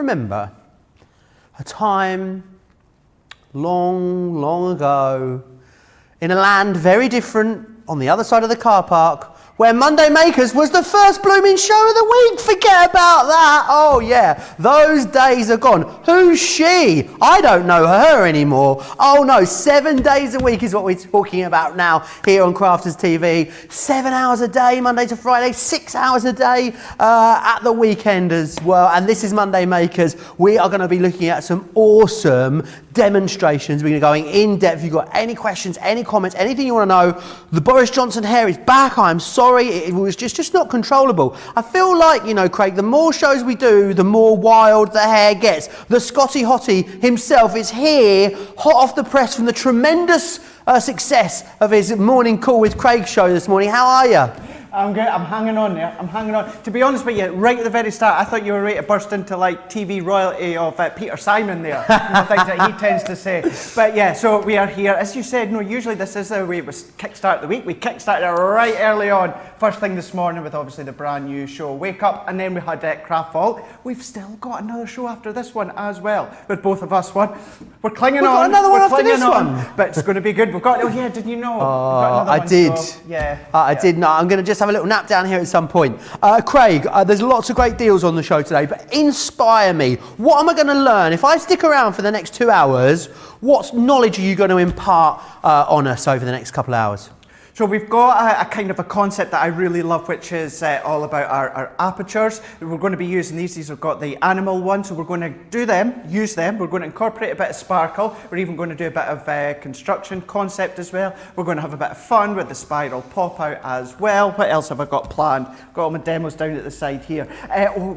remember a time long, long ago in a land very different on the other side of the car park where Monday Makers was the first blooming show of the week. Forget about that. Oh yeah, those days are gone. Who's she? I don't know her anymore. Oh no, 7 days a week is what we're talking about now here on Crafters TV. 7 hours a day, Monday to Friday, 6 hours a day at the weekend as well. And this is Monday Makers. We are going to be looking at some awesome demonstrations. We're going to go in depth. If you've got any questions, any comments, anything you want to know, the Boris Johnson hair is back. I'm sorry, it was just not controllable. I feel like, you know, Craig, the more shows we do, the more wild the hair gets. The Scotty Hottie himself is here, hot off the press from the tremendous success of his Morning Call with Craig show this morning. How are you? I'm good. I'm hanging on there. I'm hanging on. To be honest with you, right at the very start, I thought you were ready to burst into like TV royalty of Peter Simon there. The things that he tends to say. But yeah, so we are here. As you said, no, usually this is the way we kickstart the week. We kickstarted it right early on. First thing this morning with obviously the brand new show, Wake Up, and then we had Catwalk. We've still got another show after this one as well. With both of us, we're clinging on. We've got another one after this one. But it's going to be good. We've got, oh yeah, did you know? I did. So, yeah. I did not. I'm going to just have a little nap down here at some point. Craig, there's lots of great deals on the show today, but inspire me. What am I going to learn? If I stick around for the next 2 hours, what knowledge are you going to impart on us over the next couple of hours? So we've got a kind of a concept that I really love, which is all about our apertures. We're going to be using these. These have got the animal ones, so we're going to do them, use them. We're going to incorporate a bit of sparkle. We're even going to do a bit of construction concept as well. We're going to have a bit of fun with the spiral pop-out as well. What else have I got planned? Got all my demos down at the side here.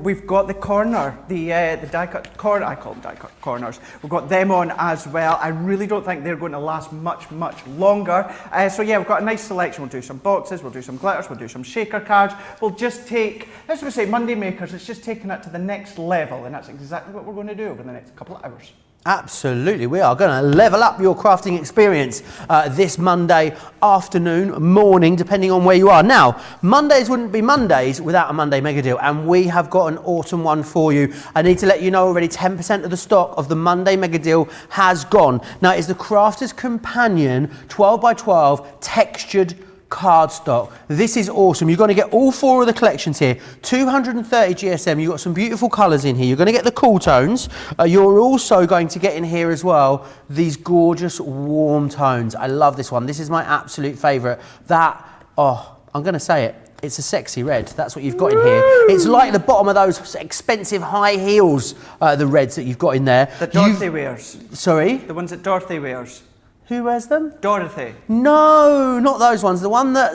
We've got the corner, the die-cut corner. I call them die-cut corners. We've got them on as well. I really don't think they're going to last much longer. So yeah, we've got a nice selection. We'll do some boxes, we'll do some glitters, we'll do some shaker cards. We'll just take, as we say, Monday Makers, it's just taking it to the next level, and that's exactly what we're going to do over the next couple of hours. Absolutely, we are going to level up your crafting experience this Monday afternoon, morning, depending on where you are. Now, Mondays wouldn't be Mondays without a Monday Mega Deal, and we have got an awesome one for you. I need to let you know already 10% of the stock of the Monday Mega Deal has gone. Now, it's the Crafter's Companion 12x12 textured cardstock. This is awesome. You're going to get all four of the collections here. 230 GSM. You've got some beautiful colours in here. You're going to get the cool tones. You're also going to get in here as well these gorgeous warm tones. I love this one. This is my absolute favourite. I'm going to say it. It's a sexy red. That's what you've got in here. It's like the bottom of those expensive high heels, the reds that you've got in there. That Dorothy wears. Sorry? The ones that Dorothy wears. Who wears them? Dorothy. No, not those ones. The one that...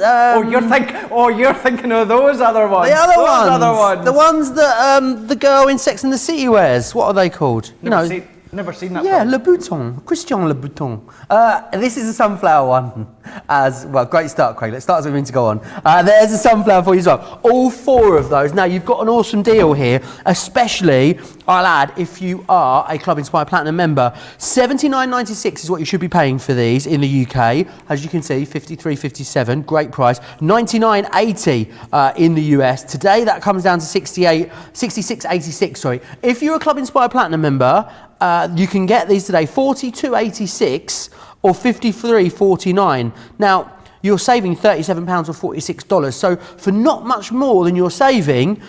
you're thinking of those other ones. The other ones. The ones that the girl in Sex and the City wears. What are they called? Never seen that. Yeah, Le Bouton. Christian Le Bouton. This is a sunflower one. As well, great start, Craig. Let's start as we mean to go on. There's a sunflower for you as well. All four of those. Now, you've got an awesome deal here, especially, I'll add, if you are a Club Inspired Platinum member. $79.96 is what you should be paying for these in the UK. As you can see, $53.57, great price. $99.80 in the US. Today, that comes down to $66.86, sorry. If you're a Club Inspired Platinum member, you can get these today, $42.86 or $53.49. Now, you're saving £37 or $46. So for not much more than you're saving,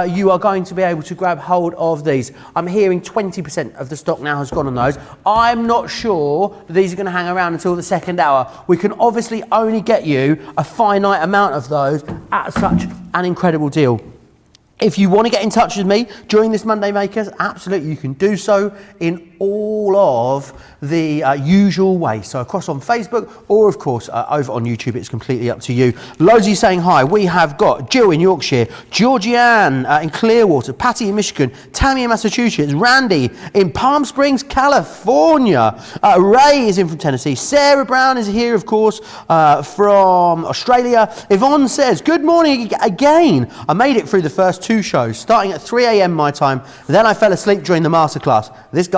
you are going to be able to grab hold of these. I'm hearing 20% of the stock now has gone on those. I'm not sure that these are going to hang around until the second hour. We can obviously only get you a finite amount of those at such an incredible deal. If you want to get in touch with me during this Monday Makers, absolutely you can do so in all of the usual ways. So across on Facebook or of course over on YouTube, it's completely up to you. Loads of you saying hi. We have got Jill in Yorkshire, Georgianne in Clearwater, Patty in Michigan, Tammy in Massachusetts, Randy in Palm Springs, California. Ray is in from Tennessee. Sarah Brown is here, of course, from Australia. Yvonne says, good morning again. I made it through the first two shows, starting at 3 a.m. my time. Then I fell asleep during the masterclass. This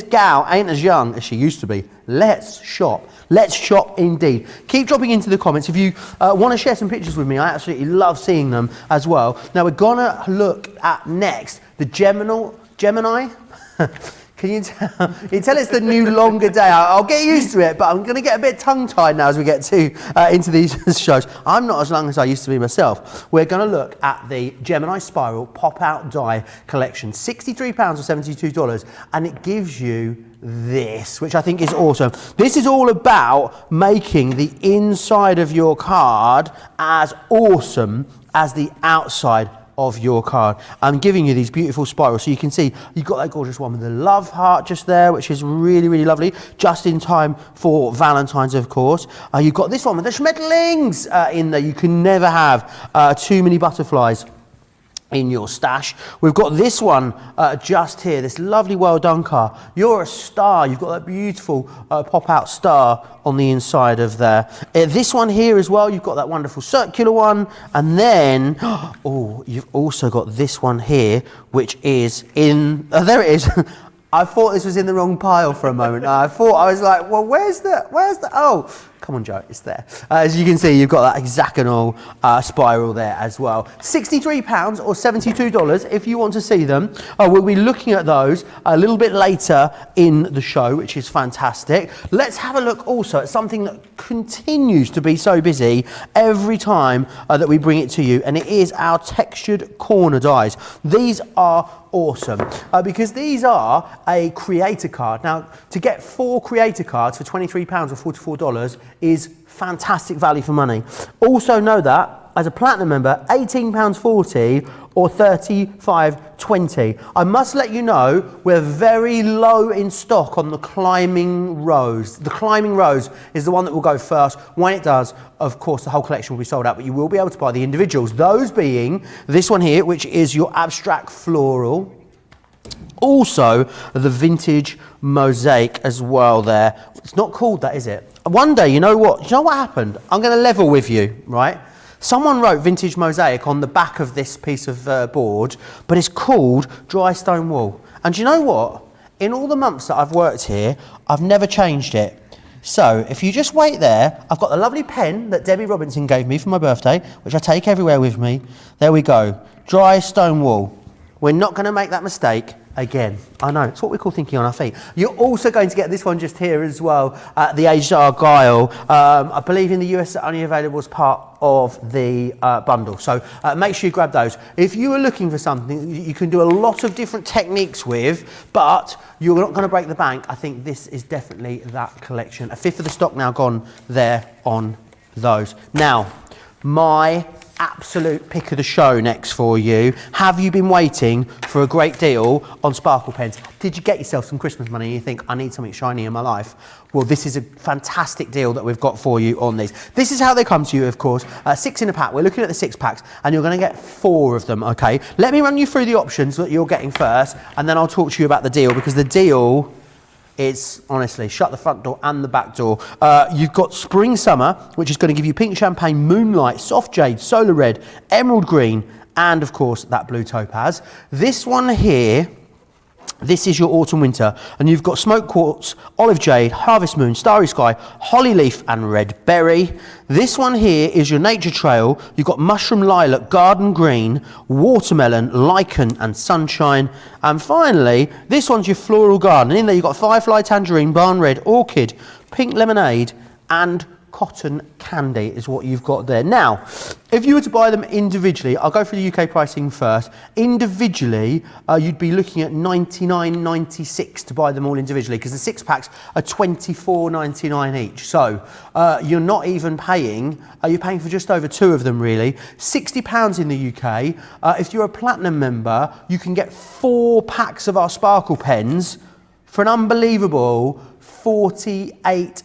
gal ain't as young as she used to be. Let's shop. Let's shop indeed. Keep dropping into the comments. If you want to share some pictures with me, I absolutely love seeing them as well. Now we're going to look at next the Gemini Gemini? Can you tell it's the new longer day? I'll get used to it, but I'm going to get a bit tongue-tied now as we get into these shows. I'm not as long as I used to be myself. We're going to look at the Gemini Spiral pop-out die collection. £63 or $72, and it gives you this, which I think is awesome. This is all about making the inside of your card as awesome as the outside of your card. I'm giving you these beautiful spirals, so you can see you've got that gorgeous one with the love heart just there, which is really, really lovely, just in time for Valentine's, of course. You've got this one with the schmetterlings in there. You can never have too many butterflies in your stash. We've got this one just here, this lovely well done car. You're a star. You've got that beautiful pop-out star on the inside of there. This one here as well, you've got that wonderful circular one. And then, oh, you've also got this one here, which is in, oh, there it is. I thought this was in the wrong pile for a moment. I was like, well, where's the, oh, come on, Joe, it's there. As you can see, you've got that hexagonal spiral there as well. £63 or $72 if you want to see them. We'll be looking at those a little bit later in the show, which is fantastic. Let's have a look also at something that continues to be so busy every time that we bring it to you, and it is our textured corner dies. These are awesome because these are a creator card. Now, to get 4 creator cards for £23 or $44 is fantastic value for money. Also know that as a platinum member, £18.40 or $35.20. I must let you know we're very low in stock on the climbing rose. The climbing rose is the one that will go first. When it does, of course, the whole collection will be sold out, but you will be able to buy the individuals. Those being this one here, which is your abstract floral. Also, the vintage mosaic as well there. It's not called that, is it? One day, you know what? You know what happened? I'm going to level with you, right? Someone wrote vintage mosaic on the back of this piece of board, but it's called dry stone wool. And do you know what? In all the months that I've worked here, I've never changed it. So if you just wait there, I've got the lovely pen that Debbie Robinson gave me for my birthday, which I take everywhere with me. There we go. Dry stone wool. We're not going to make that mistake again. I know, it's what we call thinking on our feet. You're also going to get this one just here as well, the aged argyle. I believe in the US it's only available as part of the bundle. So make sure you grab those. If you are looking for something you can do a lot of different techniques with, but you're not going to break the bank, I think this is definitely that collection. A fifth of the stock now gone there on those. Now, my absolute pick of the show next for you. Have you been waiting for a great deal on sparkle pens? Did you get yourself some Christmas money and you think, I need something shiny in my life? Well, this is a fantastic deal that we've got for you on these. This is how they come to you, of course. 6 in a pack. We're looking at the 6 packs and you're going to get 4 of them, okay? Let me run you through the options that you're getting first, and then I'll talk to you about the deal, because the deal, it's honestly shut the front door and the back door. You've got Spring Summer, which is going to give you pink champagne, moonlight, soft jade, solar red, emerald green, and of course that blue topaz. This one here, this is your autumn winter, and you've got smoke quartz, olive jade, harvest moon, starry sky, holly leaf, and red berry. This one here is your nature trail. You've got mushroom lilac, garden green, watermelon, lichen, and sunshine. And finally, this one's your floral garden. In there you've got firefly, tangerine, barn red, orchid, pink lemonade, and cotton candy is what you've got there. Now, if you were to buy them individually, I'll go for the UK pricing first. Individually, you'd be looking at $99.96 to buy them all individually, because the 6 packs are $24.99 each. So you're not even paying, you're paying for just over 2 of them really. £60 in the UK. If you're a platinum member, you can get 4 packs of our sparkle pens for an unbelievable £48,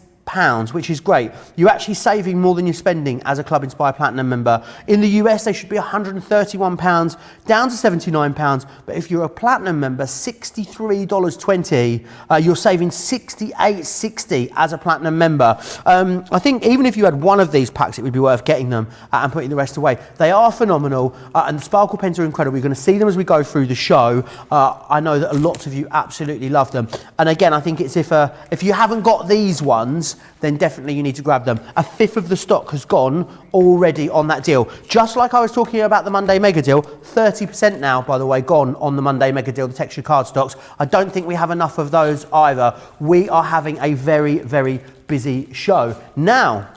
which is great. You're actually saving more than you're spending as a Club Inspire Platinum member. In the US, they should be £131, down to £79. But if you're a Platinum member, $63.20. You're saving $68.60 as a Platinum member. I think even if you had one of these packs, it would be worth getting them and putting the rest away. They are phenomenal, and the sparkle pens are incredible. You're going to see them as we go through the show. I know that a lot of you absolutely love them. And again, I think it's if you haven't got these ones, want, then definitely you need to grab them. A fifth of the stock has gone already on that deal. Just like I was talking about the Monday mega deal, 30% now, by the way, gone on the Monday mega deal, the textured cardstocks. I don't think we have enough of those either. We are having a very, very busy show. Now,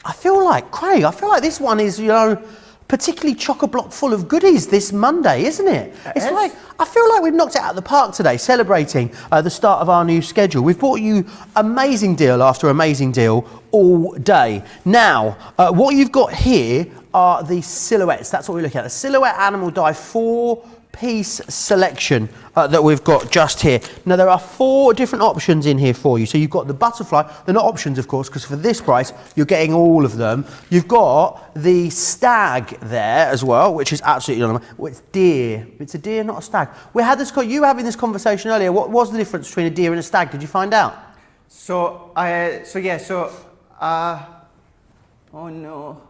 I feel like, Craig, this one is, you know, particularly chock-a-block full of goodies this Monday, isn't it? It's like, I feel like we've knocked it out of the park today, celebrating the start of our new schedule. We've brought you amazing deal after amazing deal all day. Now, what you've got here are the silhouettes. That's what we're looking at. The silhouette animal dye 4-piece selection that we've got just here. Now, there are 4 different options in here for you. So you've got the butterfly. They're not options, of course, because for this price, you're getting all of them. You've got the stag there as well, which is absolutely normal. Well, it's deer. It's a deer, not a stag. We had this. You were having this conversation earlier. What was the difference between a deer and a stag? Did you find out? Oh no.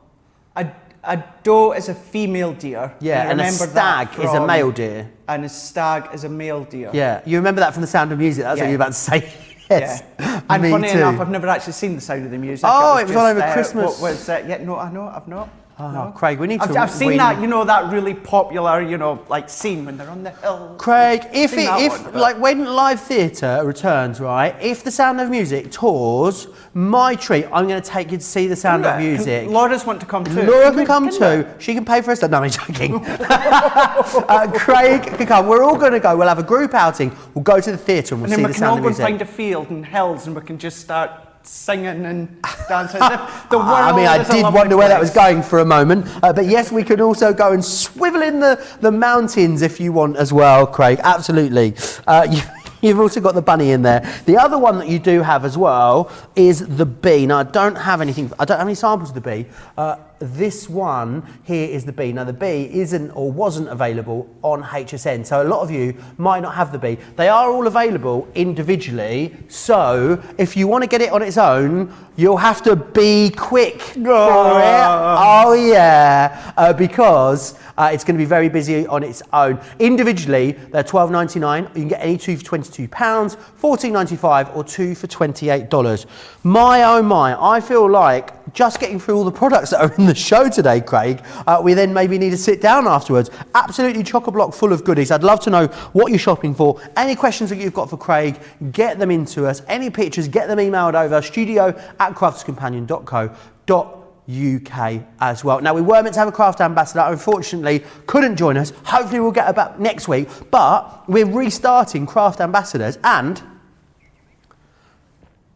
A doe is a female deer. Yeah, and a stag is a male deer. And a stag is a male deer. Yeah, you remember that from The Sound of Music. That's what you were about to say. Yes. Yeah. And funny enough, I've never actually seen The Sound of the Music. Oh, it was all over Christmas. What was it? Yeah, no, I know, I've not. Oh, no. Craig, we need to I've seen that, you know, that really popular, you know, like scene when they're on the hill. Craig, when live theatre returns, right, if The Sound of Music tours, my treat, I'm going to take you to see The Sound of Music. Laura's want to come too. Laura can come too. She can pay for us. No, I'm joking. Craig can come. We're all going to go. We'll have a group outing. We'll go to the theatre and we'll see The Sound of Music. And then we can all go and find a field and hills and we can just start singing and dancing. The world I did wonder where that was going for a moment. But yes, we could also go and swivel in the mountains if you want as well, Craig. Absolutely. You've also got the bunny in there. The other one that you do have as well is the bee. Now, I don't have any samples of the bee. This one here is the bee. Now, the bee isn't or wasn't available on HSN, so a lot of you might not have the bee. They are all available individually, so if you want to get it on its own, you'll have to be quick for it. Oh, yeah, because it's going to be very busy on its own. Individually, they're $12.99. You can get any 2 for £22, $14.95, or 2 for $28. My, oh my, I feel like just getting through all the products that are in the show today, Craig, we then maybe need to sit down afterwards. Absolutely chock-a-block full of goodies. I'd love to know what you're shopping for. Any questions that you've got for Craig, get them into us. Any pictures, get them emailed over, studio@crafterscompanion.co.uk as well. Now, we were meant to have a craft ambassador, unfortunately couldn't join us. Hopefully we'll get her back next week, but we're restarting craft ambassadors, and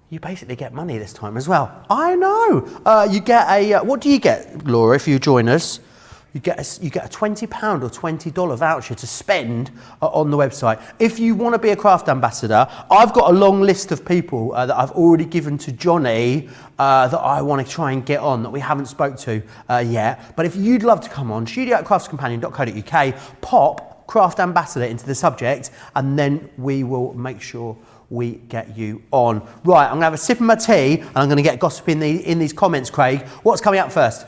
you basically get money this time as well. I know. You get a, what do you get, Laura, if you join us? You get a £20 or $20 voucher to spend on the website. If you want to be a craft ambassador, I've got a long list of people that I've already given to Johnny that I want to try and get on that we haven't spoke to yet. But if you'd love to come on, studio@crafterscompanion.co.uk, pop craft ambassador into the subject, and then we will make sure we get you on. Right, I'm going to have a sip of my tea and I'm going to get gossip in these comments, Craig. What's coming up first?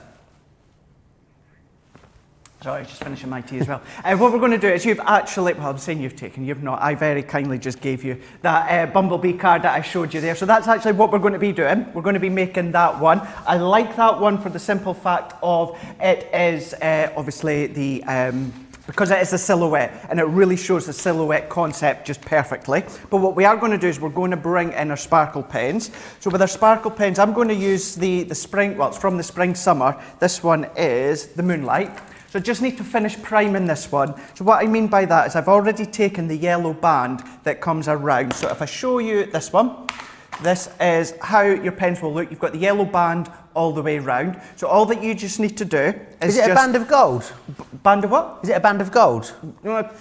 Sorry, just finishing my tea as well. What we're going to do is you've actually, well, I'm saying you've taken, you've not. I very kindly just gave you that bumblebee card that I showed you there. So that's actually what we're going to be doing. We're going to be making that one. I like that one for the simple fact of it is obviously the... because it is a silhouette and it really shows the silhouette concept just perfectly. But what we are going to do is we're going to bring in our sparkle pens. So with our sparkle pens, I'm going to use the spring, well, it's from the spring summer. This one is the Moonlight. So I just need to finish priming this one. So what I mean by that is I've already taken the yellow band that comes around. So if I show you this one, this is how your pens will look. You've got the yellow band all the way round. So all that you just need to do is it a band of gold? Band of what? Is it a band of gold?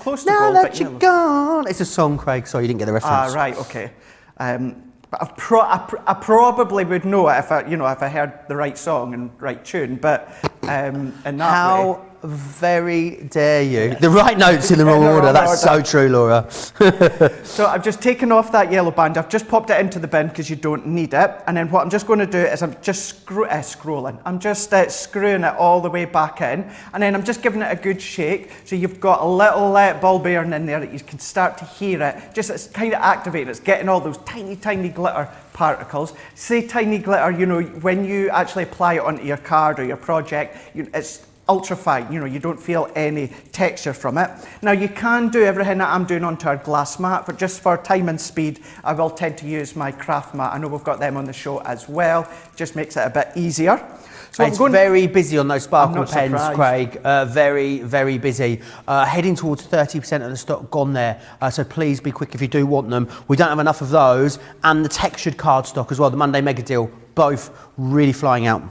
Close to now gold, that you're gone. It's a song, Craig. Sorry, you didn't get the reference. Ah, right, okay. But I probably would know it if I heard the right song and right tune. But in that way, very dare you. The right notes in the wrong order. That's so true, Laura. So I've just taken off that yellow band. I've just popped it into the bin because you don't need it. And then what I'm just going to do is I'm just scrolling. I'm just screwing it all the way back in. And then I'm just giving it a good shake. So you've got a little ball bearing in there that you can start to hear it. Just it's kind of activating. It's getting all those tiny, tiny glitter particles. Say tiny glitter, you know, when you actually apply it onto your card or your project, it's ultra fine, you know, you don't feel any texture from it. Now you can do everything that I'm doing onto our glass mat, but just for time and speed, I will tend to use my craft mat. I know we've got them on the show as well, just makes it a bit easier. So it's very busy on those sparkle pens, surprised. Craig. Very, very busy. Heading towards 30% of the stock gone there. So please be quick if you do want them. We don't have enough of those. And the textured cardstock as well, the Monday Mega Deal, both really flying out.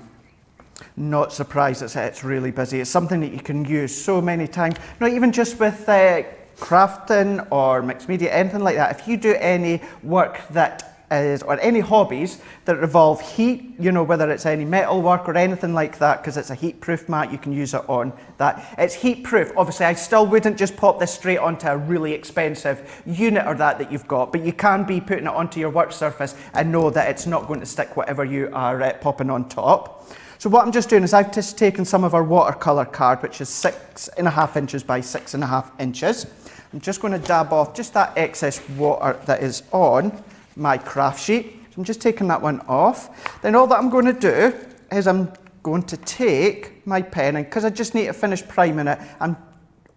Not surprised it's really busy. It's something that you can use so many times. Not even just with crafting or mixed media, anything like that. If you do any work that is, or any hobbies that involve heat, you know, whether it's any metal work or anything like that, because it's a heat proof mat, you can use it on that. It's heat proof. Obviously, I still wouldn't just pop this straight onto a really expensive unit or that you've got, but you can be putting it onto your work surface and know that it's not going to stick whatever you are popping on top. So what I'm just doing is I've just taken some of our watercolour card, which is 6.5 inches by 6.5 inches. I'm just going to dab off just that excess water that is on my craft sheet. So I'm just taking that one off. Then all that I'm going to do is I'm going to take my pen, and because I just need to finish priming it,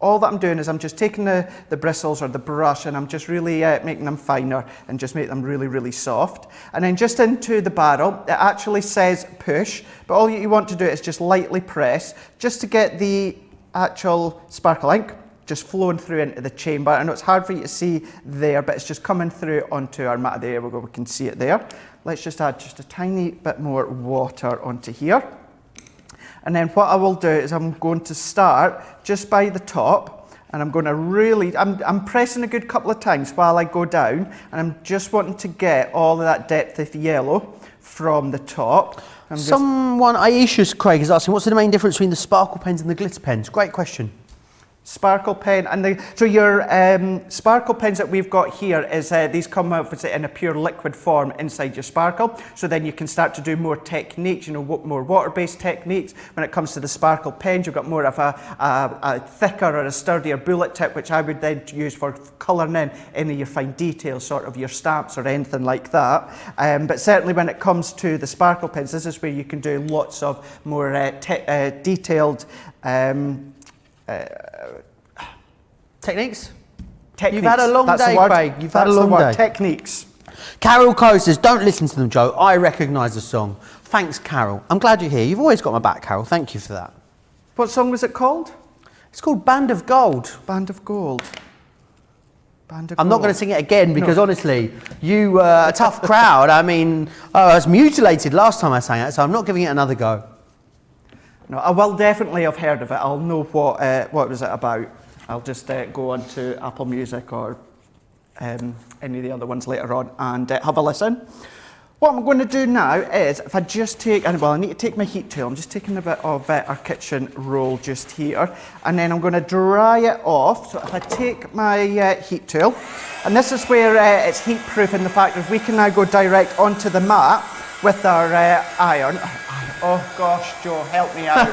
all that I'm doing is I'm just taking the bristles or the brush, and I'm just really making them finer and just make them really, really soft. And then just into the barrel, it actually says push, but all you want to do is just lightly press just to get the actual sparkle ink just flowing through into the chamber. I know it's hard for you to see there, but it's just coming through onto our mat. There we go, we can see it there. Let's just add just a tiny bit more water onto here. And then what I will do is I'm going to start just by the top, and I'm going to really, I'm pressing a good couple of times while I go down, and I'm just wanting to get all of that depth of yellow from the top. Someone, Aisha Craig, is asking, what's the main difference between the sparkle pens and the glitter pens? Great question. Sparkle pen, and so your sparkle pens that we've got here is these come out in a pure liquid form inside your sparkle, so then you can start to do more techniques, you know, more water-based techniques. When it comes to the sparkle pens, you've got more of a thicker or a sturdier bullet tip, which I would then use for colouring in any of your fine details, sort of your stamps or anything like that. But certainly when it comes to the sparkle pens, this is where you can do lots of more detailed Techniques? Techniques. You've had a long day, Craig. You've had a long day. Techniques. Carol Coe says, don't listen to them, Joe. I recognise the song. Thanks, Carol. I'm glad you're here. You've always got my back, Carol. Thank you for that. What song was it called? It's called Band of Gold. Band of Gold. Band of I'm Gold. not going to sing it again because honestly, you were a tough crowd. I mean, I was mutilated last time I sang it, so I'm not giving it another go. No, I will definitely have heard of it. I'll know what was it about. I'll just go on to Apple Music or any of the other ones later on and have a listen. What I'm going to do now is, if I just take, I need to take my heat tool. I'm just taking a bit of our kitchen roll just here, and then I'm going to dry it off. So if I take my heat tool, and this is where it's heat proof in the fact that we can now go direct onto the mat with our iron. Oh gosh, Joe, help me out.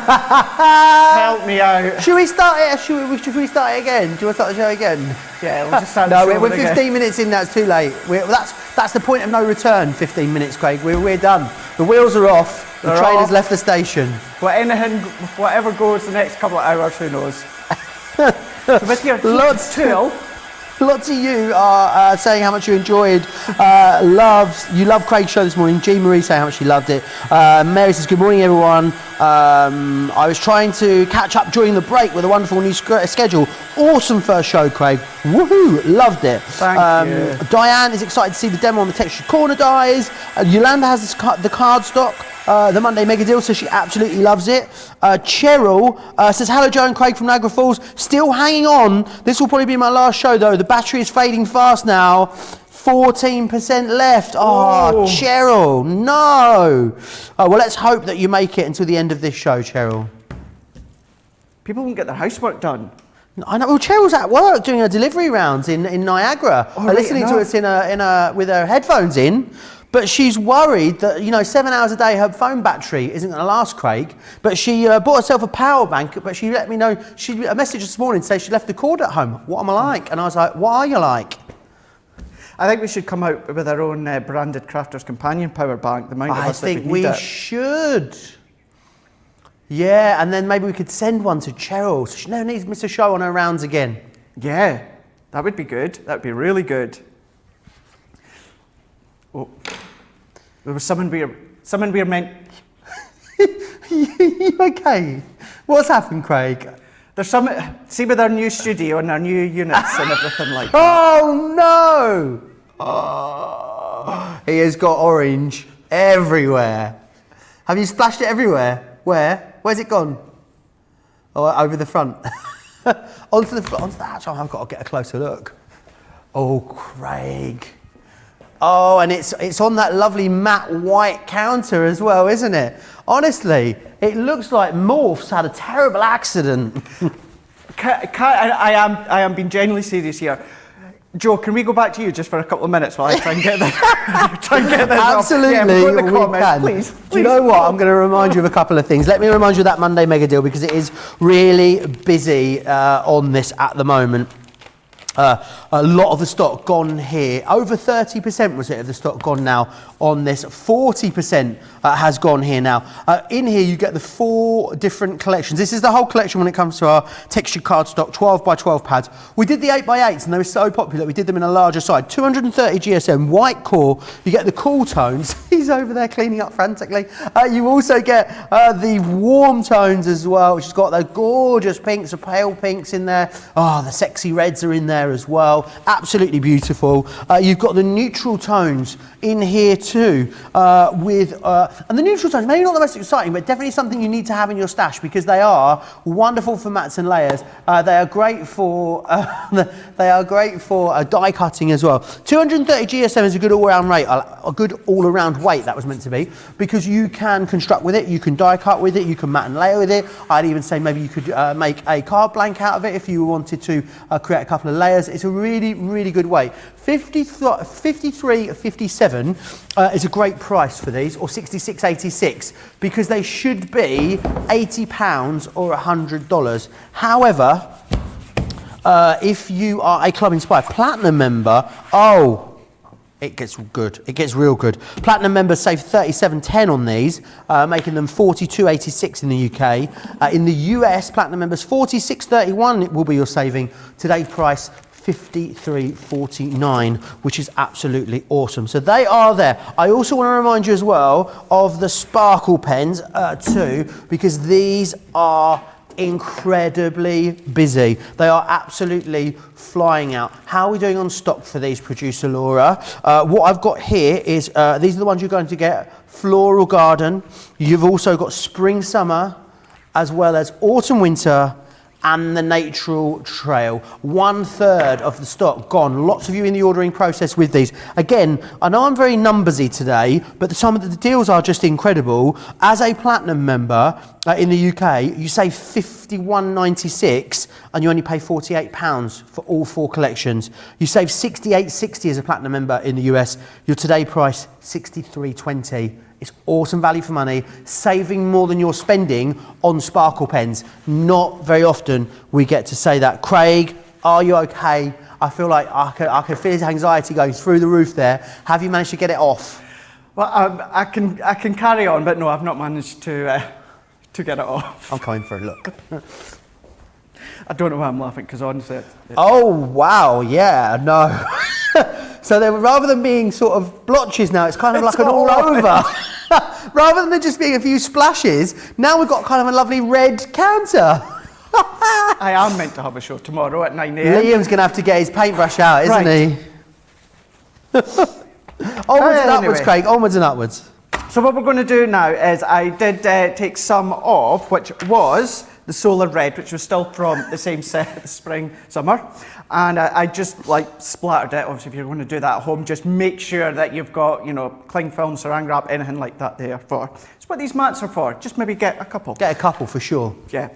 Help me out. Should we start it? Should we start it again? Do you want to start the show again? Yeah, we'll just start No, the show we're again. 15 minutes in, that's too late. That's the point of no return, 15 minutes, Craig. We're done. The wheels are off. The train has left the station. Whatever goes the next couple of hours, who knows? So with your heat tool, Lots of you are saying how much you enjoyed, you love Craig's show this morning. Jean Marie saying how much she loved it. Mary says, good morning everyone. I was trying to catch up during the break with a wonderful new schedule. Awesome first show, Craig. Woohoo, loved it. Thank you. Diane is excited to see the demo on the textured corner dies. Yolanda has the cardstock. The Monday Mega Deal says she absolutely loves it. Cheryl says, hello Joe and Craig from Niagara Falls. Still hanging on. This will probably be my last show though. The battery is fading fast now. 14% left. Oh, Cheryl, no. Well, let's hope that you make it until the end of this show, Cheryl. people won't get their housework done. I know. Well, Cheryl's at work doing her delivery rounds in Niagara, listening to us with her headphones in. But she's worried that 7 hours a day her phone battery isn't going to last, Craig. But she bought herself a power bank. But she let me know a message this morning to say she left the cord at home. What am I like? And I was like, what are you like? I think we should come out with our own branded Crafter's Companion power bank. The amount of us that would need we it. should. Yeah, and then maybe we could send one to Cheryl so she never needs to miss a show on her rounds again. Yeah, that would be good. That would be really good. Oh, there was someone we were meant. You okay? What's happened, Craig? There's some. See, with our new studio and our new units and everything like that. Oh no! Oh, he has got orange everywhere. Have you splashed it everywhere? Where? Where's it gone? Oh, over the front. onto the hatch. Oh, I've got to get a closer look. Oh, Craig. Oh, and it's on that lovely matte white counter as well, isn't it? Honestly, it looks like Morph's had a terrible accident. I am being genuinely serious here. Joe, can we go back to you just for a couple of minutes while I try and get this? Absolutely, we can. Please. Do you know what? I'm going to remind you of a couple of things. Let me remind you of that Monday mega deal because it is really busy on this at the moment. A lot of the stock gone here. Over 30% was it of the stock gone now on this. 40% has gone here now. In here you get the 4 different collections. This is the whole collection when it comes to our textured cardstock 12 by 12 pads. We did the 8 by 8s and they were so popular we did them in a larger size. 230 GSM, white core. You get the cool tones. He's over there cleaning up frantically. You also get the warm tones as well, which has got those gorgeous pinks, the pale pinks in there. Oh, the sexy reds are in there as well. Absolutely beautiful. You've got the neutral tones in here too, and the neutral tones, maybe not the most exciting, but definitely something you need to have in your stash because they are wonderful for mats and layers. They are great for die cutting as well. 230 GSM is a good all-around rate, a good all-around weight that was meant to be, because you can construct with it, you can die cut with it, you can mat and layer with it. I'd even say maybe you could make a card blank out of it if you wanted to create a couple of layers. It's a really, really good weight. 53.57 is a great price for these, or 66.86, because they should be £80 or $100. However, if you are a Club Inspired Platinum member, it gets good. It gets real good. Platinum members save $37.10 on these, making them $42.86 in the UK. In the US, Platinum members $46.31 will be your saving. Today's price $53.49, which is absolutely awesome. So they are there. I also want to remind you as well of the sparkle pens too, because these are incredibly busy. They are absolutely flying out. How are we doing on stock for these, producer Laura? What I've got here is, these are the ones you're going to get. Floral Garden. You've also got Spring Summer, as well as Autumn Winter, and the Natural Trail. 1/3 of the stock gone. Lots of you in the ordering process with these. Again, I know I'm very numbersy today, but some of the deals are just incredible. As a Platinum member in the UK, you save $51.96 and you only pay £48 for all 4 collections. You save $68.60 as a Platinum member in the US. Your today price, $63.20. It's awesome value for money, saving more than you're spending on sparkle pens. Not very often we get to say that. Craig, are you okay? I feel like I can feel his anxiety going through the roof there. Have you managed to get it off? Well, I can carry on, but no, I've not managed to get it off. I'm coming for a look. I don't know why I'm laughing, because honestly... Oh, wow, yeah, no. So they were, rather than being sort of blotches now, it's kind of like an all over. Rather than there just being a few splashes, now we've got kind of a lovely red counter. I am meant to have a show tomorrow at 9 a.m. Liam's going to have to get his paintbrush out, isn't he? Onwards and upwards, Craig, onwards and upwards. So what we're going to do now is I did take some off, which was the Solar Red, which was still from the same set, the spring, summer. And I just splattered it. Obviously, if you're going to do that at home, just make sure that you've got, cling film, saran wrap, anything like that there for. It's what these mats are for. Just maybe get a couple. Get a couple for sure. Yeah.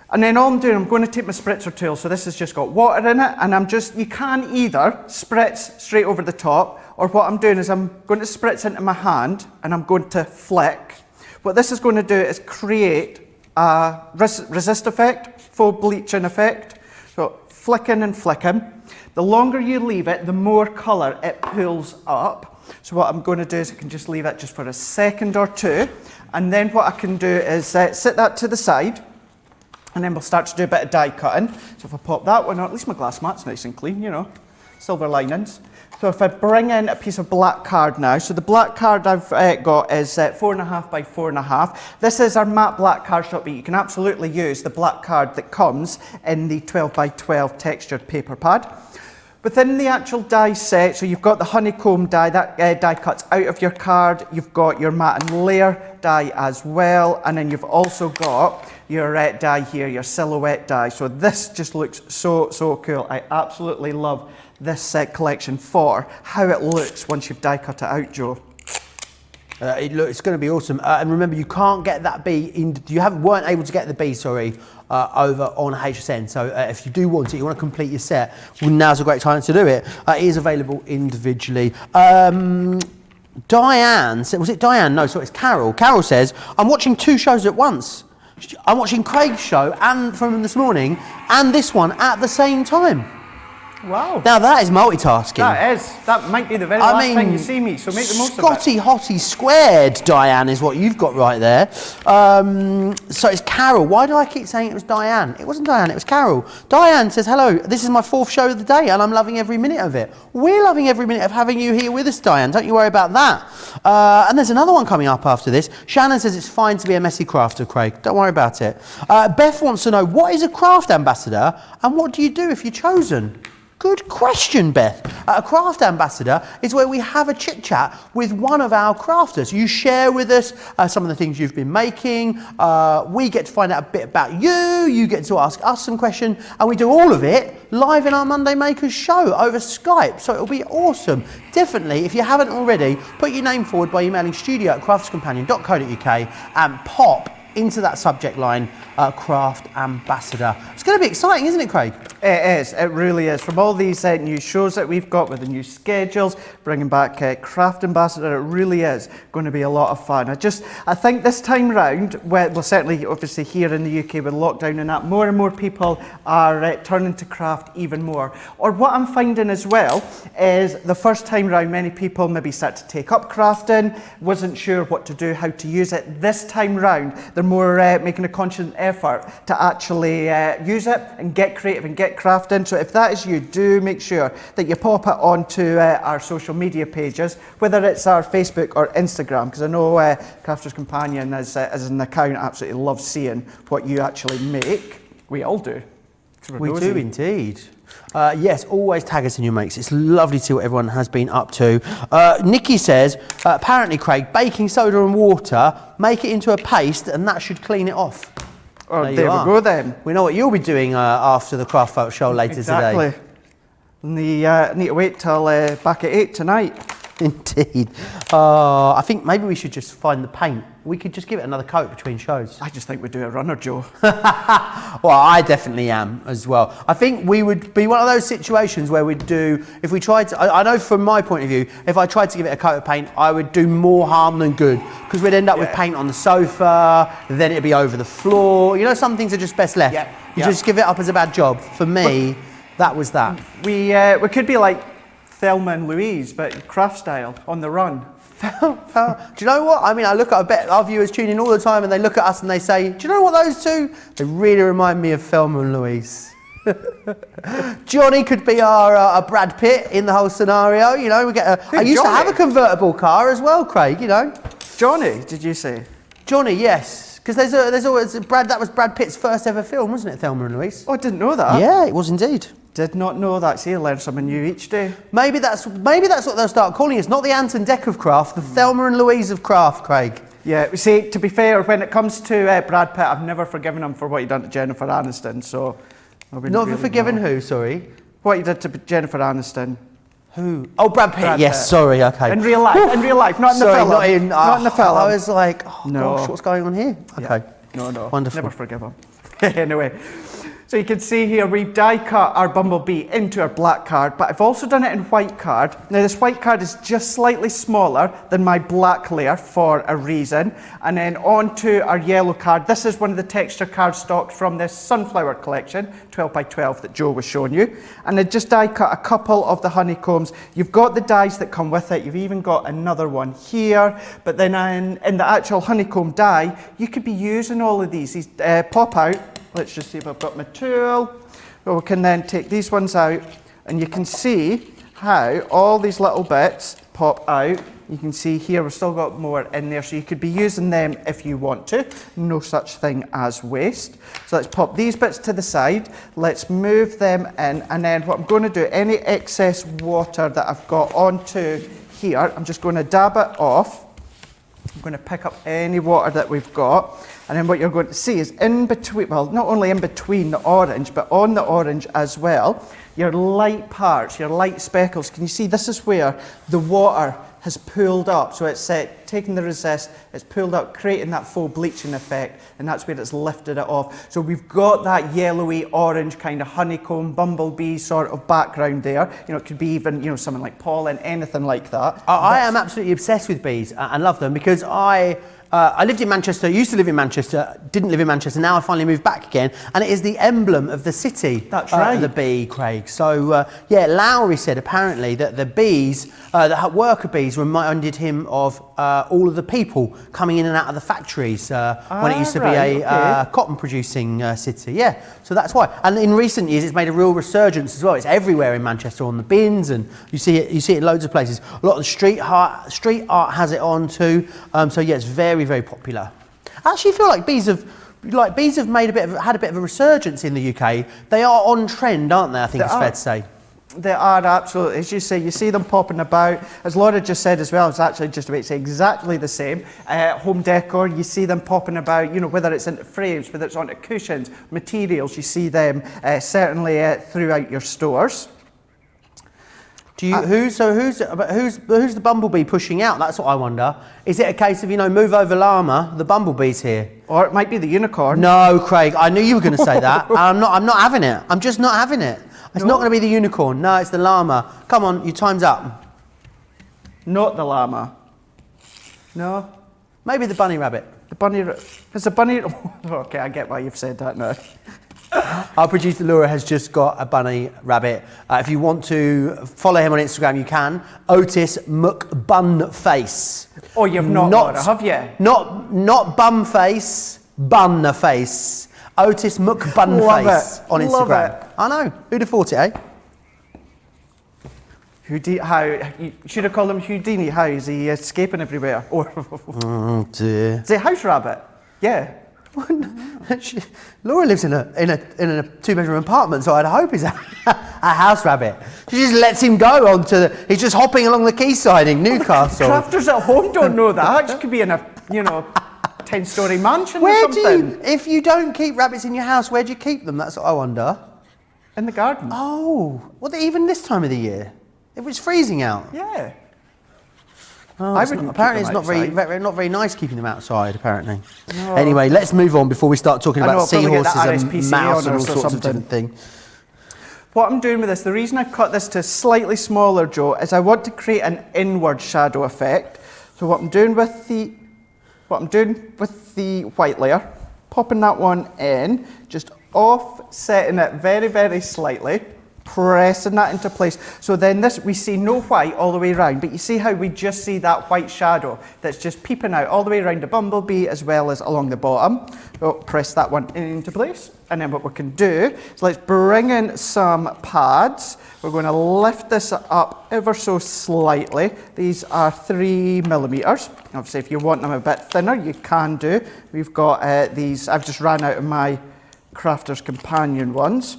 And then all I'm doing, I'm going to take my spritzer tool, so this has just got water in it, and you can either spritz straight over the top, or what I'm doing is I'm going to spritz into my hand, and I'm going to flick. What this is going to do is create a resist effect, faux bleaching effect. So flicking and flicking. The longer you leave it, the more colour it pulls up. So what I'm going to do is I can just leave it just for a second or two, and then what I can do is sit that to the side, and then we'll start to do a bit of die cutting. So if I pop that one out, at least my glass mat's nice and clean, you know, silver linings. So if I bring in a piece of black card now, so the black card I've got is 4.5 by 4.5. This is our matte black cardstock, but you can absolutely use the black card that comes in the 12 by 12 textured paper pad. Within the actual die set, so you've got the honeycomb die, that die cuts out of your card. You've got your matte and layer die as well, and then you've also got your die here, your silhouette die. So this just looks so cool. I absolutely love this collection for how it looks once you've die cut it out, Joe. It's going to be awesome. And remember, you can't get that B weren't able to get the B, over on HSN. So if you do want it, you want to complete your set, well, now's a great time to do it. It is available individually. Diane, was it Diane? No, sorry, it's Carol. Carol says, I'm watching 2 shows at once. I'm watching Craig's show and from this morning and this one at the same time. Wow. Now that is multitasking. That is. That might be the very last time you see me, so make the most of it. Scotty Hottie squared, Diane, is what you've got right there. So it's Carol. Why do I keep saying it was Diane? It wasn't Diane, it was Carol. Diane says, hello, this is my 4th show of the day and I'm loving every minute of it. We're loving every minute of having you here with us, Diane. Don't you worry about that. And there's another one coming up after this. Shannon says it's fine to be a messy crafter, Craig. Don't worry about it. Beth wants to know, what is a craft ambassador and what do you do if you're chosen? Good question, Beth. A craft ambassador is where we have a chit chat with one of our crafters. You share with us some of the things you've been making. We get to find out a bit about you. You get to ask us some questions, and we do all of it live in our Monday Makers show over Skype. So it'll be awesome. Definitely, if you haven't already, put your name forward by emailing studio@crafterscompanion.co.uk and pop into that subject line, craft ambassador. It's going to be exciting, isn't it, Craig? It is, it really is. From all these new shows that we've got with the new schedules, bringing back Craft Ambassador, it really is going to be a lot of fun. I think this time round, well certainly obviously here in the UK with lockdown and that, more and more people are turning to craft even more. Or what I'm finding as well is the first time round, many people maybe start to take up crafting, wasn't sure what to do, how to use it. This time round, they're more making a conscious effort to actually use it and get creative and get crafting. So if that is you, do make sure that you pop it onto our social media pages, whether it's our Facebook or Instagram, because I know Crafters Companion as an account absolutely loves seeing what you actually make. We all do. We do indeed. Yes, always tag us in your makes. It's lovely to see what everyone has been up to. Nikki says, apparently, Craig, baking soda and water, make it into a paste and that should clean it off. Oh, there we go then. We know what you'll be doing after the Craft Folk show later today. Exactly. Need to wait till back at 8 tonight. Indeed. I think maybe we should just find the paint. We could just give it another coat between shows. I just think we'd do a runner, Joe. Well, I definitely am as well. I think we would be one of those situations where we'd do, if we tried to, I know from my point of view, if I tried to give it a coat of paint, I would do more harm than good, because we'd end up with paint on the sofa, then it'd be over the floor. You know, some things are just best left. You just give it up as a bad job. For me, that was that. We could be like Thelma and Louise, but craft style, on the run. Do you know what? I mean, I look at, I bet our viewers tune in all the time and they look at us and they say, do you know what those two? They really remind me of Thelma and Louise. Johnny could be our Brad Pitt in the whole scenario, you know. I used to have a convertible car as well, Craig, you know. Johnny, did you say? Johnny, yes. Because there's always, that was Brad Pitt's first ever film, wasn't it, Thelma and Louise? Oh, I didn't know that. Yeah, it was indeed. Did not know that. See, I learn something new each day. Maybe that's what they'll start calling us. Not the Ant and Dec of craft, the Thelma and Louise of craft, Craig. Yeah, see, to be fair, when it comes to Brad Pitt, I've never forgiven him for what he done to Jennifer Aniston, so... Not really forgiven who, sorry? What he did to Jennifer Aniston. Who? Oh, Brad Pitt, yes, Pitt. Sorry, okay. In real life, not in the film. Not in the film. I was like, oh no. gosh, what's going on here? Okay. Yeah. No. Wonderful. Never forgive him. Anyway, so you can see here we've die cut our bumblebee into our black card, but I've also done it in white card. Now this white card is just slightly smaller than my black layer for a reason. And then onto our yellow card. This is one of the texture cardstocks from this sunflower collection, 12 by 12 that Joe was showing you. And I just die cut a couple of the honeycombs. You've got the dies that come with it. You've even got another one here. But then in the actual honeycomb die, you could be using all of these pop out. Let's just see if I've got my tool. Well, we can then take these ones out and you can see how all these little bits pop out. You can see here we've still got more in there, so you could be using them if you want to. No such thing as waste. So let's pop these bits to the side. Let's move them in, and then what I'm going to do, any excess water that I've got onto here, I'm just going to dab it off. I'm going to pick up any water that we've got, and then what you're going to see is in between, well, not only in between the orange, but on the orange as well, your light parts, your light speckles. Can you see this is where the water has pulled up? So it's taking the resist, it's pulled up, creating that faux bleaching effect, and that's where it's lifted it off. So we've got that yellowy orange kind of honeycomb bumblebee sort of background there. You know, it could be even, you know, something like pollen, anything like that. I am absolutely obsessed with bees and love them because I lived in Manchester, used to live in Manchester, didn't live in Manchester, now I finally moved back again, and it is the emblem of the city. That's right. The bee, Craig. So, yeah, Lowry said apparently that the bees, the worker bees reminded him of all of the people coming in and out of the factories when it used to be a cotton producing city. Yeah, so that's why. And in recent years, it's made a real resurgence as well. It's everywhere in Manchester on the bins, and you see it in loads of places. A lot of the street art has it on too. So yeah, it's very, very popular. I actually feel like bees have had a bit of a resurgence in the UK. They are on trend, aren't they? I think it's fair to say. They are absolutely, as you say, you see them popping about. As Laura just said as well, it's actually just about to say exactly the same. Home decor, you see them popping about, you know, whether it's into frames, whether it's onto cushions, materials, you see them certainly throughout your stores. Do you, who's the bumblebee pushing out? That's what I wonder. Is it a case of, you know, move over llama, the bumblebee's here? Or it might be the unicorn. No, Craig, I knew you were going to say that. I'm not having it. I'm just not having it. It's not going to be the unicorn. No, it's the llama. Come on, your time's up. Not the llama. No. Maybe the bunny rabbit. The bunny, it's a bunny, okay, I get why you've said that now. Our producer Laura has just got a bunny rabbit. If you want to follow him on Instagram, you can. Otis McBunface. Oh, you've not Laura, have you? Not bumface, bunface. Otis McBunface on Instagram. Love it. I know. Who'd have thought it, eh? You should have called him Houdini. How is he escaping everywhere? Oh dear. Is it a house rabbit? Yeah. Laura lives in a 2-bedroom apartment, so I'd hope he's a house rabbit. She just lets him go he's just hopping along the quayside in Newcastle. Crafters at home don't know that. She could be in a, 10-story mansion or something. If you don't keep rabbits in your house, where do you keep them? That's what I wonder. In the garden. Oh, even this time of the year? If it's freezing out? Yeah. Oh, apparently it's not very nice keeping them outside, apparently. No. Anyway, let's move on before we start talking about seahorses and mouse and all sorts of different things. What I'm doing with this, the reason I've cut this to slightly smaller, Joe, is I want to create an inward shadow effect. So what I'm doing with the white layer, popping that one in, just offsetting it very, very slightly, pressing that into place. So then we see no white all the way around, but you see how we just see that white shadow that's just peeping out all the way around the bumblebee as well as along the bottom. So press that one into place. And then what we can do is let's bring in some pads. We're going to lift this up ever so slightly. These are 3 millimeters. Obviously, if you want them a bit thinner, you can do. We've got these, I've just ran out of my Crafter's Companion ones.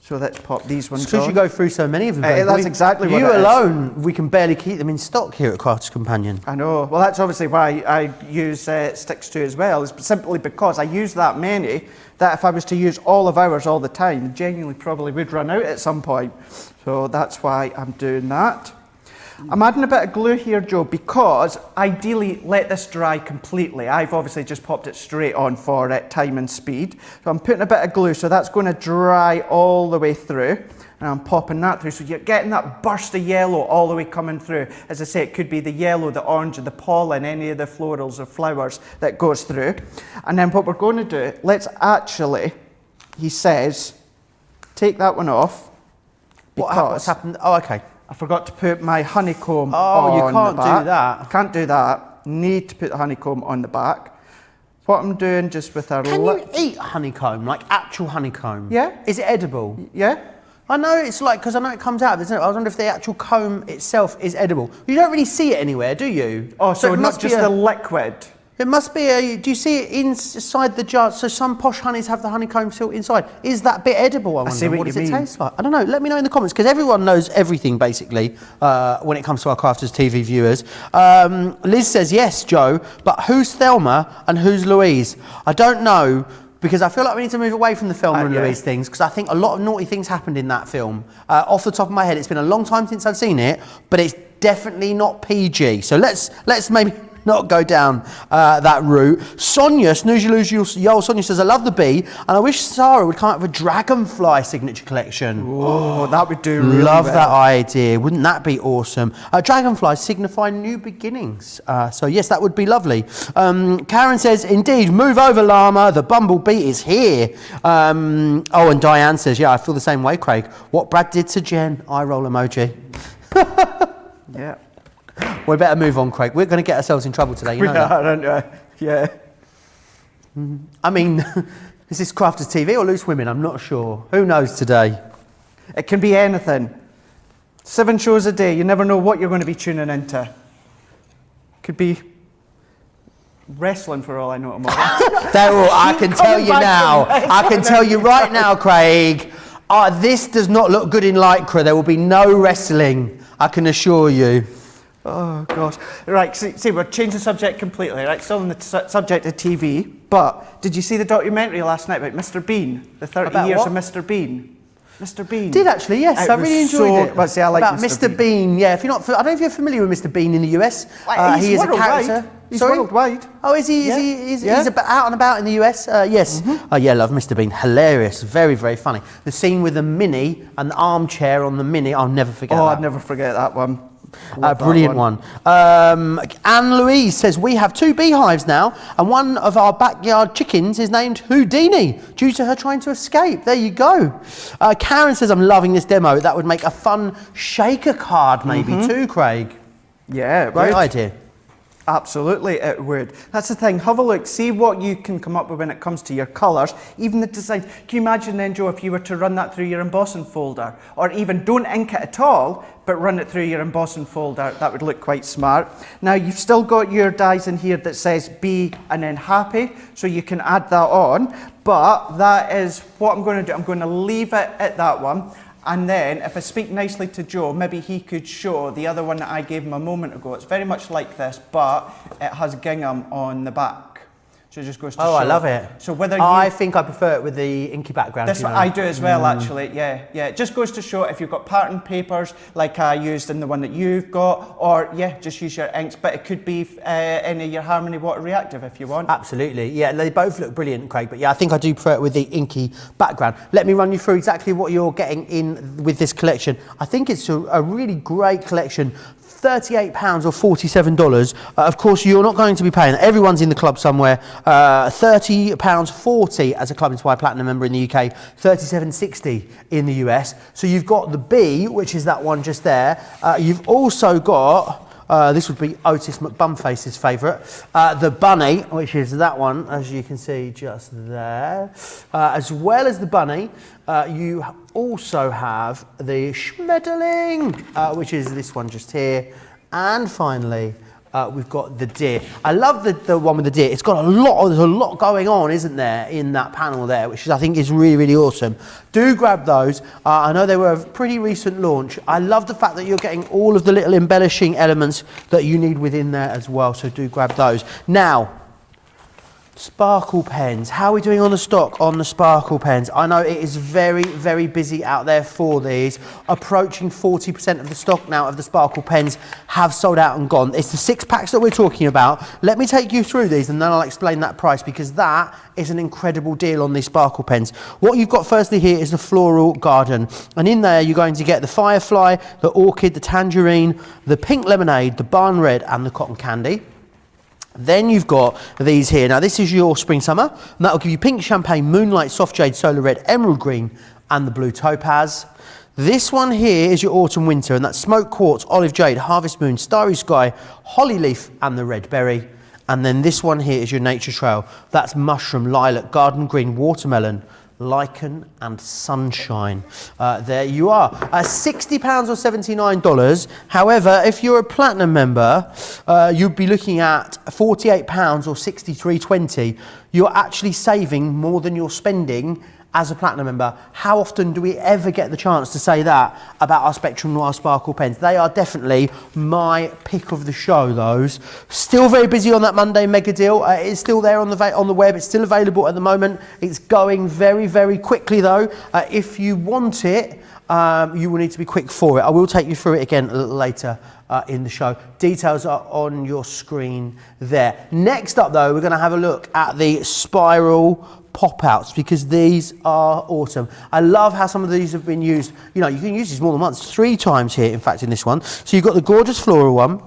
So let's pop these ones on. Because you go through so many of them. That's exactly what it is. You alone, we can barely keep them in stock here at Crafter's Companion. I know. Well, that's obviously why I use sticks too as well. It's simply because I use that many that if I was to use all of ours all the time, genuinely probably would run out at some point. So that's why I'm doing that. I'm adding a bit of glue here, Joe, because ideally let this dry completely. I've obviously just popped it straight on for time and speed. So I'm putting a bit of glue, so that's going to dry all the way through. And I'm popping that through, so you're getting that burst of yellow all the way coming through. As I say, it could be the yellow, the orange, or the pollen, any of the florals or flowers that goes through. And then what we're going to do, let's actually, he says, take that one off. What's happened? Oh, okay. I forgot to put my honeycomb on Oh, you can't the back. do that. Can't do that. Need to put the honeycomb on the back. What I'm doing just with our... Can you eat honeycomb, like actual honeycomb? Yeah. Is it edible? Yeah. I know it's like, because I know it comes out, isn't it? I wonder if the actual comb itself is edible. You don't really see it anywhere, do you? Oh, so it not just the liquid. It must be a, do you see it inside the jar? So some posh honeys have the honeycomb still inside. Is that bit edible? I see wonder. what What you does it mean. taste like? I don't know. Let me know in the comments, because everyone knows everything, basically, when it comes to our Crafters TV viewers. Liz says, yes, Joe, but who's Thelma and who's Louise? I don't know, because I feel like we need to move away from the Thelma and yeah. Louise things, because I think a lot of naughty things happened in that film. Off the top of my head, it's been a long time since I've seen it, but it's definitely not PG. So let's maybe not go down that route. Sonia, Snooze You Lose Yo, Sonia says, I love the bee, and I wish Sarah would come up with a dragonfly signature collection. Oh, that would do really Love well. that idea. Wouldn't that be awesome? Dragonflies signify new beginnings. So yes, that would be lovely. Karen says, indeed, move over, llama. The bumblebee is here. Oh, and Diane says, yeah, I feel the same way, Craig. What Brad did to Jen, eye roll emoji. Yeah. We better move on, Craig. We're going to get ourselves in trouble today, you know that? aren't we? Yeah. I mean, is this Crafters TV or Loose Women? I'm not sure. Who knows today? It can be anything. 7 shows a day. You never know what you're going to be tuning into. Could be wrestling for all I know tomorrow. I can tell you now. I can tell you right now, Craig. This does not look good in Lycra. There will be no wrestling. I can assure you. Oh, gosh. Right, see, we're changing the subject completely, right? Still on the subject of TV, but did you see the documentary last night about Mr. Bean? The 30 About years what? of Mr. Bean. Mr. Bean. Did actually, yes. I really enjoyed it. Well, see, I like about Mr. Bean. Yeah, if you're not, I don't know if you're familiar with Mr. Bean in the US. He's he is a worldwide. character. He's Sorry? worldwide. Oh, is he? Yeah. He's Yeah. out and about in the US. Yes. Oh, yeah, love Mr. Bean. Hilarious. Very, very funny. The scene with the Mini and the armchair on the Mini. I'll never forget. Oh, that. I'd never forget that one. Love that Brilliant one. Anne-Louise says, we have 2 beehives now, and one of our backyard chickens is named Houdini, due to her trying to escape. There you go. Karen says, I'm loving this demo. That would make a fun shaker card maybe too, Craig. Yeah, Great right. idea. Absolutely, it would. That's the thing. Have a look. See what you can come up with when it comes to your colours. Even the design. Can you imagine then, Joe, if you were to run that through your embossing folder? Or even don't ink it at all, but run it through your embossing folder. That would look quite smart. Now, you've still got your dies in here that says be and then happy. So you can add that on. But that is what I'm going to do. I'm going to leave it at that one. And then, if I speak nicely to Joe, maybe he could show the other one that I gave him a moment ago. It's very much like this, but it has gingham on the back. So it just goes to show. Oh, I love it. So whether I think I prefer it with the inky background. That's what I do as well, actually. Yeah. It just goes to show if you've got pattern papers, like I used in the one that you've got, or just use your inks. But it could be any of your Harmony Water Reactive if you want. Absolutely. Yeah, they both look brilliant, Craig. But yeah, I think I do prefer it with the inky background. Let me run you through exactly what you're getting in with this collection. I think it's a really great collection. £38 or $47. Of course, you're not going to be paying. Everyone's in the club somewhere. £30.40 as a Club Inspired Platinum member in the UK. $37.60 in the US. So you've got the B, which is that one just there. You've also got. This would be Otis McBumface's favourite. The bunny, which is that one, as you can see just there. As well as the bunny, you also have the Schmetterling, which is this one just here. And finally, we've got the deer. I love the one with the deer. It's got there's a lot going on, isn't there, in that panel there, which I think is really, really awesome. Do grab those. I know they were a pretty recent launch. I love the fact that you're getting all of the little embellishing elements that you need within there as well, so do grab those. Now, Sparkle pens. How are we doing on the stock on the sparkle pens? I know it is very, very busy out there for these. Approaching 40% of the stock now of the sparkle pens have sold out and gone. It's the 6-packs that we're talking about. Let me take you through these and then I'll explain that price, because that is an incredible deal on these sparkle pens. What you've got firstly here is the floral garden. And in there you're going to get the firefly, the orchid, the tangerine, the pink lemonade, the barn red and the cotton candy. Then you've got these here. Now this is your spring summer, and that'll give you pink champagne, moonlight, soft jade, solar red, emerald green, and the blue topaz. This one here is your autumn winter, and that's smoke quartz, olive jade, harvest moon, starry sky, holly leaf, and the red berry. And then this one here is your nature trail. That's mushroom, lilac, garden green, watermelon, lichen and sunshine. There you are. £60 or $79. However, if you're a platinum member, you'd be looking at £48 or $63.20. You're actually saving more than you're spending as a platinum member. How often do we ever get the chance to say that about our Spectrum Noir Sparkle pens? They are definitely my pick of the show, those. Still very busy on that Monday mega deal. It's still there on the web. It's still available at the moment. It's going very, very quickly though. If you want it, you will need to be quick for it. I will take you through it again a little later in the show. Details are on your screen there. Next up though, we're going to have a look at the spiral pop-outs, because these are awesome. I love how some of these have been used. You know, you can use these more than once, 3 times here, in fact, in this one. So you've got the gorgeous floral one.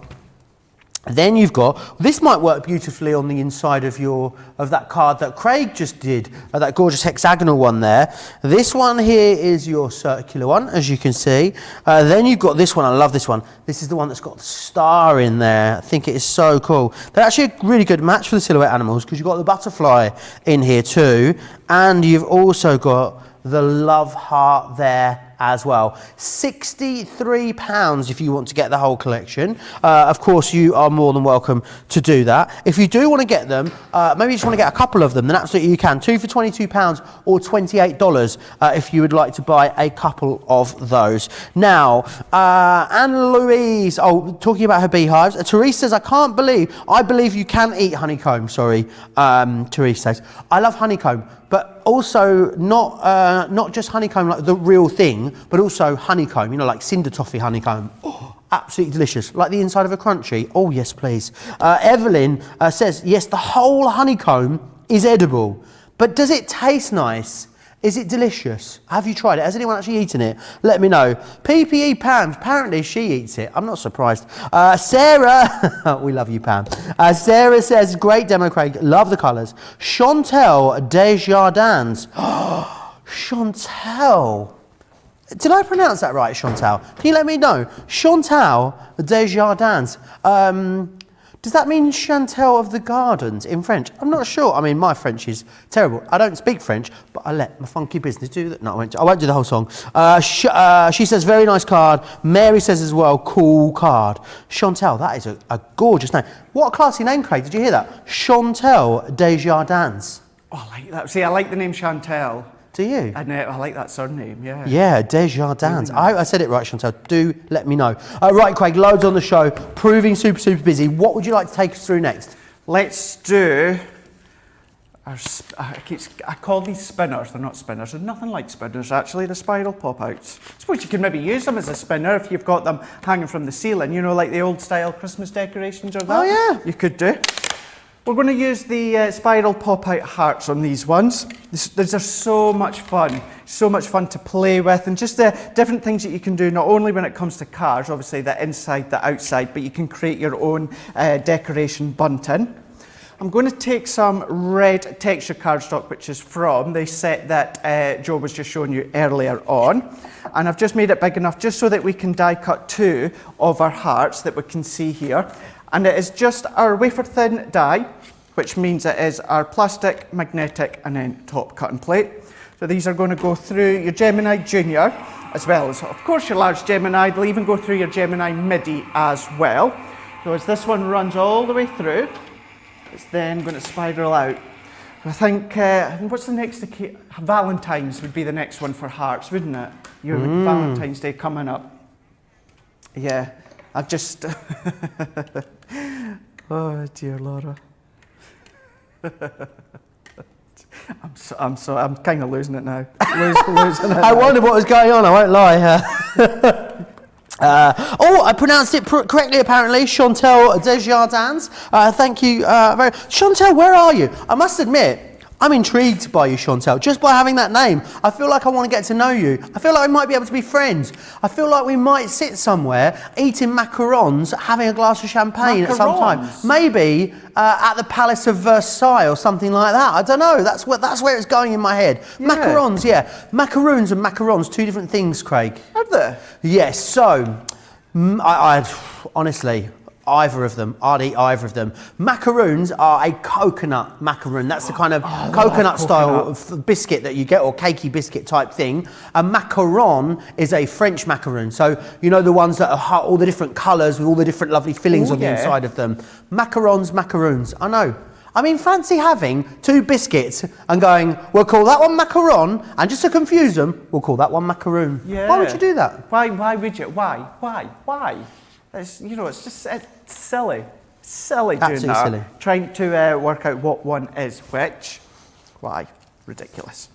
Then you've got, this might work beautifully on the inside of that card that Craig just did, that gorgeous hexagonal one there. This one here is your circular one, as you can see. Then you've got this one, I love this one. This is the one that's got the star in there. I think it is so cool. They're actually a really good match for the silhouette animals, because you've got the butterfly in here too. And you've also got the love heart there as well. £63 if you want to get the whole collection. Of course, you are more than welcome to do that. If you do want to get them, maybe you just want to get a couple of them, then absolutely you can. 2 for £22 or $28 if you would like to buy a couple of those. Now, Anne-Louise, talking about her beehives. Therese says, I believe you can eat honeycomb, sorry, Therese says. I love honeycomb, but also not just honeycomb like the real thing, but also honeycomb, you know, like cinder toffee honeycomb. Oh, absolutely delicious. Like the inside of a crunchy. Oh, yes, please. Evelyn says, yes, the whole honeycomb is edible, but does it taste nice? Is it delicious? Have you tried it? Has anyone actually eaten it? Let me know. PPE Pam, apparently she eats it. I'm not surprised. Sarah, we love you, Pam. Sarah says, great demo, Craig. Love the colours. Chantel Desjardins. Chantel. Did I pronounce that right, Chantal? Can you let me know? Chantal Desjardins. Does that mean Chantel of the Gardens in French? I'm not sure. I mean, my French is terrible. I don't speak French, but I let my funky business do that. No, I won't do the whole song. She says, very nice card. Mary says as well, cool card. Chantel, that is a gorgeous name. What a classy name, Craig. Did you hear that? Chantel Desjardins. Oh, I like that. See, I like the name Chantel. Do you? And I like that surname, yeah. Yeah, Desjardins. Really nice. I said it right, Chantal. Do let me know. Right, Craig, loads on the show. Proving super, super busy. What would you like to take us through next? Let's do... I call these spinners. They're not spinners. They're nothing like spinners, actually. The spiral pop-outs. I suppose you can maybe use them as a spinner if you've got them hanging from the ceiling. You know, like the old-style Christmas decorations or that. Oh, yeah. You could do. We're going to use the spiral pop-out hearts on these ones. These are so much fun to play with, and just the different things that you can do, not only when it comes to cars, obviously the inside, the outside, but you can create your own decoration bunting. I'm going to take some red texture cardstock, which is from the set that Joe was just showing you earlier on. And I've just made it big enough just so that we can die cut 2 of our hearts that we can see here. And it is just our wafer thin die, which means it is our plastic, magnetic, and then top cut and plate. So these are going to go through your Gemini Junior, as well as, of course, your large Gemini. They'll even go through your Gemini Midi as well. So as this one runs all the way through, it's then going to spiral out. I think what's the next? Valentine's would be the next one for hearts, wouldn't it? Your Valentine's Day coming up. Yeah, I've just... Oh dear Laura. I'm kind of losing it now. Losing it I wondered what was going on, I won't lie. I pronounced it correctly apparently, Chantal Desjardins. Thank you very Chantal, where are you? I must admit, I'm intrigued by you, Chantal, just by having that name. I feel like I want to get to know you. I feel like we might be able to be friends. I feel like we might sit somewhere eating macarons, having a glass of champagne at some time. Maybe at the Palace of Versailles or something like that. I don't know. That's where it's going in my head. Yeah. Macarons, yeah. Macaroons and macarons, two different things, Craig. Are they? Yes. So, I honestly, either of them. I'd eat either of them. Macaroons are a coconut macaroon. That's the kind of coconut style biscuit that you get, or cakey biscuit type thing. A macaron is a French macaroon. So, you know, the ones that are all the different colours with all the different lovely fillings on the inside of them. Macarons, macaroons. I know. I mean, fancy having two biscuits and going, we'll call that one macaron, and just to confuse them, we'll call that one macaroon. Yeah. Why would you do that? Why would you? Why? It's, you know, it's just silly doing Absolutely that. silly. Trying to work out what one is which. Why? Ridiculous.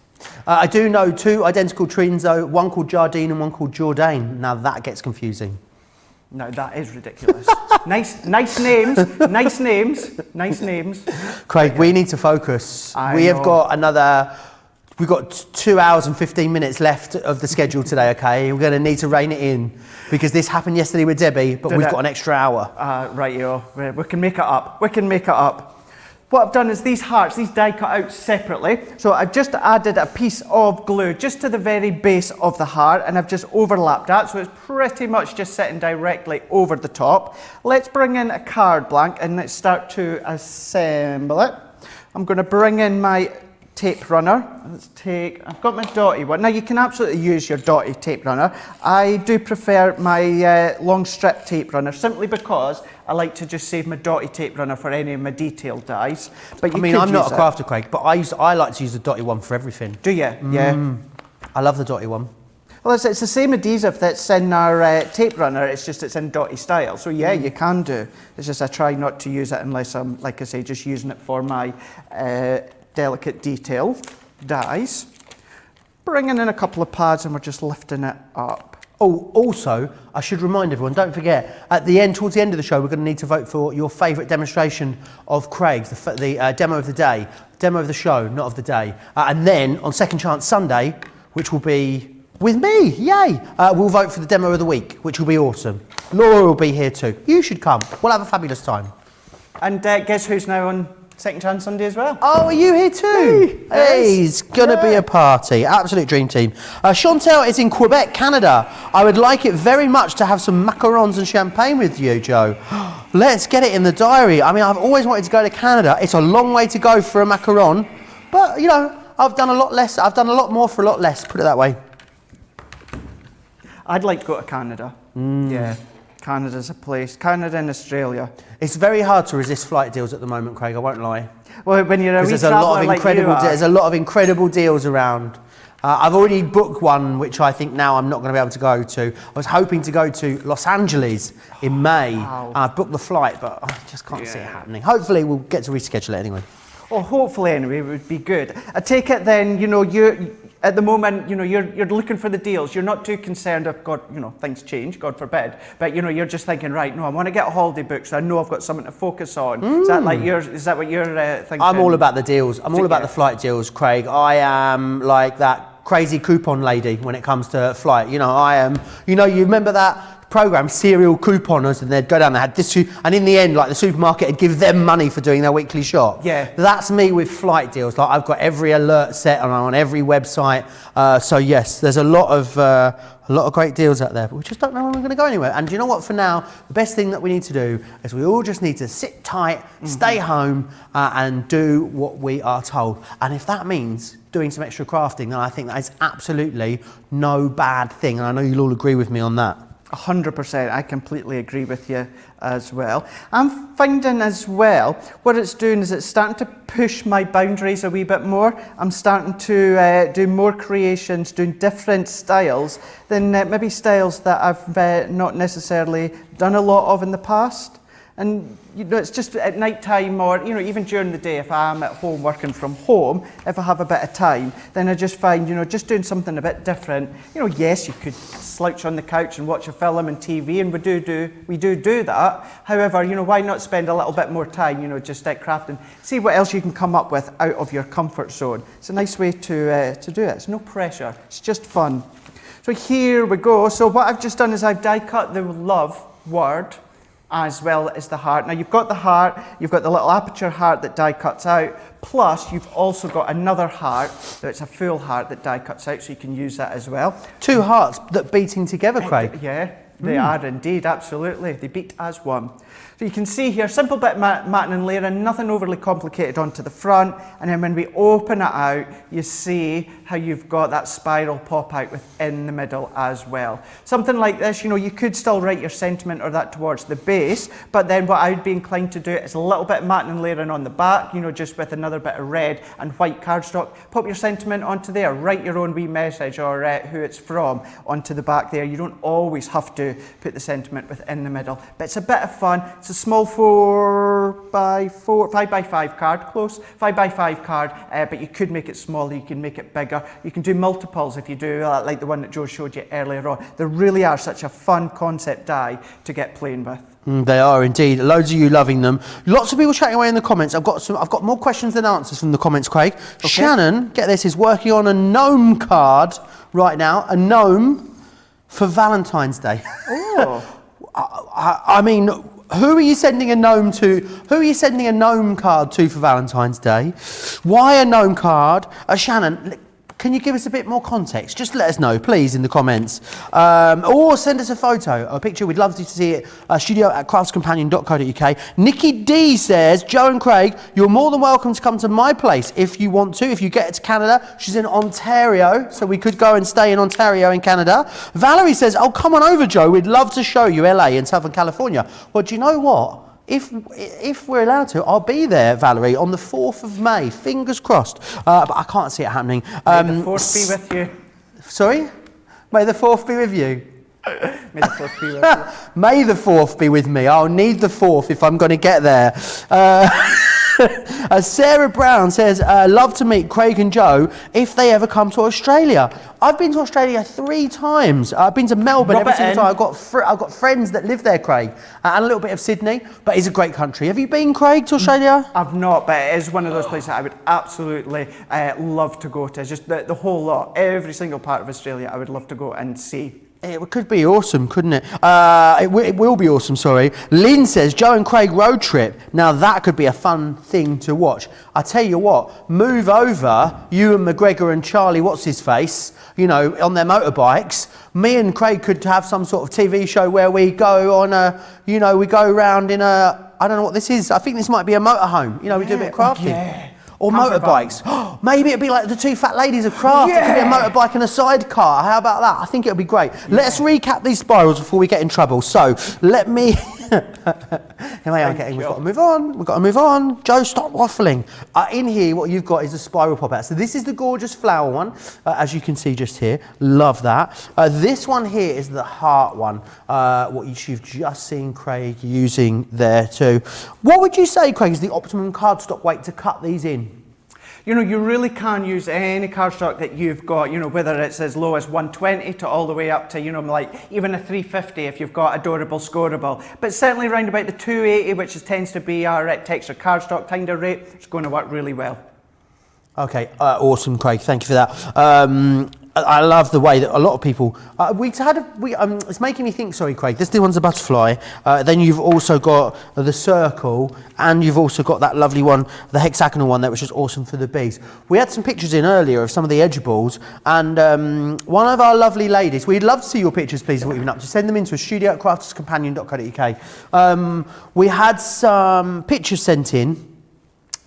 I do know two identical twins though, one called Jardine and one called Jourdain. Now that gets confusing. No, that is ridiculous. nice names. Craig, we need to focus. We have got we've got 2 hours and 15 minutes left of the schedule today, okay? We're going to need to rein it in because this happened yesterday with Debbie, but we've got an extra hour. Right, we can make it up. What I've done is these hearts, these die cut out separately. So I've just added a piece of glue just to the very base of the heart, and I've just overlapped that. So it's pretty much just sitting directly over the top. Let's bring in a card blank and let's start to assemble it. I'm going to bring in my tape runner. I've got my dotty one. Now you can absolutely use your dotty tape runner. I do prefer my long strip tape runner simply because I like to just save my dotty tape runner for any of my detailed dies. But I'm not a crafter, Craig, but I like to use the dotty one for everything. Do you? Yeah. I love the dotty one. Well, it's the same adhesive that's in our tape runner, it's just it's in dotty style. So yeah, you can do. It's just I try not to use it unless I'm, like I say, just using it for my delicate detail dies. Bringing in a couple of pads and we're just lifting it up. Oh, also, I should remind everyone, don't forget, towards the end of the show, we're going to need to vote for your favourite demonstration of Craig's, the demo of the day, demo of the show, not of the day. And then on Second Chance Sunday, which will be with me, yay, we'll vote for the demo of the week, which will be awesome. Laura will be here too. You should come. We'll have a fabulous time. And guess who's now on Second Chance Sunday as well? Oh, are you here too? Hey, it's gonna be a party. Absolute dream team. Chantal is in Quebec, Canada. I would like it very much to have some macarons and champagne with you, Joe. Let's get it in the diary. I mean, I've always wanted to go to Canada. It's a long way to go for a macaron, but you know, I've done a lot less. I've done a lot more for a lot less, put it that way. I'd like to go to Canada. Yeah. Canada's a place. Canada and Australia. It's very hard to resist flight deals at the moment, Craig, I won't lie. Well, when you're a wee traveller like you are. There's a lot of incredible deals around. I've already booked one, which I think now I'm not going to be able to go to. I was hoping to go to Los Angeles in May. Wow. I booked the flight, but I just can't see it happening. Hopefully we'll get to reschedule it anyway. Well, hopefully anyway, it would be good. I take it then, you know, at the moment, you know, you're looking for the deals. You're not too concerned if, God, you know, things change, God forbid. But, you know, you're just thinking, right, no, I want to get a holiday booked so I know I've got something to focus on. Is that what you're thinking? I'm all about the deals. I'm all about the flight deals, Craig. I am like that crazy coupon lady when it comes to flight. You know, I am, you know, you remember that program, serial couponers, and they'd go down, they had this, and in the end, like the supermarket would give them money for doing their weekly shop. Yeah. That's me with flight deals. Like I've got every alert set on every website. So yes, there's a lot of great deals out there, but we just don't know when we're going to go anywhere. And do you know what? For now, the best thing that we need to do is we all just need to sit tight, stay home, and do what we are told. And if that means doing some extra crafting, then I think that is absolutely no bad thing. And I know you'll all agree with me on that. 100%, I completely agree with you as well. I'm finding as well, what it's doing is it's starting to push my boundaries a wee bit more. I'm starting to do more creations, doing different styles than maybe styles that I've not necessarily done a lot of in the past. And you know, it's just at night time, or you know, even during the day, if I'm at home working from home, if I have a bit of time, then I just find, you know, just doing something a bit different. You know, yes, you could slouch on the couch and watch a film and TV, and we do that. However, you know, why not spend a little bit more time, you know, just at crafting, see what else you can come up with out of your comfort zone. It's a nice way to do it. It's no pressure. It's just fun. So here we go. So what I've just done is I've die cut the love word as well as the heart. Now you've got the heart, you've got the little aperture heart that die cuts out, plus you've also got another heart that's a full heart that die cuts out, so you can use that as well. Two hearts that beating together, Craig. Yeah, they are indeed, absolutely. They beat as one. So you can see here, simple bit matting and layering, nothing overly complicated onto the front, and then when we open it out, you see how you've got that spiral pop out within the middle as well. Something like this, you know, you could still write your sentiment or that towards the base, but then what I'd be inclined to do is a little bit of matting and layering on the back, you know, just with another bit of red and white cardstock. Pop your sentiment onto there, write your own wee message or who it's from onto the back there. You don't always have to put the sentiment within the middle, but it's a bit of fun. It's a small 5x5 card, close, 5x5 card, but you could make it smaller, you can make it bigger. You can do multiples if you do, like the one that Joe showed you earlier on. They really are such a fun concept die to get playing with. They are indeed. Loads of you loving them. Lots of people chatting away in the comments. I've got more questions than answers from the comments, Craig. Okay. Shannon, get this, is working on a gnome card right now. A gnome for Valentine's Day. Oh. I mean, who are you sending a gnome to? Who are you sending a gnome card to for Valentine's Day? Why a gnome card? Shannon, can you give us a bit more context? Just let us know, please, in the comments. Or send us a photo, a picture. We'd love to see it. studio@craftscompanion.co.uk. Nikki D says, Joe and Craig, you're more than welcome to come to my place if you want to. If you get to Canada, she's in Ontario, so we could go and stay in Ontario in Canada. Valerie says, oh, come on over, Joe. We'd love to show you LA and Southern California. Well, do you know what? If we're allowed to, I'll be there, Valerie, on the 4th of May. Fingers crossed. But I can't see it happening. May the 4th be with you. Sorry? May the 4th be with you. May the 4th be with you. May the 4th be with me. I'll need the 4th if I'm going to get there. Sarah Brown says, love to meet Craig and Joe if they ever come to Australia. I've been to Australia 3 times. I've been to Melbourne every single time. I've got friends that live there, Craig, and a little bit of Sydney, but it's a great country. Have you been, Craig, to Australia? I've not, but it is one of those places that I would absolutely love to go to. It's just the whole lot, every single part of Australia I would love to go and see. It could be awesome, couldn't it? It will be awesome, sorry. Lynn says, Joe and Craig road trip. Now that could be a fun thing to watch. I tell you what, move over, you and McGregor and Charlie, what's his face, you know, on their motorbikes. Me and Craig could have some sort of TV show where we go on a, you know, we go around in a, I don't know what this is. I think this might be a motorhome. You know, we do a bit of crafting. Yeah. Or motorbikes. Maybe it'd be like the 2 fat ladies of craft. Yeah. It could be a motorbike and a sidecar. How about that? I think it'll be great. Yeah. Let's recap these spirals before we get in trouble. So let me. We've got to move on. We've got to move on. Joe, stop waffling. In here, what you've got is a spiral pop out. So this is the gorgeous flower one, as you can see just here. Love that. This one here is the heart one. What you've just seen Craig using there too. What would you say, Craig, is the optimum cardstock weight to cut these in? You know, you really can use any cardstock that you've got, you know, whether it's as low as 120 to all the way up to, you know, like even a 350 if you've got adorable scoreable. But certainly around about the 280, which tends to be our texture cardstock kind of rate, it's going to work really well. Okay, awesome, Craig. Thank you for that. I love the way that a lot of people. It's making me think. Sorry, Craig. This one's a butterfly. Then you've also got the circle, and you've also got that lovely one, the hexagonal one there, which is awesome for the bees. We had some pictures in earlier of some of the edge balls, and one of our lovely ladies. We'd love to see your pictures, please. Of what you've been up to. Send them into studio@crafterscompanion.co.uk. We had some pictures sent in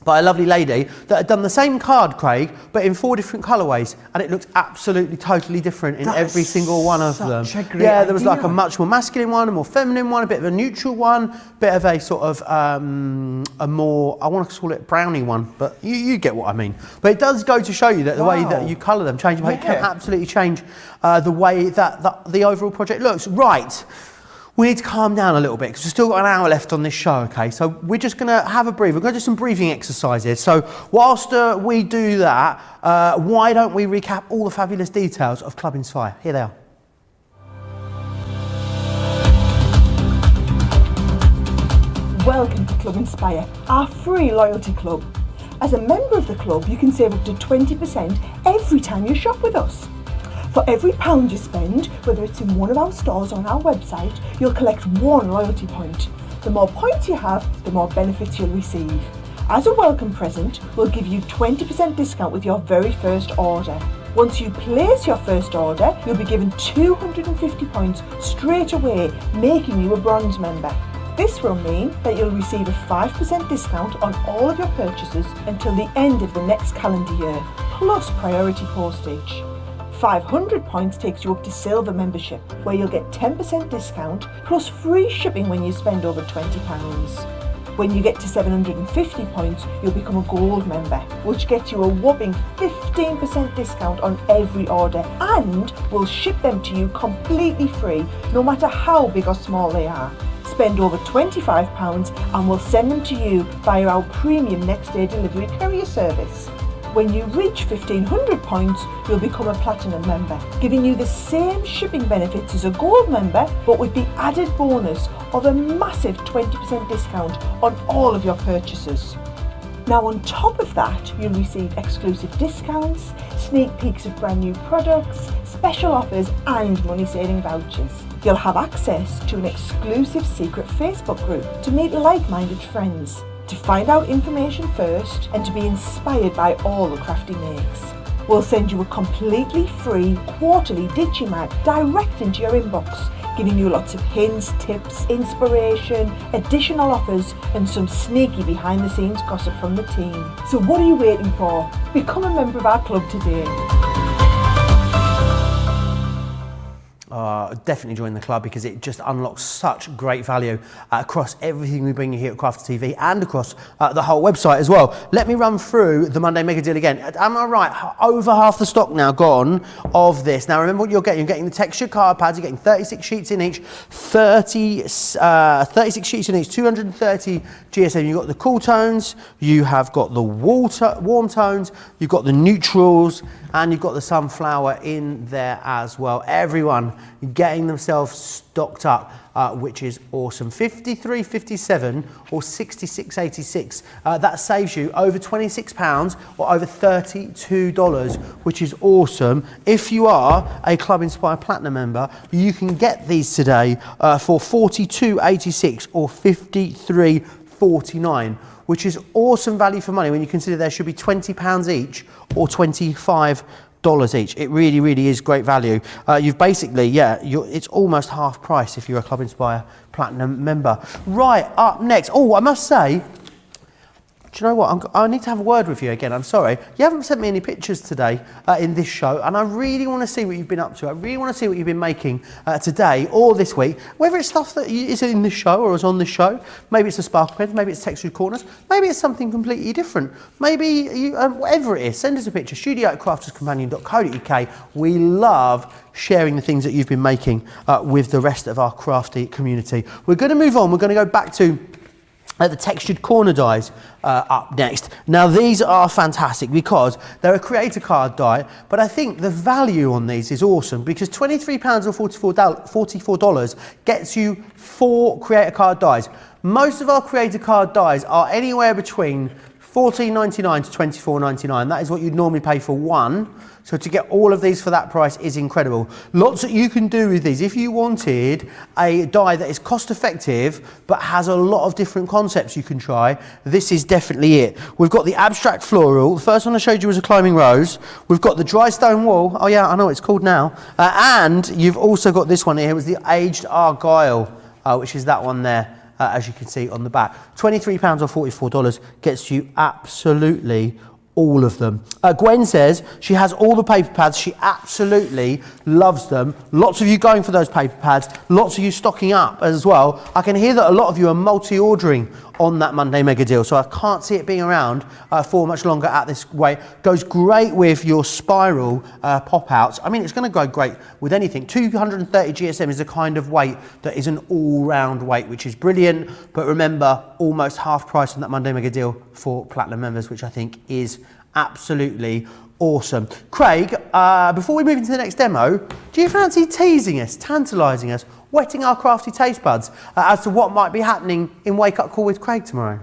by a lovely lady that had done the same card, Craig, but in 4 different colourways, and it looked absolutely totally different in every single one of them. Yeah, there was like a much more masculine one, a more feminine one, a bit of a neutral one, bit of a sort of a more, I want to call it brownie one, but you get what I mean. But it does go to show you that the way that you colour them change, it can absolutely change the way that the overall project looks. Right. We need to calm down a little bit because we've still got an hour left on this show, okay? So we're just going to have a breathe. We're going to do some breathing exercises. So whilst we do that, why don't we recap all the fabulous details of Club Inspire? Here they are. Welcome to Club Inspire, our free loyalty club. As a member of the club, you can save up to 20% every time you shop with us. For every £1 you spend, whether it's in one of our stores or on our website, you'll collect 1 loyalty point. The more points you have, the more benefits you'll receive. As a welcome present, we'll give you 20% discount with your very first order. Once you place your first order, you'll be given 250 points straight away, making you a bronze member. This will mean that you'll receive a 5% discount on all of your purchases until the end of the next calendar year, plus priority postage. 500 points takes you up to silver membership, where you'll get 10% discount plus free shipping when you spend over £20. When you get to 750 points, you'll become a gold member, which gets you a whopping 15% discount on every order, and we'll ship them to you completely free, no matter how big or small they are. Spend over £25 and we'll send them to you via our premium next day delivery courier service. When you reach 1500 points, you'll become a platinum member, giving you the same shipping benefits as a gold member, but with the added bonus of a massive 20% discount on all of your purchases. Now on top of that, you'll receive exclusive discounts, sneak peeks of brand new products, special offers and money-saving vouchers. You'll have access to an exclusive secret Facebook group to meet like-minded friends, to find out information first and to be inspired by all the crafty makes. We'll send you a completely free quarterly Digimag direct into your inbox, giving you lots of hints, tips, inspiration, additional offers and some sneaky behind the scenes gossip from the team. So what are you waiting for? Become a member of our club today. Definitely join the club because it just unlocks such great value across everything we bring you here at Crafter TV and across the whole website as well. Let me run through the Monday Mega Deal again. Am I right? Over half the stock now gone of this. Now remember what you're getting. You're getting the textured card pads. You're getting 36 sheets in each, 36 sheets in each, 230 GSM. You've got the cool tones, you have got the warm tones, you've got the neutrals, and you've got the sunflower in there as well. Everyone getting themselves stocked up, which is awesome. 53.57 or 66.86. That saves you over £26 or over $32, which is awesome. If you are a Club Inspire Platinum member, you can get these today for 42.86 or 53.49. Which is awesome value for money when you consider there should be £20 each or $25 each. It really, really is great value. You've basically, it's almost half price if you're a Club Inspire Platinum member. Right, up next. Oh, I must say, do you know what? I need to have a word with you again. I'm sorry. You haven't sent me any pictures today in this show, and I really want to see what you've been up to. I really want to see what you've been making today or this week, whether it's stuff that is in the show or is on the show. Maybe it's the sparkle pens, maybe it's textured corners, maybe it's something completely different. Maybe, whatever it is, send us a picture, studio@crafterscompanion.co.uk. We love sharing the things that you've been making with the rest of our crafty community. We're going to move on. We're going to go back to the textured corner dies up next. Now these are fantastic because they're a creator card die, but I think the value on these is awesome because £23 or $44 gets you 4 creator card dies. Most of our creator card dies are anywhere between $14.99 to $24.99. That is what you'd normally pay for one. So to get all of these for that price is incredible. Lots that you can do with these. If you wanted a die that is cost effective but has a lot of different concepts you can try, this is definitely it. We've got the abstract floral. The first one I showed you was a climbing rose. We've got the dry stone wall. Oh yeah, I know what it's called now. And you've also got this one here. It was the aged argyle, which is that one there. As you can see on the back. £23 or $44 gets you absolutely all of them. Gwen says she has all the paper pads. She absolutely loves them. Lots of you going for those paper pads. Lots of you stocking up as well. I can hear that a lot of you are multi-ordering on that Monday mega deal. So I can't see it being around for much longer at this weight. Goes great with your spiral pop outs. I mean, it's going to go great with anything. 230 GSM is the kind of weight that is an all-round weight, which is brilliant. But remember, almost half price on that Monday mega deal for Platinum members, which I think is absolutely awesome. Craig, before we move into the next demo, do you fancy teasing us, tantalising us, whetting our crafty taste buds as to what might be happening in Wake Up Call with Craig tomorrow?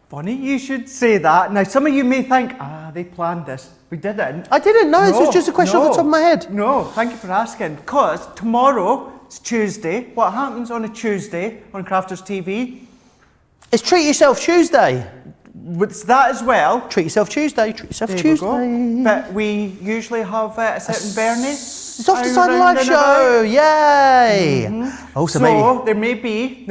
Funny you should say that. Now, some of you may think, they planned this. We didn't. I didn't know. This was just a question off the top of my head. No, thank you for asking. Because tomorrow, it's Tuesday. What happens on a Tuesday on Crafters TV? It's Treat Yourself Tuesday. It's that as well. Treat Yourself Tuesday. Treat Yourself There Tuesday. we go. But we usually have a certain Bernie. It's off to Side Live show. Yay! Also, So maybe.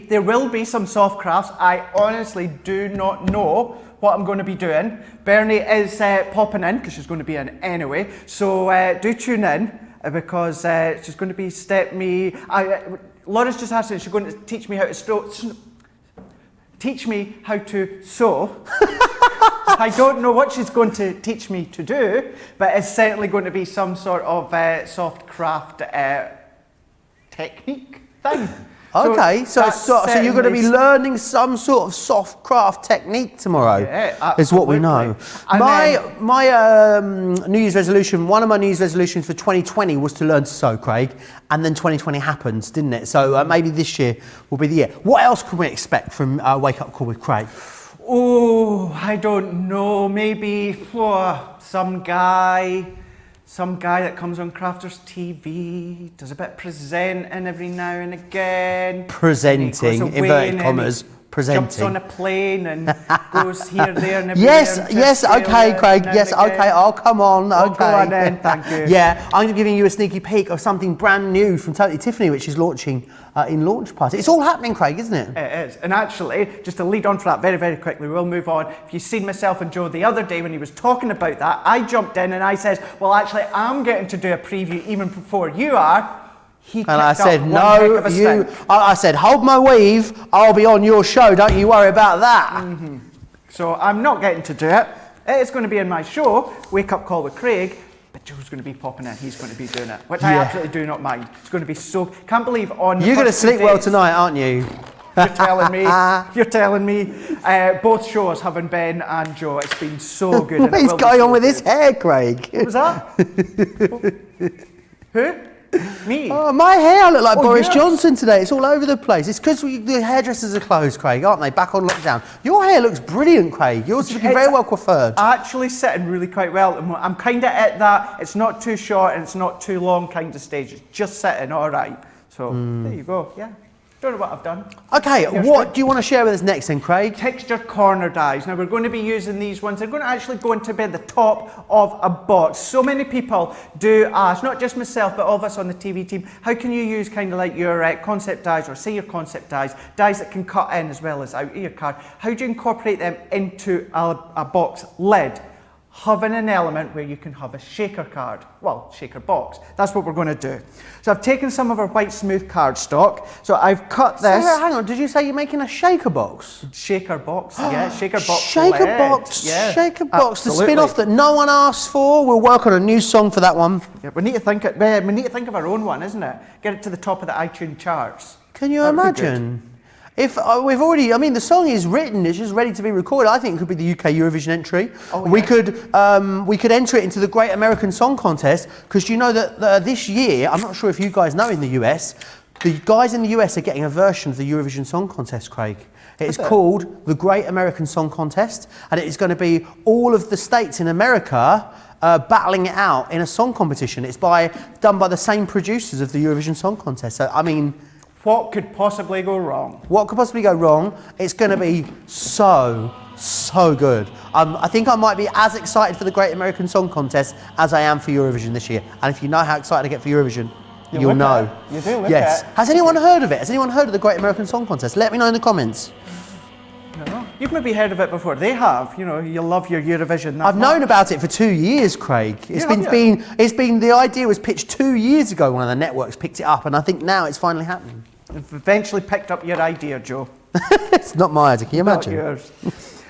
there will be some soft crafts. I honestly do not know what I'm going to be doing. Bernie is popping in because she's going to be in anyway. So do tune in because she's going to be Laura's just asked me, she's going to teach me how to sew. I don't know what she's going to teach me to do, but it's certainly going to be some sort of soft craft technique thing. Okay, so you're going to be learning some sort of soft craft technique tomorrow. Yeah, is what we know. And My New Year's resolution, one of my New Year's resolutions for 2020 was to learn to sew, Craig, and then 2020 happens, didn't it? So maybe this year will be the year. What else can we expect from Wake Up Call with Craig? Oh, I don't know. Maybe some guy that comes on Crafters TV, does a bit of presenting every now and again. Presenting, inverted commas. Presenting. Jumps on a plane and goes here, there, and everywhere. Yes, okay, Craig. Yes, okay. Oh, come on. Okay. Go on then, thank you. Yeah, I'm giving you a sneaky peek of something brand new from Totally Tiffany, which is launching in Launch Party. It's all happening, Craig, isn't it? It is. And actually, just to lead on for that very, very quickly, we'll move on. If you've seen myself and Joe the other day when he was talking about that, I jumped in and I said, well, actually, I'm getting to do a preview even before you are. And I said, no, I said, hold my weave, I'll be on your show, don't you worry about that. So I'm not getting to do it. It's going to be in my show, Wake Up Call with Craig, but Joe's going to be popping in, he's going to be doing it, which I absolutely do not mind. It's going to be so, can't believe on You're going to sleep well tonight, aren't you? You're telling me, both shows having Ben and Joe, it's been so good. What is going on with his hair, Craig? What was that? Who? Me? Oh, my hair, I look like Boris yes. Johnson today. It's all over the place. It's because the hairdressers are closed, Craig, aren't they? Back on lockdown. Your hair looks brilliant, Craig. Yours is looking very well coiffured. Actually sitting really quite well. I'm kind of at that, it's not too short and it's not too long kind of stage. It's just sitting all right. So there you go, yeah. Don't know what I've done. Okay, what do you want to share with us next then, Craig? Texture corner dies. Now we're going to be using these ones. They're going to actually go into the top of a box. So many people do ask, not just myself, but all of us on the TV team, how can you use kind of like your concept dies, or say your concept dies that can cut in as well as out of your card. How do you incorporate them into a box lid? Having an element where you can have a shaker card, well, shaker box. That's what we're going to do. So I've taken some of our white smooth cardstock. So I've cut this. So, hang on, did you say you're making a shaker box? Shaker box, yeah, shaker box. Shaker lid. box, yeah, shaker box. absolutely. The spin-off that no one asked for. We'll work on a new song for that one. Yeah, we need to think of our own one, isn't it? Get it to the top of the iTunes charts. Can you imagine? If we've already, I mean, the song is written, it's just ready to be recorded. I think it could be the UK Eurovision entry. Oh, yeah. We could enter it into the Great American Song Contest, because you know that this year, I'm not sure if you guys know in the US, the guys in the US are getting a version of the Eurovision Song Contest, Craig. It's called the Great American Song Contest, and it is going to be all of the states in America battling it out in a song competition. It's done by the same producers of the Eurovision Song Contest. So, I mean, what could possibly go wrong? What could possibly go wrong? It's going to be so good. I think I might be as excited for the Great American Song Contest as I am for Eurovision this year. And if you know how excited I get for Eurovision, you'll know. You do, yes. Has anyone heard of it? Has anyone heard of the Great American Song Contest? Let me know in the comments. No. You've maybe heard of it before. They have. You know, you love your Eurovision. I've known about it for 2 years, Craig. It's been the idea was pitched 2 years ago. One of the networks picked it up, and I think now it's finally happening. I've eventually picked up your idea, Joe. It's not my idea, can you Not imagine? yours.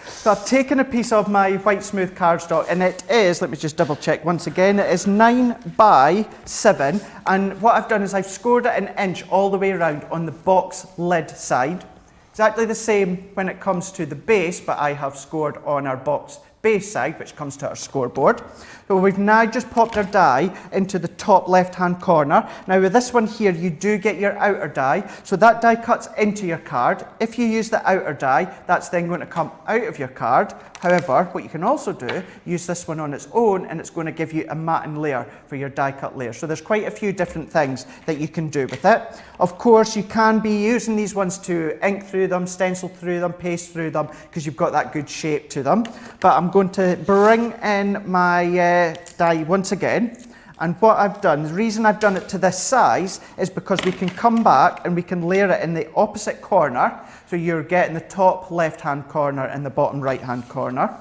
So I've taken a piece of my white smooth cardstock, and it is, let me just double check once again, it is 9 by 7, and what I've done is I've scored it an inch all the way around on the box lid side. Exactly the same when it comes to the base, but I have scored on our box base side, which comes to our scoreboard. So we've now just popped our die into the top left-hand corner. Now with this one here, you do get your outer die, so that die cuts into your card. If you use the outer die, that's then going to come out of your card. However, what you can also do, use this one on its own, and it's going to give you a matting layer for your die cut layer. So there's quite a few different things that you can do with it. Of course, you can be using these ones to ink through them, stencil through them, paste through them, because you've got that good shape to them. But I'm going to bring in my die once again. And what I've done, the reason I've done it to this size is because we can come back and we can layer it in the opposite corner. So you're getting the top left-hand corner and the bottom right-hand corner.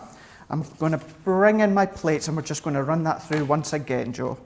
I'm going to bring in my plates and we're just going to run that through once again, Joe.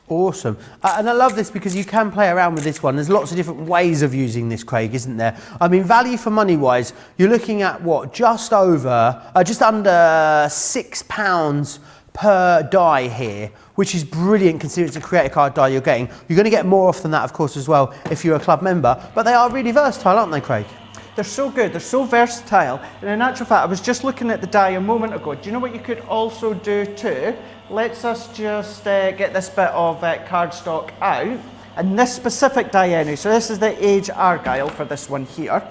Awesome. And I love this because you can play around with this one. There's lots of different ways of using this, Craig, isn't there? I mean, value for money wise, you're looking at what, just under £6 per die here, which is brilliant considering it's a creator card die you're getting. You're going to get more off than that, of course, as well, if you're a club member, but they are really versatile, aren't they, Craig? They're so good, they're so versatile. And in actual fact, I was just looking at the die a moment ago. Do you know what you could also do too? Let's us just get this bit of cardstock out. And this specific die anyway, so this is the Age Argyle for this one here.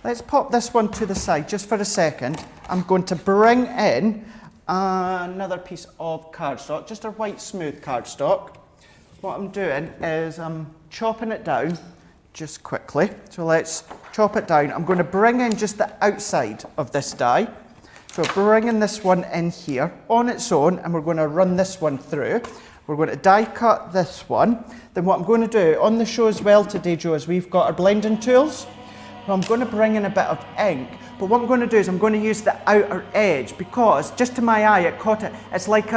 Let's pop this one to the side just for a second. I'm going to bring in another piece of cardstock, just a white smooth cardstock. What I'm doing is I'm chopping it down just quickly. So let's chop it down. I'm going to bring in just the outside of this die. So bringing this one in here on its own, and we're going to run this one through. We're going to die cut this one. Then what I'm going to do on the show as well today, Joe, is we've got our blending tools. So I'm going to bring in a bit of ink. But what I'm going to do is I'm going to use the outer edge because just to my eye it caught it. It's like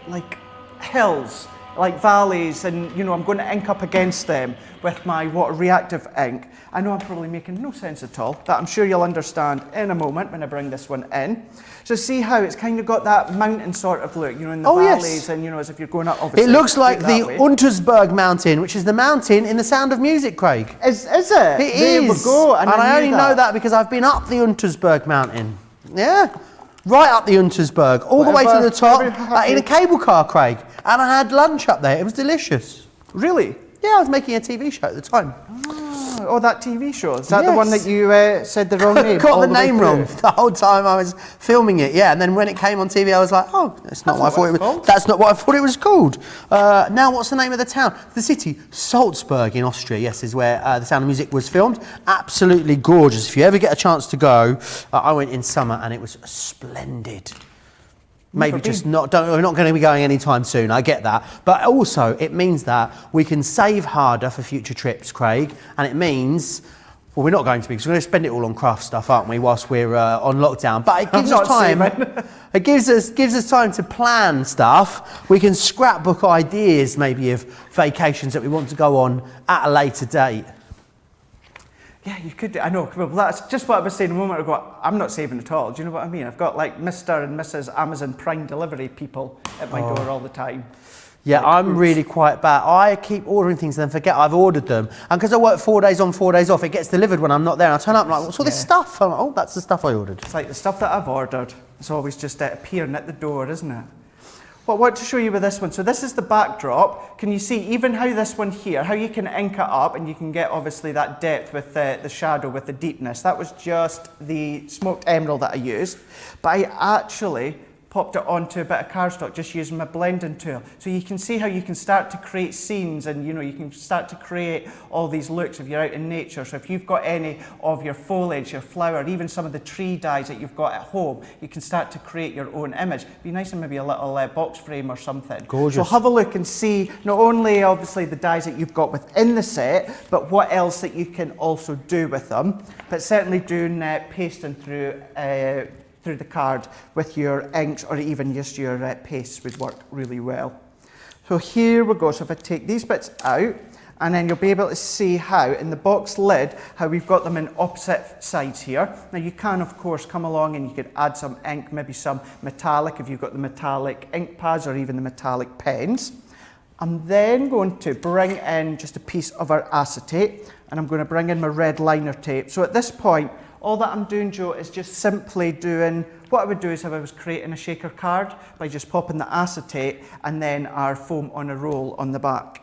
like hills, like valleys, and you know I'm going to ink up against them with my water reactive ink. I know I'm probably making no sense at all, but I'm sure you'll understand in a moment when I bring this one in. So see how it's kind of got that mountain sort of look, you know, in the valleys, yes. And you know, as if you're going up. Obviously, it looks like the Untersberg Mountain, which is the mountain in The Sound of Music, Craig. Is it? It is. There we go. And I only know that because I've been up the Untersberg Mountain. Yeah. Right up the Untersberg, all the way to the top, in a cable car, Craig. And I had lunch up there. It was delicious. Really? Yeah, I was making a TV show at the time. Oh, that TV show. Is that the one that you said the wrong name? Got the name wrong the whole time I was filming it. Yeah, and then when it came on TV, I was like, oh, that's not what I thought it was. That's not what I thought it was called. Now, what's the name of the town? The city, Salzburg in Austria. Yes, is where The Sound of Music was filmed. Absolutely gorgeous. If you ever get a chance to go, I went in summer and it was splendid. Maybe just not, we're not going to be going anytime soon, I get that. But also, it means that we can save harder for future trips, Craig. And it means, well, we're not going to be, because we're going to spend it all on craft stuff, aren't we, whilst we're on lockdown. But it gives us time. It gives us time to plan stuff. We can scrapbook ideas, maybe, of vacations that we want to go on at a later date. Yeah, you could do. I know. Well, that's just what I was saying a moment ago. I'm not saving at all. Do you know what I mean? I've got like Mr. and Mrs. Amazon Prime delivery people at my door all the time. Yeah, like I'm really quite bad. I keep ordering things and then forget I've ordered them. And because I work 4 days on, 4 days off, it gets delivered when I'm not there. And I turn up and I'm like, what's all this stuff? I'm like, oh, that's the stuff I ordered. It's like the stuff that I've ordered. It's always just appearing at the door, isn't it? Well, I want to show you with this one. So this is the backdrop. Can you see even how this one here, how you can ink it up and you can get obviously that depth with the shadow, with the deepness. That was just the smoked emerald that I used. But I actually popped it onto a bit of cardstock just using my blending tool. So you can see how you can start to create scenes and you know you can start to create all these looks if you're out in nature. So if you've got any of your foliage, your flower, even some of the tree dyes that you've got at home, you can start to create your own image. Be nice and maybe a little box frame or something. Gorgeous. So have a look and see not only obviously the dyes that you've got within the set, but what else that you can also do with them. But certainly doing pasting through the card with your inks or even just your pastes would work really well. So here we go. So if I take these bits out And then you'll be able to see how, in the box lid, how we've got them in opposite sides here. Now you can, of course, come along and you can add some ink, maybe some metallic, if you've got the metallic ink pads or even the metallic pens. I'm then going to bring in just a piece of our acetate, and I'm going to bring in my red liner tape. So at this point, all that I'm doing, Joe, is just simply doing what I would do is if I was creating a shaker card by just popping the acetate and then our foam on a roll on the back.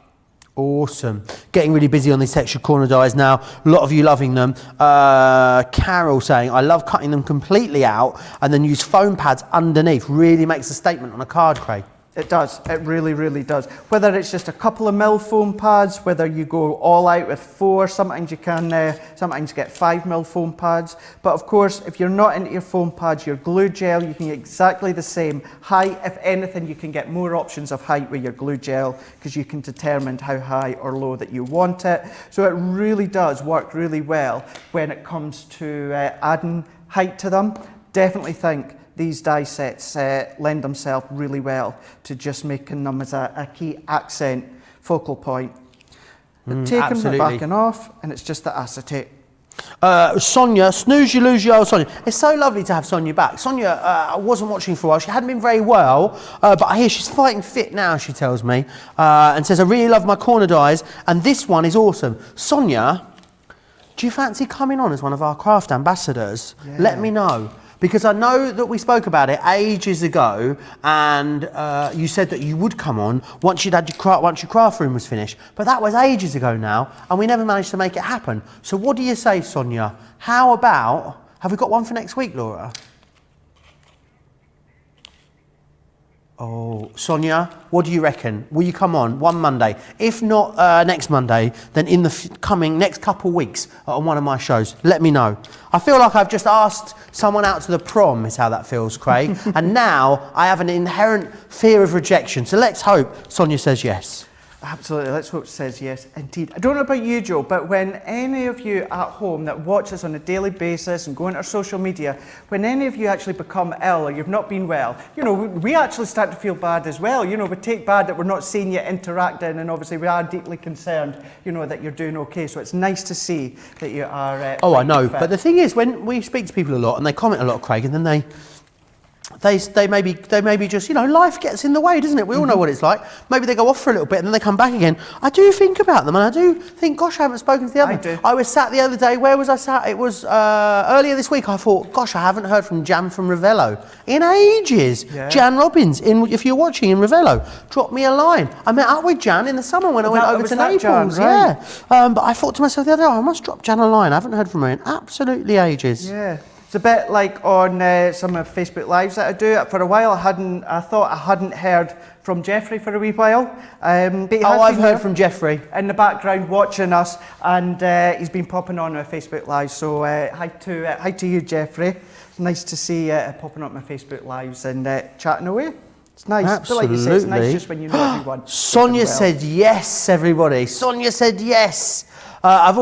Awesome. Getting really busy on these textured corner dies now. A lot of you loving them. Carol saying, I love cutting them completely out and then use foam pads underneath. Really makes a statement on a card, Craig. It does. It really, really does. Whether it's just a couple of mil foam pads, whether you go all out with 4, sometimes you can sometimes get 5 mil foam pads. But of course, if you're not into your foam pads, your glue gel, you can get exactly the same height. If anything, you can get more options of height with your glue gel because you can determine how high or low that you want it. So it really does work really well when it comes to adding height to them. Definitely think these die sets lend themselves really well to just making them as a key accent focal point. But taking the backing off, and it's just the acetate. Sonia, snooze you lose your old Sonia. It's so lovely to have Sonia back. Sonia, I wasn't watching for a while. She hadn't been very well, but I hear she's fighting fit now, she tells me, and says, I really love my corner dies, and this one is awesome. Sonia, do you fancy coming on as one of our craft ambassadors? Yeah. Let me know. Because I know that we spoke about it ages ago, and you said that you would come on once your craft room was finished. But that was ages ago now, and we never managed to make it happen. So what do you say, Sonia? How about, have we got one for next week, Laura? Oh, Sonia, what do you reckon? Will you come on one Monday? If not next Monday, then in the coming next couple of weeks on one of my shows. Let me know. I feel like I've just asked someone out to the prom, is how that feels, Craig. And now I have an inherent fear of rejection. So let's hope Sonia says yes. Absolutely, let's hope it says yes, indeed. I don't know about you, Joe, but when any of you at home that watch us on a daily basis and go into our social media, when any of you actually become ill or you've not been well, you know, we actually start to feel bad as well. You know, we take bad that we're not seeing you interacting, and obviously we are deeply concerned, you know, that you're doing okay. So it's nice to see that you are oh, I know, fit. But the thing is, when we speak to people a lot and they comment a lot, Craig, and then they maybe just, you know, life gets in the way, doesn't it? We all know what it's like. Maybe they go off for a little bit and then they come back again. I do think about them, and I do think, gosh, I haven't spoken to the other. I do. I was sat the other day, where was I sat? It was earlier this week. I thought, gosh, I haven't heard from Jan from Ravello in ages. Yeah. Jan Robbins, if you're watching in Ravello, drop me a line. I met up with Jan in the summer when I went over to Naples. Jan, right? Yeah. But I thought to myself the other day, I must drop Jan a line. I haven't heard from her in absolutely ages. Yeah. It's a bit like on some of Facebook Lives that I do. For a while, I thought I hadn't heard from Jeffrey for a wee while. But I've heard from Jeffrey in the background watching us, and he's been popping on Facebook Live. So hi to you, Jeffrey. It's nice to see popping up my Facebook Lives and chatting away. It's nice. Absolutely. Like you say, it's nice just when you know everyone. Sonia said yes, everybody. Sonia said yes. I'd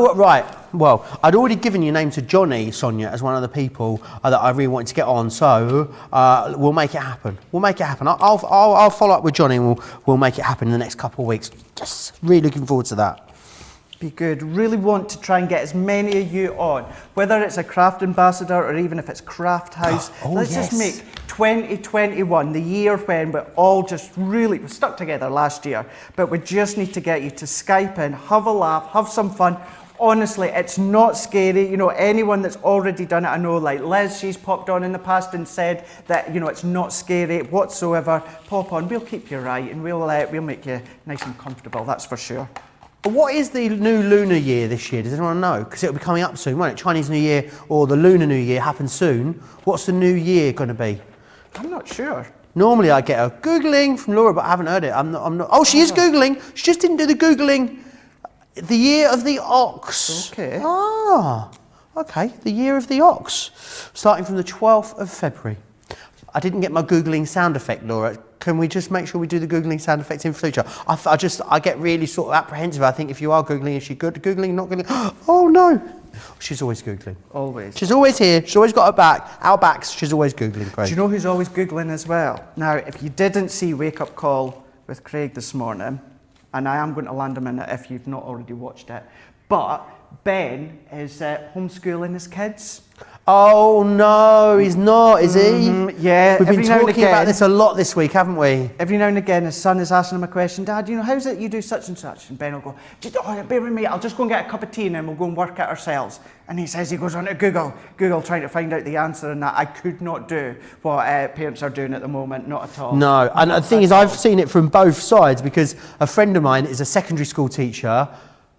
already given your name to Johnny, Sonia, as one of the people that I really wanted to get on. So we'll make it happen. We'll make it happen. I'll follow up with Johnny, and we'll make it happen in the next couple of weeks. Just really looking forward to that. Be good. Really want to try and get as many of you on, whether it's a craft ambassador or even if it's Craft House. Let's just make 2021 the year when we're all just really stuck together last year, but we just need to get you to Skype in, have a laugh, have some fun. Honestly, it's not scary. You know, anyone that's already done it, I know, like Liz, she's popped on in the past and said that, you know, it's not scary whatsoever. Pop on, we'll keep you right, and we'll make you nice and comfortable, that's for sure. What is the new lunar year this year? Does anyone know? Because it'll be coming up soon, won't it? Chinese New Year or the Lunar New Year happens soon. What's the new year going to be? I'm not sure. Normally I get a Googling from Laura, but I haven't heard it. I'm not. Oh, she is Googling. She just didn't do the Googling. The year of the ox. Okay. Ah, okay. The year of the ox. Starting from the 12th of February. I didn't get my Googling sound effect, Laura. Can we just make sure we do the Googling sound effects in future? I get really sort of apprehensive. I think if you are Googling, is she good? Googling, not Googling? Oh no. She's always Googling. Always. She's always here. She's always got her back. Our backs. She's always Googling, Craig. Do you know who's always Googling as well? Now, if you didn't see Wake Up Call with Craig this morning, and I am going to land them in it if you've not already watched it. But Ben is homeschooling his kids. Oh no, he's not, is he? Yeah, We've been every now and talking about again- this a lot this week, haven't we? Every now and again, his son is asking him a question. Dad, how's it you do such and such? And Ben will go, bear with me, I'll just go and get a cup of tea and then we'll go and work it ourselves. And he says he goes on to Google trying to find out the answer, and that I could not do what parents are doing at the moment, not at all. No, and the thing is, I've seen it from both sides, because a friend of mine is a secondary school teacher,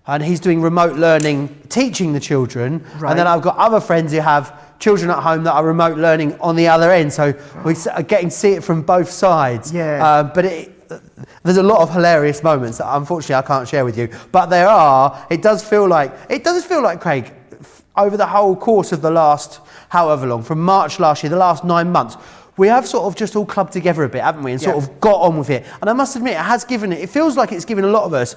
and he's doing remote learning, teaching the children. Right. And then I've got other friends who have children at home that are remote learning on the other end. So we're getting to see it from both sides. Yeah. But there's a lot of hilarious moments that unfortunately I can't share with you. But it does feel like, Craig, over the whole course of the last, however long, from March last year, the last 9 months, we have sort of just all clubbed together a bit, haven't we? And sort of got on with it. And I must admit, it feels like it's given a lot of us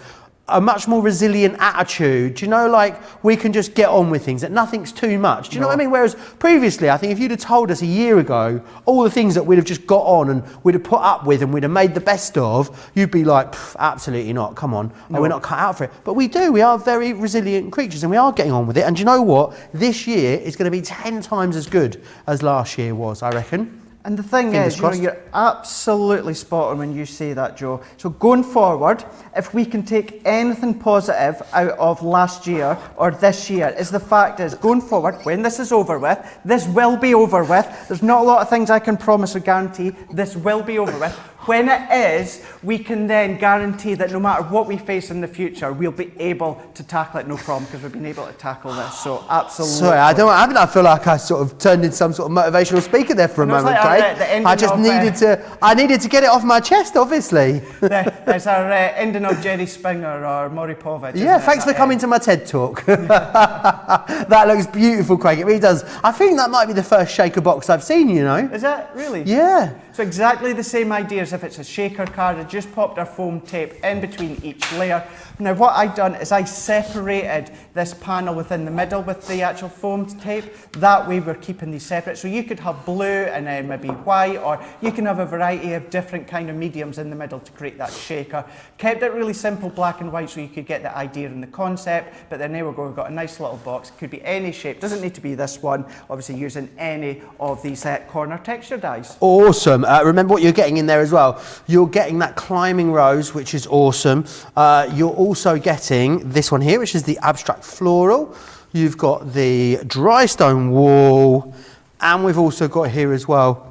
a much more resilient attitude. Do you know, like, we can just get on with things, that nothing's too much. Do you know what I mean? Whereas previously, I think if you'd have told us a year ago all the things that we'd have just got on and we'd have put up with and we'd have made the best of, you'd be like, absolutely not, come on, we're not cut out for it. But we do, we are very resilient creatures and we are getting on with it. And do you know what? This year is going to be 10 times as good as last year was, I reckon. And the thing Fingers is, crossed. you're absolutely spot on when you say that, Joe. So going forward, if we can take anything positive out of last year or this year, is the fact is, going forward, when this is over with, this will be over with. There's not a lot of things I can promise or guarantee. This will be over with. When it is, we can then guarantee that no matter what we face in the future, we'll be able to tackle it, no problem, because we've been able to tackle this. So absolutely. Sorry, I feel like I sort of turned into some sort of motivational speaker there for a moment, like Craig. the ending I just of, needed to get it off my chest, obviously. It's our ending of Jerry Springer or Maury Povich. Yeah, thanks for coming to my TED Talk. That looks beautiful, Craig, it really does. I think that might be the first shaker box I've seen, you know. Is that really? Yeah. So exactly the same idea as if it's a shaker card. I just popped our foam tape in between each layer. Now what I've done is I separated this panel within the middle with the actual foam tape. That way we're keeping these separate. So you could have blue and then maybe white, or you can have a variety of different kind of mediums in the middle to create that shaker. Kept it really simple, black and white, so you could get the idea and the concept. But then there we go, we've got a nice little box. Could be any shape, doesn't need to be this one. Obviously using any of these corner texture dies. Awesome. Remember what you're getting in there as well. You're getting that climbing rose, which is awesome. You're also getting this one here, which is the abstract floral. You've got the dry stone wall, and we've also got here as well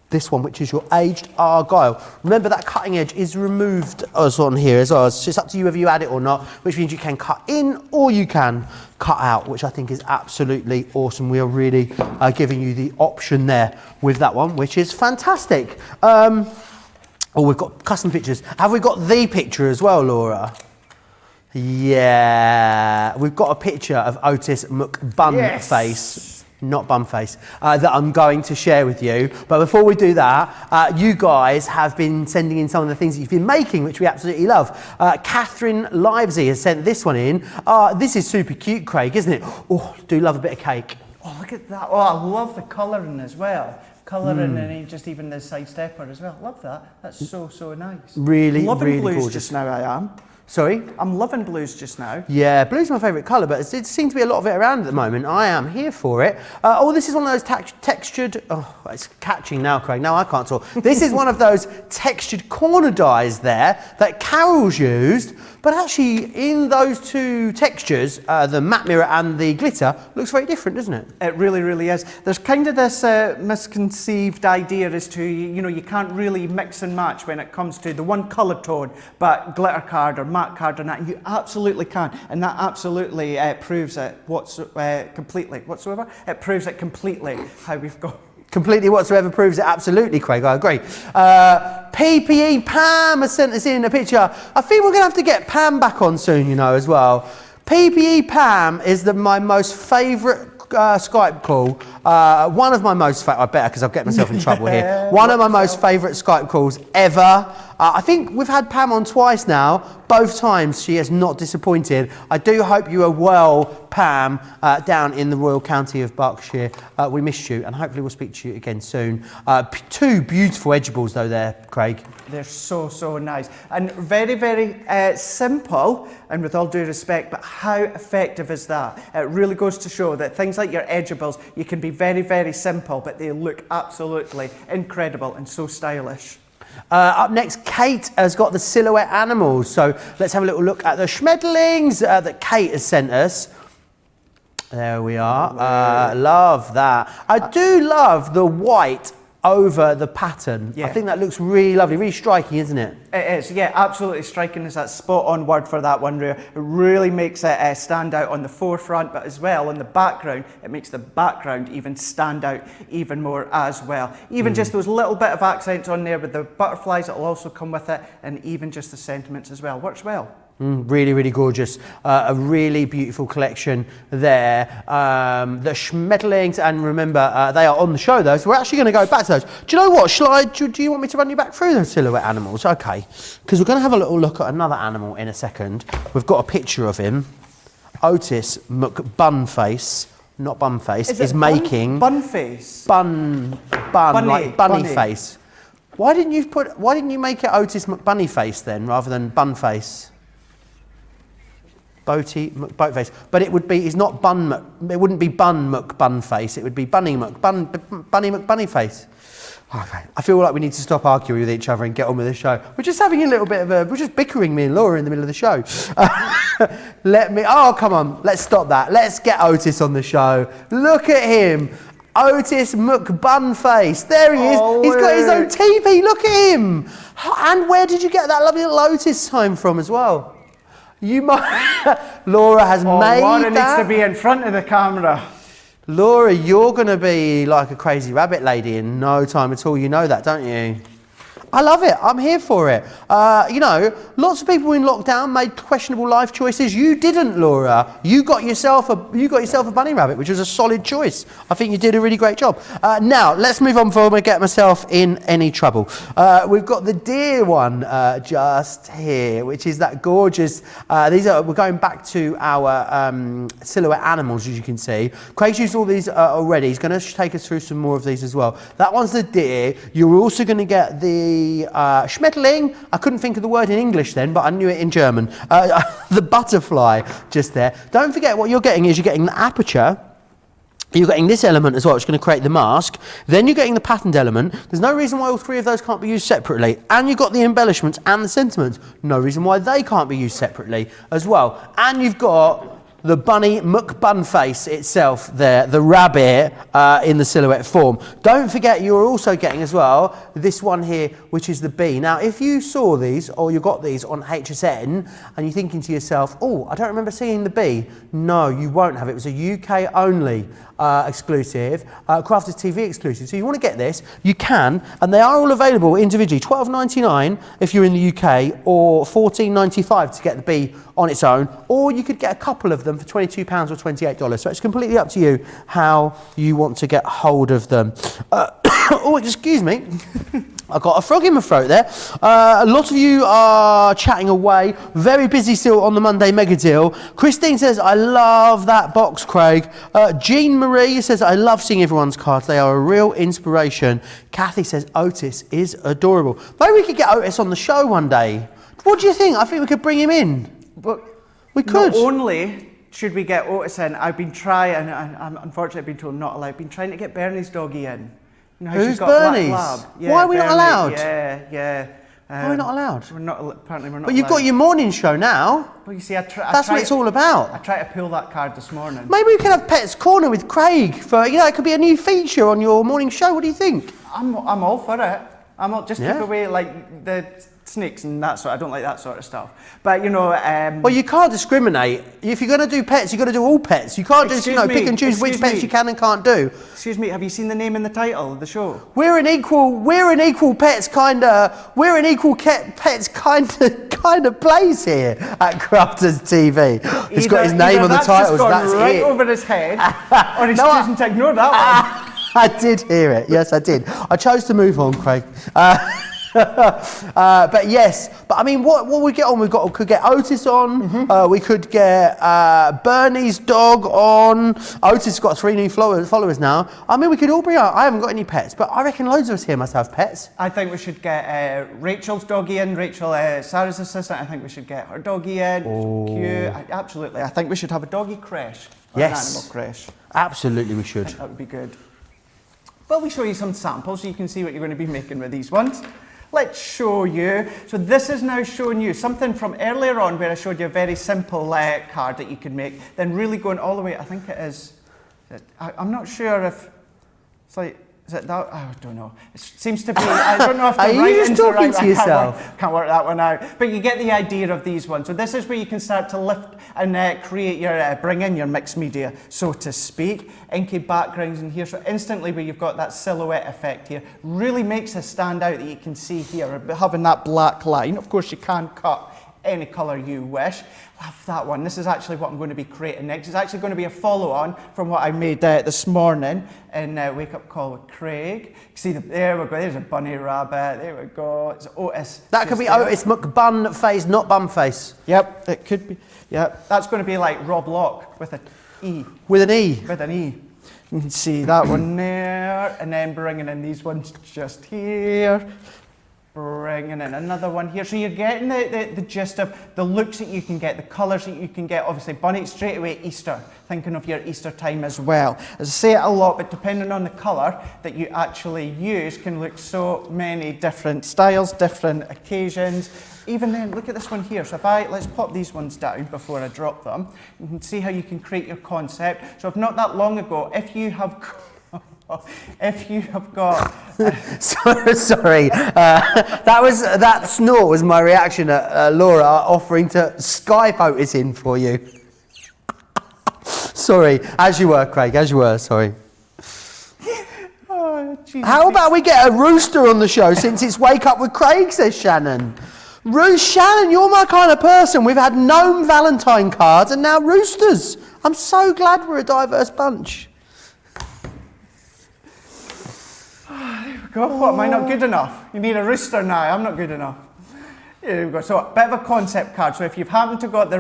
this one, which is your aged argyle. Remember that cutting edge is removed as on here as well. So it's up to you whether you add it or not, which means you can cut in or you can cut out, which I think is absolutely awesome. We are really giving you the option there with that one, which is fantastic. Oh, we've got custom pictures. Have we got the picture as well, Laura? Yeah, we've got a picture of Otis McBunface. Not Bumface, that I'm going to share with you. But before we do that, you guys have been sending in some of the things that you've been making, which we absolutely love. Catherine Livesey has sent this one in. This is super cute, Craig, isn't it? Oh, do love a bit of cake. Oh, look at that. Oh, I love the colouring as well. Colouring and then just even the side stepper as well. Love that. That's so, so nice. Really, loving really blues gorgeous. just now, I am. Sorry? I'm loving blues just now. Yeah, blue's my favourite colour, but it seems to be a lot of it around at the moment. I am here for it. Oh, this is one of those textured... Oh, it's catching now, Craig. Now I can't talk. This is one of those textured corner dies there that Carol's used, but actually in those two textures, the matte mirror and the glitter, looks very different, doesn't it? It really, really is. There's kind of this misconceived idea as to, you know, you can't really mix and match when it comes to the one colour tone, but glitter card or matte card or that. You absolutely can, and that absolutely proves it completely. Whatsoever, it proves it completely how we've got. Completely whatsoever proves it absolutely, Craig, I agree. PPE Pam has sent us in a picture. I think we're going to have to get Pam back on soon, you know, as well. PPE Pam is my most favourite Skype call. One of my most I better because I'll get myself in trouble here. One of my most favourite Skype calls ever. I think we've had Pam on twice now. Both times she has not disappointed. I do hope you are well, Pam down in the Royal County of Berkshire. We missed you, and hopefully we'll speak to you again soon. Two beautiful edgeables though there, Craig. They're so, so nice. And very, very simple, and with all due respect, but how effective is that? It really goes to show that things like your edgeables, you can be very, very simple, but they look absolutely incredible and so stylish. Up next, Kate has got the silhouette animals. So let's have a little look at the schmetterlings that Kate has sent us. There we are. Love that. I do love the white over the pattern. Yeah. I think that looks really lovely, really striking, isn't it? It is, yeah, absolutely striking is that spot on word for that one, Ray. It really makes it stand out on the forefront, but as well on the background, it makes the background even stand out even more as well. Even just those little bit of accents on there with the butterflies that will also come with it, and even just the sentiments as well. Works well. Really, really gorgeous. A really beautiful collection there. The schmetterlings, and remember, they are on the show though, so we're actually going to go back to those. Do you know what? Do you want me to run you back through those silhouette animals? Okay, because we're going to have a little look at another animal in a second. We've got a picture of him. Otis McBunface, not Bunface, is making Bunface. like bunny face. Why didn't you make it Otis McBunnyface then, rather than Bunface? Boatface, but it would be. It's not it wouldn't be Bun McBunface. It would be Bunny McBunnyface. Okay, I feel like we need to stop arguing with each other and get on with the show. We're just having a little bit of we're just bickering, me and Laura, in the middle of the show. Oh, come on, let's stop that. Let's get Otis on the show. Look at him. Otis McBunface. There he is. He's got his own TV. Look at him. And where did you get that lovely little Otis sign from as well? You might. Laura has made Laura that. needs to be in front of the camera. Laura, you're going to be like a crazy rabbit lady in no time at all. You know that, don't you? I love it. I'm here for it. You know, lots of people in lockdown made questionable life choices. You didn't, Laura. You got yourself a bunny rabbit, which was a solid choice. I think you did a really great job. Now let's move on before I get myself in any trouble. We've got the deer one just here, which is that gorgeous. We're going back to our silhouette animals, as you can see. Craig's used all these already. He's going to take us through some more of these as well. That one's the deer. You're also going to get the schmetterling. I couldn't think of the word in English then, but I knew it in German. The butterfly just there. Don't forget what you're getting is you're getting the aperture. You're getting this element as well, which is going to create the mask. Then you're getting the patterned element. There's no reason why all three of those can't be used separately. And you've got the embellishments and the sentiments. No reason why they can't be used separately as well. And you've got the bunny McBunface itself there, the rabbit in the silhouette form. Don't forget you're also getting as well this one here, which is the bee. Now, if you saw these or you got these on HSN and you're thinking to yourself, oh, I don't remember seeing the bee. No, you won't have. It was a UK only exclusive, Crafters TV exclusive. So you want to get this, you can, and they are all available individually. $12.99 if you're in the UK, or $14.95 to get the bee on its own, or you could get a couple of them for £22 or $28. So it's completely up to you how you want to get hold of them. Oh, excuse me. I got a frog in my throat there. A lot of you are chatting away. Very busy still on the Monday Mega Deal. Christine says, I love that box, Craig. Jean Marie says, I love seeing everyone's cards. They are a real inspiration. Kathy says, Otis is adorable. Maybe we could get Otis on the show one day. What do you think? I think we could bring him in. But we could. Not only should we get Otis in, I've been trying, and I'm unfortunately been told not allowed, I've been trying to get Bernie's doggy in. You know how Who's Bernie's? Yeah, why are we not allowed? Yeah. Why are we not allowed? Apparently we're not But you've got your morning show now. Well, you see, that's what it's all about. I tried to pull that card this morning. Maybe we can have Pet's Corner with Craig for, it could be a new feature on your morning show. What do you think? I'm all for it. I'm all, just keep away like the snakes and that sort. I don't like that sort of stuff. But well, you can't discriminate. If you're going to do pets, you've got to do all pets. You can't just pick and choose which pets you can and can't do. Excuse me, have you seen the name in the title of the show? We're an equal pets kind of place here at Crafters TV. He's got his name on the titles. That's right it. Over his head, or he's choosing to ignore that one. I did hear it. Yes, I did. I chose to move on, Craig. But yes, but I mean, what we get on? We could get Otis on. We could get Bernie's dog on. Otis has got 3 new followers now. I mean, we could all bring out. I haven't got any pets, but I reckon loads of us here must have pets. I think we should get Rachel's doggy in. Rachel, Sarah's assistant. I think we should get her doggy in. Oh. Cute. Absolutely. I think we should have a doggy creche. Or Yes. an animal creche. Absolutely, we should. That would be good. Well, we show you some samples so you can see what you're going to be making with these ones. Let's show you. So this is now showing you something from earlier on where I showed you a very simple card that you can make, then really going all the way, I think it is, I'm not sure if, it's like, is it that? I don't know. It seems to be, I don't know if Are the you right just into the talking right, to yourself? Can't work that one out. But you get the idea of these ones. So this is where you can start to lift and create your, bring in your mixed media, so to speak. Inky backgrounds in here. So instantly where you've got that silhouette effect here, really makes it stand out that you can see here, having that black line. Of course, you can cut any colour you wish. Love that one. This is actually what I'm going to be creating next. It's actually going to be a follow-on from what I made this morning in Wake Up Call with Craig. You see, there we go. There's a bunny rabbit. There we go. It's Otis. That could be Otis McBun face, not bum face. Yep, it could be. Yep, that's going to be like Rob Lock with an E. With an E. With an E. You can see that one there, and then bringing in these ones just here. Bringing in another one here. So you're getting the gist of the looks that you can get, the colours that you can get. Obviously, bunny, straight away Easter, thinking of your Easter time as well. As I say it a lot, but depending on the colour that you actually use can look so many different styles, different occasions. Even then, look at this one here. So let's pop these ones down before I drop them. You can see how you can create your concept. So if not that long ago, if you have got Sorry, that snort was my reaction at Laura offering to Skype Otis in for you. Sorry, as you were, Craig, as you were, sorry. Oh, Jesus. How about we get a rooster on the show since it's Wake Up with Craig, says Shannon. Shannon, you're my kind of person. We've had gnome Valentine cards and now roosters. I'm so glad we're a diverse bunch. God, what, am I not good enough? You need a rooster now. I'm not good enough. Here we go. So a bit of a concept card. So if you've happened to got the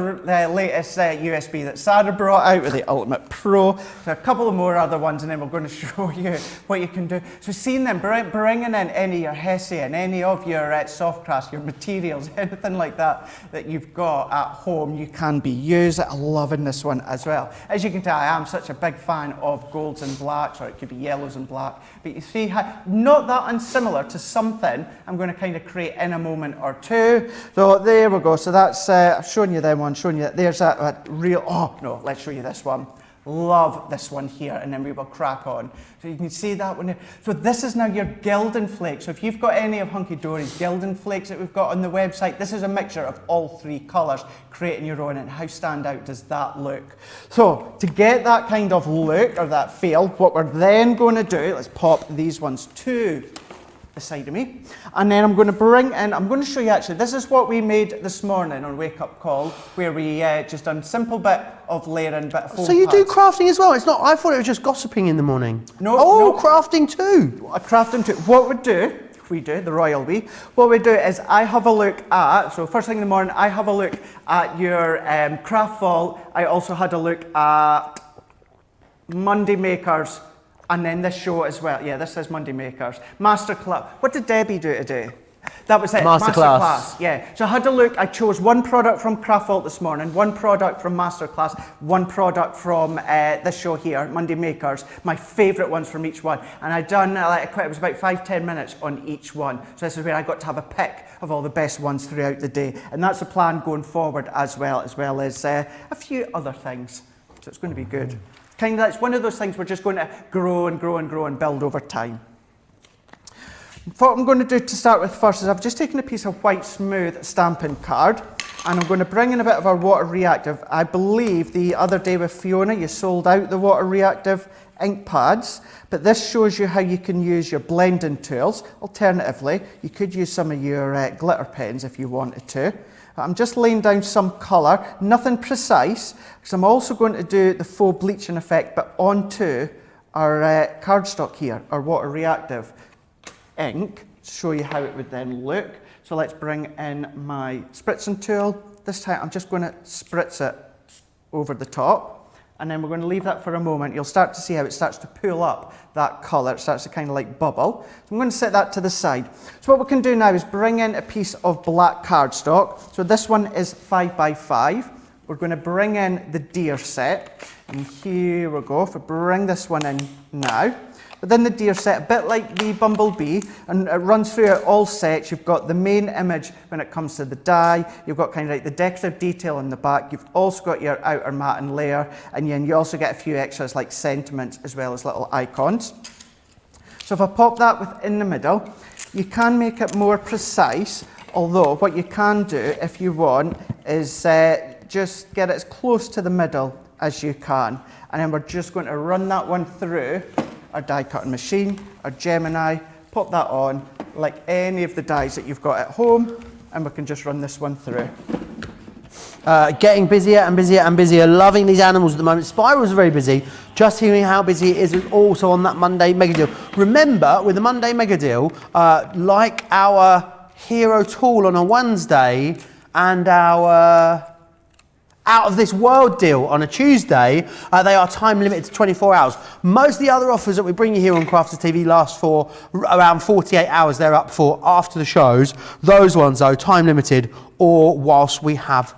latest USB that Sarah brought out with the Ultimate Pro, there are a couple of more other ones, and then we're going to show you what you can do. So seeing them, bringing in any of your Hessian, any of your Softcraft, your materials, anything like that that you've got at home, you can be used. I'm loving this one as well. As you can tell, I am such a big fan of golds and blacks, or it could be yellows and black. But you see how, not that unsimilar to something I'm going to kind of create in a moment or two. So there we go. So that's showing you them one, showing you that there's a real, oh no, let's show you this one. Love this one here, and then we will crack on. So you can see that one there. So this is now your Gildan Flakes. So if you've got any of Hunky Dory's Gildan Flakes that we've got on the website, this is a mixture of all 3 colours, creating your own, and how standout does that look? So to get that kind of look, or that feel, what we're then going to do, let's pop these ones to the side of me, and then I'm going to bring in, I'm going to show you actually, this is what we made this morning on Wake Up Call, where we just done simple bit of layering, bit of foam So you do pads. crafting as well? It's not, I thought it was just gossiping in the morning. No, Oh, no. crafting too. Crafting too. What we do, the royal we, what we do is I have a look at, so first thing in the morning, I have a look at your craft vault. I also had a look at Monday Makers, and then this show as well. Yeah, this says Monday Makers. Masterclass. What did Debbie do today? That was it. Masterclass. Yeah. So I had a look. I chose one product from Craft Vault this morning, one product from Masterclass, one product from this show here, Monday Makers. My favourite ones from each one. And I done it was about 5-10 minutes on each one. So this is where I got to have a pick of all the best ones throughout the day. And that's the plan going forward as well as a few other things. So it's going to be good. Kind of, it's one of those things we're just going to grow and grow and grow and build over time. What I'm going to do to start with first is I've just taken a piece of white smooth stamping card, and I'm going to bring in a bit of our water reactive. I believe the other day with Fiona you sold out the water reactive ink pads, but this shows you how you can use your blending tools. Alternatively, you could use some of your glitter pens if you wanted to. I'm just laying down some colour, nothing precise, because I'm also going to do the faux bleaching effect, but onto our cardstock here, our water reactive ink. show you how it would then look. So let's bring in my spritzing tool. This time I'm just going to spritz it over the top, and then we're going to leave that for a moment. You'll start to see how it starts to pull up that colour. It starts to kind of like bubble. So I'm going to set that to the side. So what we can do now is bring in a piece of black cardstock. So this one is 5x5. We're going to bring in the deer set, and here we go. If we bring this one in now, within the deer set, a bit like the bumblebee, and it runs through all sets. You've got the main image when it comes to the die. You've got kind of like the decorative detail in the back. You've also got your outer matte layer, and then you also get a few extras like sentiments as well as little icons. So if I pop that within the middle, you can make it more precise, although what you can do if you want is just get it as close to the middle as you can. And then we're just going to run that one through our die cutting machine, our Gemini, pop that on like any of the dies that you've got at home, and we can just run this one through. Getting busier and busier and busier, loving these animals at the moment. Spirals are very busy. Just hearing how busy it is also on that Monday Mega Deal. Remember, with the Monday Mega Deal, like our hero tool on a Wednesday and our Out of This World deal on a Tuesday, they are time limited to 24 hours. Most of the other offers that we bring you here on Crafters TV last for around 48 hours. They're up for after the shows. Those ones, though, time limited or whilst we have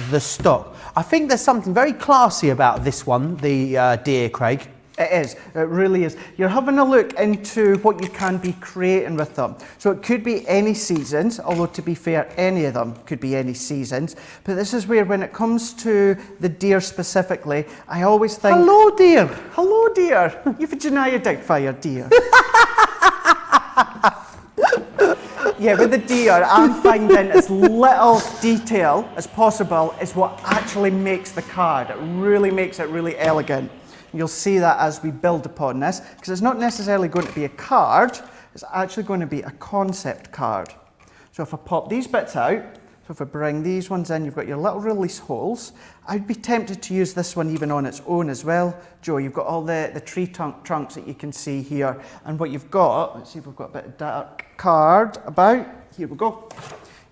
the stock. I think there's something very classy about this one, the deer, Craig. It is, it really is. You're having a look into what you can be creating with them. So it could be any seasons, although to be fair, any of them could be any seasons. But this is where, when it comes to the deer specifically, I always think... Hello, deer. Hello, deer. You've denied a doubtfire, deer. Yeah, with the deer, I'm finding as little detail as possible is what actually makes the card. It really makes it really elegant. You'll see that as we build upon this, because it's not necessarily going to be a card, it's actually going to be a concept card. So if I pop these bits out, so if I bring these ones in, you've got your little release holes. I'd be tempted to use this one even on its own as well. Joe, you've got all the tree trunks that you can see here. And what you've got, let's see if we've got a bit of dark card about. Here we go.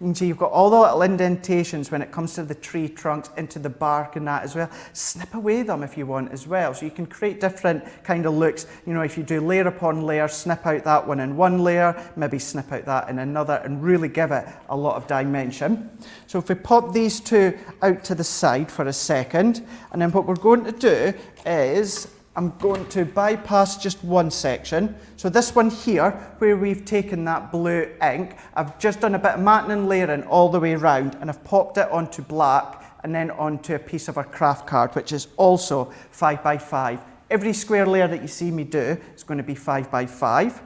You can see you've got all the little indentations when it comes to the tree trunks, into the bark and that as well. Snip away them if you want as well. So you can create different kind of looks. You know, if you do layer upon layer, snip out that one in one layer, maybe snip out that in another, and really give it a lot of dimension. So if we pop these two out to the side for a second, and then what we're going to do is I'm going to bypass just one section. So this one here, where we've taken that blue ink, I've just done a bit of matting and layering all the way around, and I've popped it onto black and then onto a piece of our craft card, which is also 5x5. Every square layer that you see me do is going to be 5x5.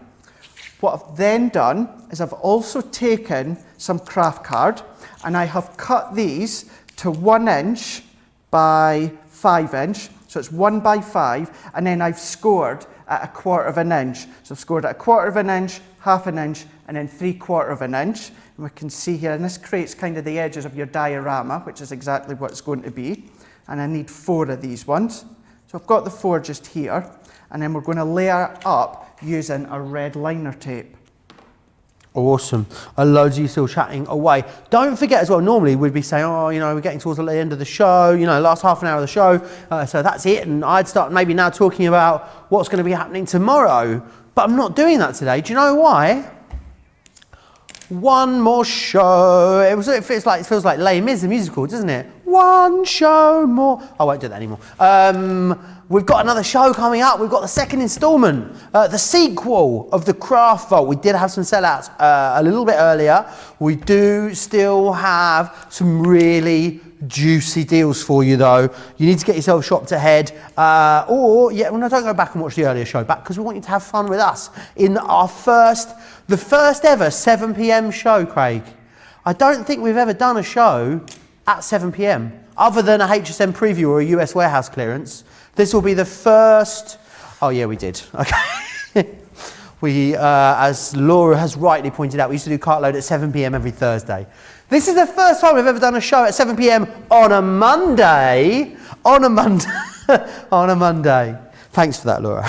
What I've then done is I've also taken some craft card, and I have cut these to 1 inch by 5 inch. So it's 1x5, and then I've scored at 1/4 inch. So I've scored at 1/4 inch, 1/2 inch, and then 3/4 inch. And we can see here, and this creates kind of the edges of your diorama, which is exactly what it's going to be. And I need 4 of these ones. So I've got the 4 just here, and then we're going to layer up using a red liner tape. Awesome. Loads of you still chatting away. Don't forget as well, normally we'd be saying, oh, you know, we're getting towards the end of the show, you know, last half an hour of the show, so that's it. And I'd start maybe now talking about what's going to be happening tomorrow. But I'm not doing that today. Do you know why? One more show. It feels like Les Mis, the musical, doesn't it? One show more. I won't do that anymore. We've got another show coming up. We've got the second instalment, the sequel of the Craft Vault. We did have some sellouts a little bit earlier. We do still have some really juicy deals for you, though. You need to get yourself shopped ahead, don't go back and watch the earlier show back, because we want you to have fun with us in the first ever 7 p.m. show, Craig. I don't think we've ever done a show at 7 p.m. other than a HSM preview or a US warehouse clearance. This will be the first. Oh yeah, we did. Okay. We, as Laura has rightly pointed out, we used to do Cartload at 7 p.m. every Thursday. This is the first time we've ever done a show at 7 p.m. on a Monday. On a Monday. On a Monday. Thanks for that, Laura.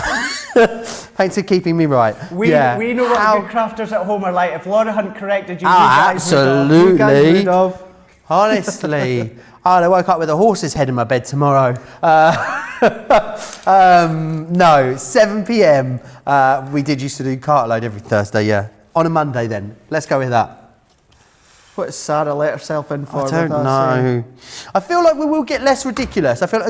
Thanks for keeping me right. We know what good crafters at home are like. If Laura hadn't corrected you, absolutely. you guys would have. Honestly. I woke up with a horse's head in my bed tomorrow. No, 7 p.m. We used to do cartload every Thursday, yeah. On a Monday then. Let's go with that. What does Sarah let herself in for? I don't know. I feel like we will get less ridiculous. I feel like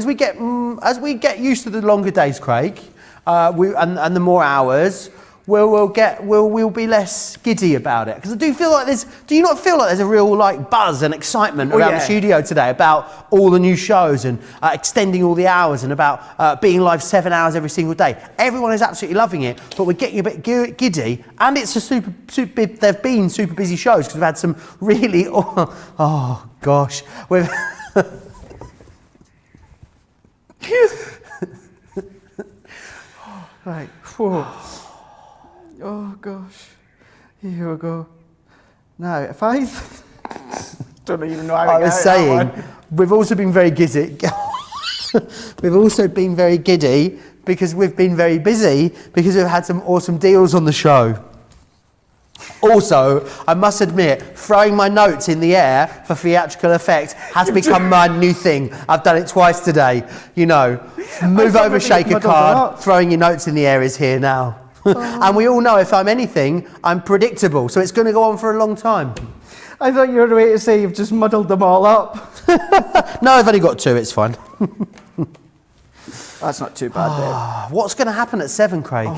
as we get used to the longer days, Craig, and the more hours, we'll be less giddy about it. Because I do feel like do you not feel like there's a real like buzz and excitement around the studio today about all the new shows and extending all the hours and about being live 7 hours every single day. Everyone is absolutely loving it, but we're getting a bit giddy, and it's a they've been super busy shows because we've had some really, oh gosh, we've right. Whoa. Oh gosh, here we go. Now, if I don't even know how I was saying, we've also been very giddy. We've also been very giddy because we've been very busy because we've had some awesome deals on the show. Also, I must admit, throwing my notes in the air for theatrical effect has become my new thing. I've done it twice today. You know, move over, shake a card, throwing your notes in the air is here now. And we all know if I'm anything, I'm predictable, so it's going to go on for a long time. I thought you were going to say you've just muddled them all up. No, I've only got 2, it's fine. That's not too bad then. What's going to happen at 7, Craig?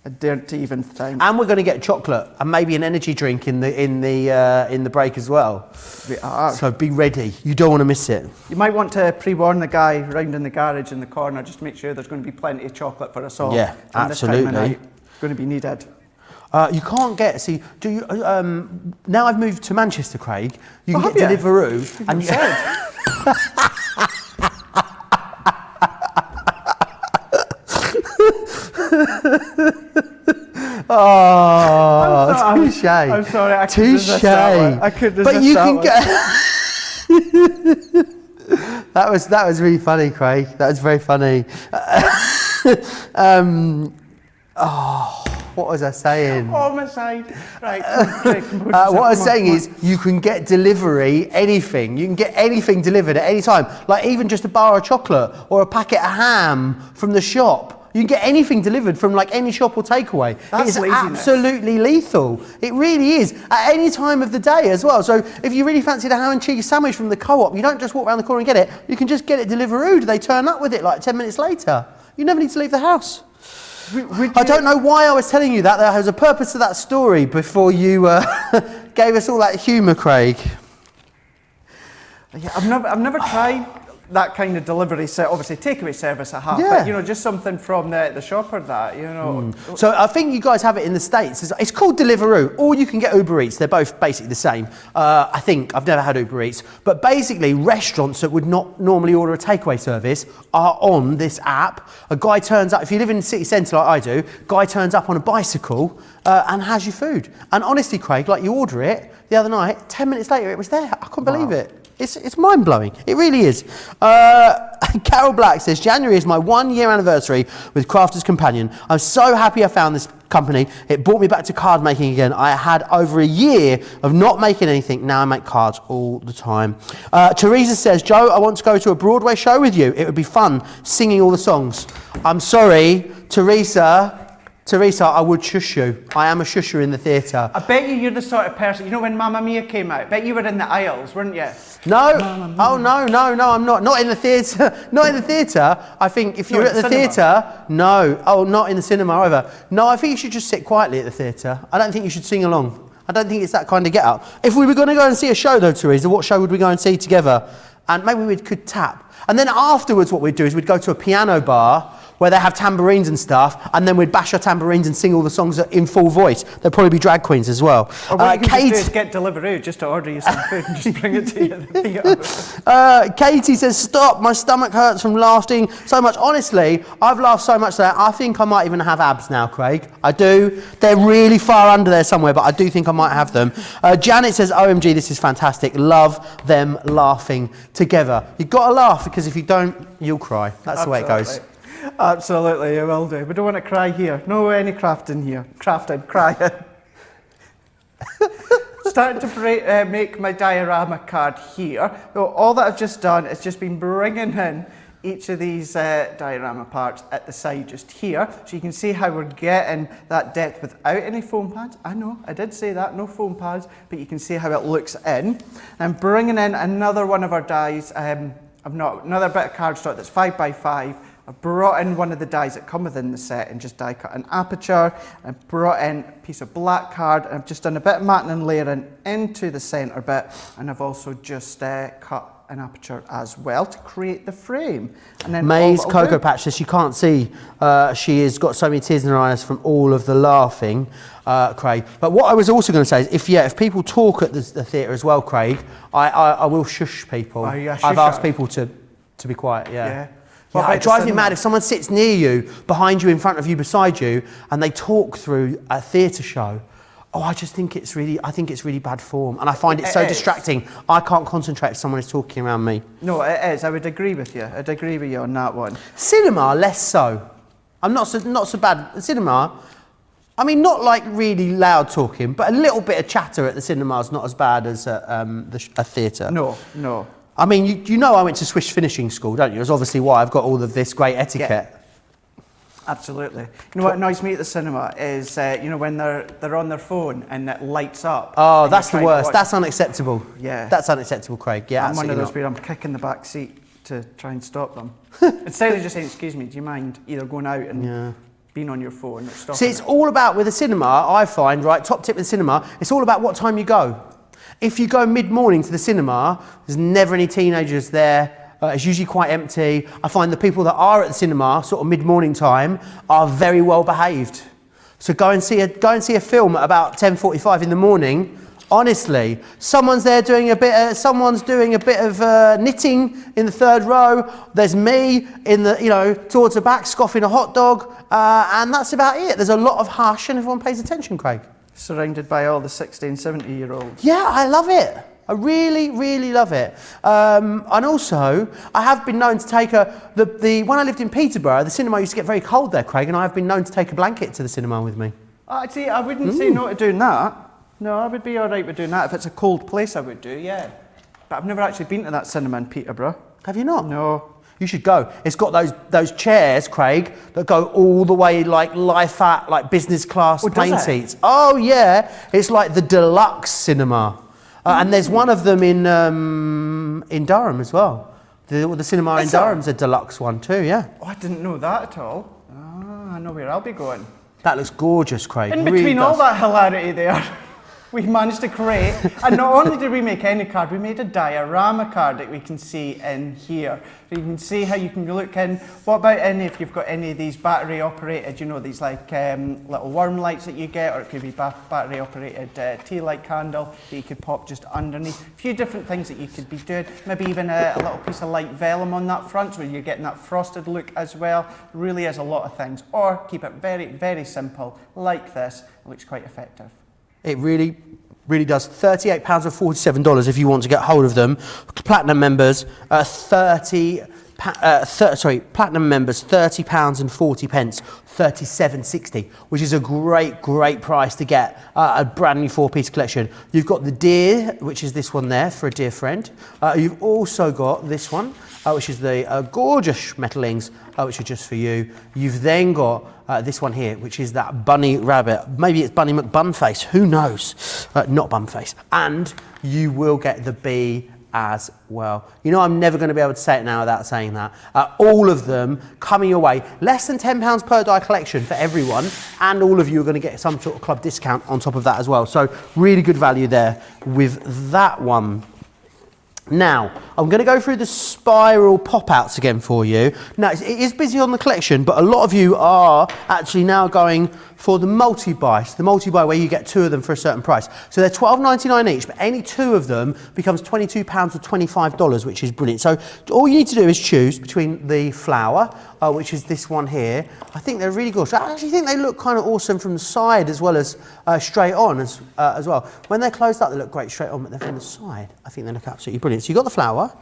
I daren't even think. And we're going to get chocolate and maybe an energy drink in the break as well. We are. So be ready. You don't want to miss it. You might want to pre-warn the guy round in the garage in the corner just to make sure there's going to be plenty of chocolate for us all. Yeah, absolutely. This time of night. It's going to be needed. You can't get. See, do you? Now I've moved to Manchester, Craig. You can get Deliveroo, and oh, touche. I'm sorry, I couldn't resist that one. I couldn't resist but you can get. That was really funny, Craig. That was very funny. What was I saying? Oh, my side. Right. What I was saying is you can get delivery, anything. You can get anything delivered at any time. Like even just a bar of chocolate or a packet of ham from the shop. You can get anything delivered from like any shop or takeaway. It is absolutely lethal. It really is. At any time of the day as well. So if you really fancy a ham and cheese sandwich from the Co-op, you don't just walk around the corner and get it. You can just get it Deliveroo. They turn up with it like 10 minutes later. You never need to leave the house. I don't know why I was telling you that. There was a purpose to that story before you gave us all that humour, Craig. Yeah, I've never tried that kind of delivery set. Obviously, takeaway service I have, but you know, just something from the shop or that, you know. So I think you guys have it in the States. It's called Deliveroo, or you can get Uber Eats. They're both basically the same. I think I've never had Uber Eats, but basically restaurants that would not normally order a takeaway service are on this app. A guy turns up, if you live in the city centre like I do, guy turns up on a bicycle and has your food. And honestly, Craig, like you order it the other night, 10 minutes later it was there. I couldn't believe it. It's mind-blowing. It really is. Carol Black says, January is my 1-year anniversary with Crafter's Companion. I'm so happy I found this company. It brought me back to card making again. I had over a year of not making anything. Now I make cards all the time. Teresa says, Joe, I want to go to a Broadway show with you. It would be fun singing all the songs. I'm sorry, Teresa, I would shush you. I am a shusher in the theatre. I bet you're the sort of person, you know when Mamma Mia came out, I bet you were in the aisles, weren't you? No. Oh, no, I'm not. Not in the theatre. Not in the theatre. I think if you're at the theatre, no. Oh, not in the cinema either. No, I think you should just sit quietly at the theatre. I don't think you should sing along. I don't think it's that kind of get up. If we were going to go and see a show though, Teresa, what show would we go and see together? And maybe we could tap. And then afterwards what we'd do is we'd go to a piano bar where they have tambourines and stuff, and then we'd bash our tambourines and sing all the songs in full voice. There'd probably be drag queens as well. Or what you can do is get Deliveroo just to order you some food and just bring it to you at the theatre. Katie says, stop, my stomach hurts from laughing so much. Honestly, I've laughed so much that I think I might even have abs now, Craig. I do. They're really far under there somewhere, but I do think I might have them. Janet says, OMG, this is fantastic. Love them laughing together. You've got to laugh, because if you don't, you'll cry. That's the way it goes. Absolutely, I will do. We don't want to cry here. No any crafting here. Crafting, crying. Starting to make my diorama card here. So all that I've just done is just been bringing in each of these diorama parts at the side just here. So you can see how we're getting that depth without any foam pads. I know, I did say that, no foam pads, but you can see how it looks in. I'm bringing in another one of our dies. Another bit of cardstock that's 5x5. I've brought in one of the dies that come within the set and just die cut an aperture. I've brought in a piece of black card and I've just done a bit of matting and layering into the centre bit, and I've also just cut an aperture as well to create the frame. And then May's Cocoa Patch, as you can't see, she has got so many tears in her eyes from all of the laughing, Craig. But what I was also going to say is, if people talk at the theatre as well, Craig, I will shush people. Oh, yeah, I've asked people to be quiet. Yeah. Yeah, it drives me mad if someone sits near you, behind you, in front of you, beside you, and they talk through a theatre show. Oh, I think it's really bad form, and I find it so distracting. I can't concentrate if someone is talking around me. No, it is. I would agree with you. I'd agree with you on that one. Cinema, less so. I'm not so bad. Cinema, I mean, not like really loud talking, but a little bit of chatter at the cinema is not as bad as a theatre. No. I mean, you know I went to Swiss finishing school, don't you? It's obviously why I've got all of this great etiquette. Yeah. Absolutely. You know what annoys me at the cinema is, when they're on their phone and it lights up. Oh, that's the worst. That's unacceptable. Yeah. That's unacceptable, Craig. Yeah, I'm one of those where I'm kicking the back seat to try and stop them. Instead of just saying, excuse me, do you mind either going out and being on your phone or stopping? See, it's all about, with the cinema, I find, right, top tip with the cinema, it's all about what time you go. If you go mid-morning to the cinema, there's never any teenagers there. It's usually quite empty. I find the people that are at the cinema, sort of mid-morning time, are very well behaved. So go and see a film at about 10:45 in the morning. Honestly, someone's there doing a bit of knitting in the third row. There's me in the towards the back scoffing a hot dog, and that's about it. There's a lot of hush, and everyone pays attention, Craig. Surrounded by all the 16, 70-year-olds. Yeah, I love it. I really, really love it. And also, I have been known to take when I lived in Peterborough, the cinema used to get very cold there, Craig, and I have been known to take a blanket to the cinema with me. Actually, I wouldn't say no to doing that. No, I would be all right with doing that. If it's a cold place, I would do, yeah. But I've never actually been to that cinema in Peterborough. Have you not? No. You should go. It's got those chairs, Craig, that go all the way like lie-fat, like business class plane seats. Oh, yeah. It's like the deluxe cinema. And there's one of them in Durham as well. The cinema in Durham's a deluxe one too, yeah. Oh, I didn't know that at all. I know where I'll be going. That looks gorgeous, Craig. In between all that hilarity there, we managed to create, and not only did we make any card, we made a diorama card that we can see in here. So you can see how you can look in. What about if you've got any of these battery operated, these like little worm lights that you get, or it could be battery operated tea light candle that you could pop just underneath. A few different things that you could be doing. Maybe even a little piece of light vellum on that front, so you're getting that frosted look as well. Really is a lot of things. Or keep it very, very simple, like this. It looks quite effective. It really, really does. £38 or $47 if you want to get hold of them. Platinum members, platinum members, £30 and 40 pence, 37.60, which is a great price to get a brand new 4-piece collection. You've got the deer, which is this one there for a dear friend. You've also got this one, which is the gorgeous metalings, which are just for you. You've then got this one here, which is that bunny rabbit. Maybe it's Bunny McBunface, who knows? Not Bunface. And you will get the bee as well. I'm never going to be able to say it now without saying that. All of them coming your way. Less than £10 per die collection for everyone, and all of you are going to get some sort of club discount on top of that as well. So really good value there with that one. Now, I'm going to go through the spiral pop-outs again for you. Now, it is busy on the collection, but a lot of you are actually now going for the multi-buy. So the multi-buy where you get 2 of them for a certain price. So they're $12.99 each, but any 2 of them becomes £22 or $25, which is brilliant. So all you need to do is choose between the flower, which is this one here. I think they're really good. So I actually think they look kind of awesome from the side as well as straight on as well. When they're closed up, they look great straight on, but they're from the side, I think they look absolutely brilliant. So you've got the flower.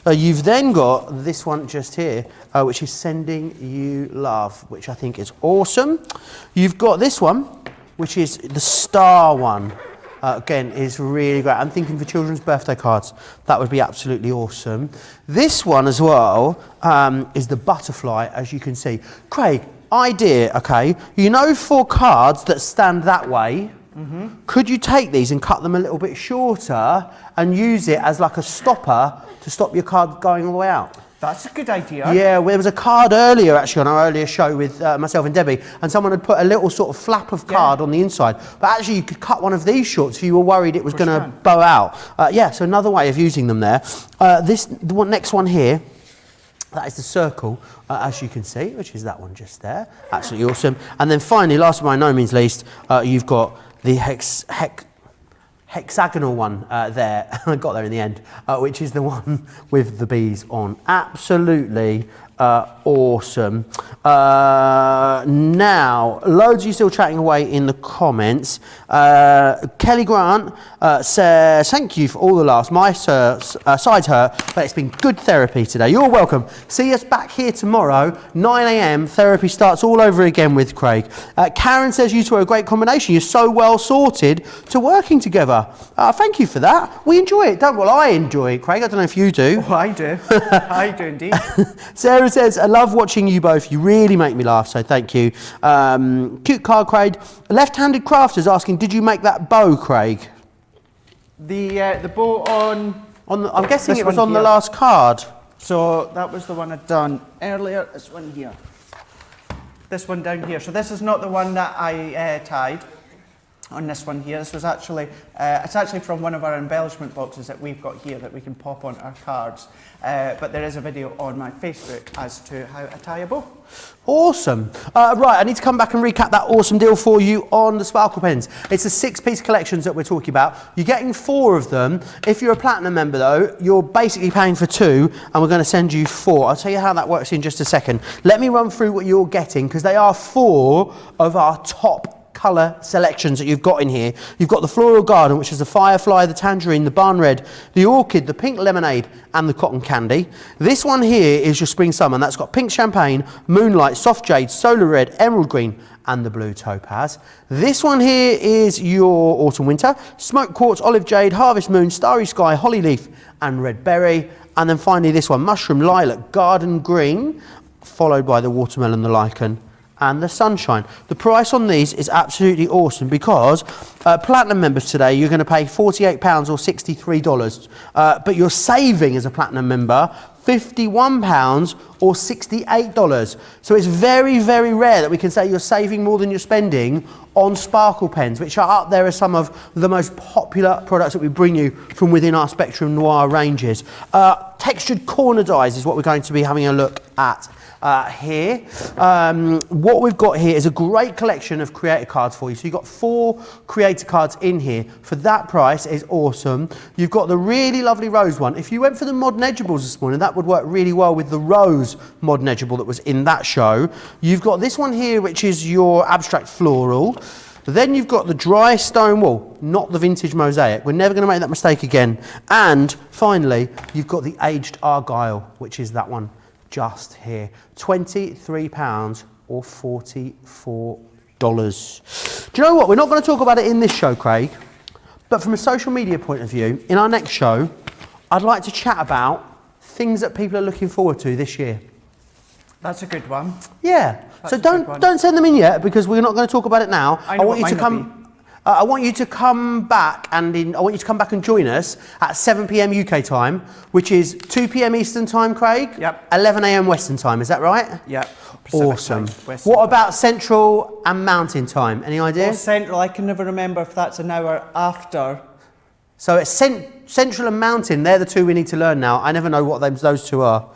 You've then got this one just here, which is Sending You Love, which I think is awesome. You've got this one, which is the star one. Again, is really great. I'm thinking for children's birthday cards, that would be absolutely awesome. This one as well is the butterfly, as you can see. Craig, idea, okay? You know, for cards that stand that way, could you take these and cut them a little bit shorter and use it as like a stopper to stop your card going all the way out? That's a good idea. Yeah, there was a card earlier, actually, on our earlier show with myself and Debbie, and someone had put a little sort of flap of card on the inside. But actually, you could cut one of these short if you were worried it was going to bow out. Yeah, so another way of using them there. The next one here, that is the circle, as you can see, which is that one just there. Absolutely awesome. And then finally, last but by no means least, you've got the hexagonal one there. I got there in the end, which is the one with the bees on. Absolutely awesome. Now, loads of you still chatting away in the comments. Kelly Grant says, thank you for all the laughs. My sides hurt, but it's been good therapy today. You're welcome. See us back here tomorrow, 9 a.m. Therapy starts all over again with Craig. Karen says you two are a great combination. You're so well sorted to working together. Thank you for that. We enjoy it, don't we? Well, I enjoy it, Craig. I don't know if you do. Oh, I do. I do indeed. Sarah says, I love watching you both. You really make me laugh, so thank you. Cute card, Craig. Left-handed crafters asking, did you make that bow, Craig? The bow on I'm guessing it was on here. the last card. So that was the one I'd done earlier. This one here. This one down here. So this is not the one that I tied on this one here. This was actually, it's actually from one of our embellishment boxes that we've got here that we can pop on our cards. But there is a video on my Facebook as to how I tie a bow. Awesome. Right, I need to come back and recap that awesome deal for you on the sparkle pens. It's a 6-piece collections that we're talking about. You're getting 4 of them. If you're a platinum member though, you're basically paying for 2 and we're going to send you 4. I'll tell you how that works in just a second. Let me run through what you're getting because they are 4 of our top colour selections that you've got in here. You've got the Floral Garden, which is the Firefly, the Tangerine, the Barn Red, the Orchid, the Pink Lemonade and the Cotton Candy. This one here is your Spring Summer and that's got Pink Champagne, Moonlight, Soft Jade, Solar Red, Emerald Green and the Blue Topaz. This one here is your Autumn Winter, Smoke Quartz, Olive Jade, Harvest Moon, Starry Sky, Holly Leaf and Red Berry. And then finally this one, Mushroom, Lilac, Garden Green, followed by the Watermelon, the Lichen and the Sunshine. The price on these is absolutely awesome because platinum members today, you're going to pay £48 or $63, but you're saving as a platinum member £51 or $68. So it's very, very rare that we can say you're saving more than you're spending on sparkle pens, which are up there as some of the most popular products that we bring you from within our Spectrum Noir ranges. Textured corner dies is what we're going to be having a look at here. What we've got here is a great collection of creator cards for you. So you've got 4 creator cards in here. For that price, it's awesome. You've got the really lovely rose one. If you went for the Modern Edgeables this morning, that would work really well with the rose Modern Edgeable that was in that show. You've got this one here, which is your abstract floral. Then you've got the dry stone wool, not the vintage mosaic. We're never going to make that mistake again. And finally, you've got the aged argyle, which is that one just here. £23 or $44. Do you know what? We're not going to talk about it in this show, Craig, but from a social media point of view, in our next show, I'd like to chat about things that people are looking forward to this year. That's a good one. Yeah. So don't send them in yet because we're not going to talk about it now. I want you to come. I want you to come back and join us at 7 p.m. UK time, which is 2 p.m. Eastern time, Craig. Yep. 11 a.m. Western time. Is that right? Yep. Awesome. What about Central and Mountain time? Any idea? Well, Central, I can never remember if that's an hour after. So it's Central and Mountain. They're the 2 we need to learn now. I never know what those 2 are.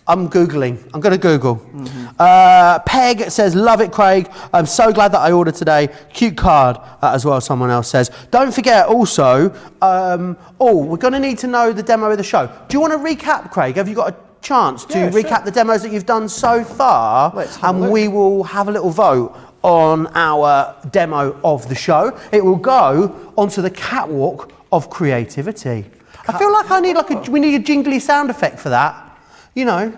I'm Googling. I'm going to Google. Peg says, love it, Craig. I'm so glad that I ordered today. Cute card as well, someone else says. Don't forget also, we're going to need to know the demo of the show. Do you want to recap, Craig? Have you got a chance to recap the demos that you've done so far? And we will have a little vote on our demo of the show. It will go onto the catwalk of creativity. I feel like we need a jingly sound effect for that. You know,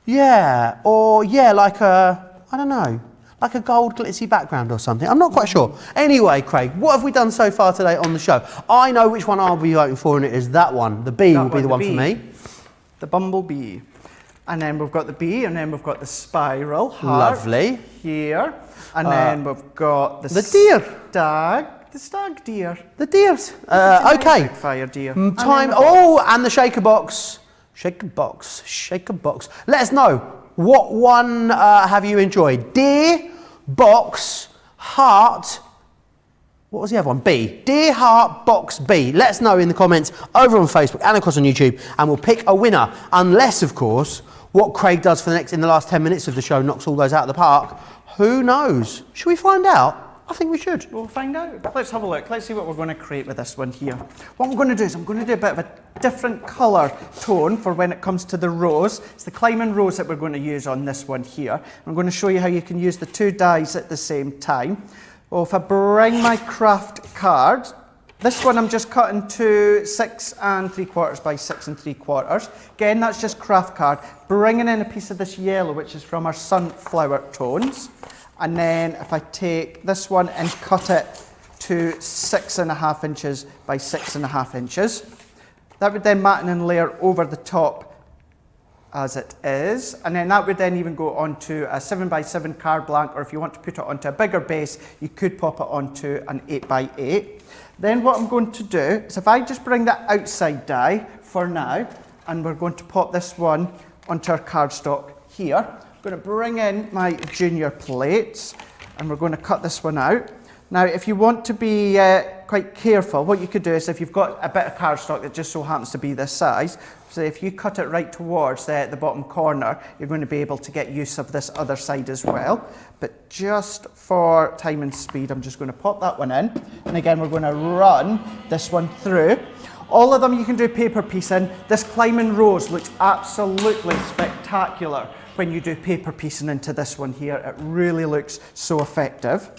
like a gold glitzy background or something. I'm not quite sure. Anyway, Craig, what have we done so far today on the show? I know which one I'll be voting for, and it is that one. The bee will be the one for me. The bumblebee. And then we've got the bee, and then we've got the spiral heart. Lovely. Here. And then we've got the deer. The stag deer. The deers. Okay. Fire deer. Time. And the shaker box. Shaker box. Let us know, what one have you enjoyed? Deer, box, heart. What was the other one? B. Deer, heart, box, B. Let us know in the comments over on Facebook and across on YouTube, and we'll pick a winner. Unless, of course, what Craig does in the last 10 minutes of the show knocks all those out of the park. Who knows? Should we find out? I think we should. We'll find out. Let's have a look. Let's see what we're going to create with this one here. What I'm going to do is I'm going to do a bit of a different colour tone for when it comes to the rose. It's the climbing rose that we're going to use on this one here. I'm going to show you how you can use the two dies at the same time. Well, if I bring my craft card, this one I'm just cutting to 6 3/4 by 6 3/4. Again, that's just craft card. Bringing in a piece of this yellow, which is from our sunflower tones. And then if I take this one and cut it to 6.5 inches by 6.5 inches, that would then matten and layer over the top as it is. And then that would then even go onto a 7x7 card blank, or if you want to put it onto a bigger base, you could pop it onto an 8x8. Then what I'm going to do is if I just bring that outside die for now, and we're going to pop this one onto our cardstock here. I'm going to bring in my junior plates, and we're going to cut this one out. Now, if you want to be quite careful, what you could do is if you've got a bit of cardstock that just so happens to be this size, so if you cut it right towards the bottom corner, you're going to be able to get use of this other side as well. But just for time and speed, I'm just going to pop that one in. And again, we're going to run this one through. All of them you can do paper piecing. This climbing rose looks absolutely spectacular when you do paper piecing into this one here. It really looks so effective.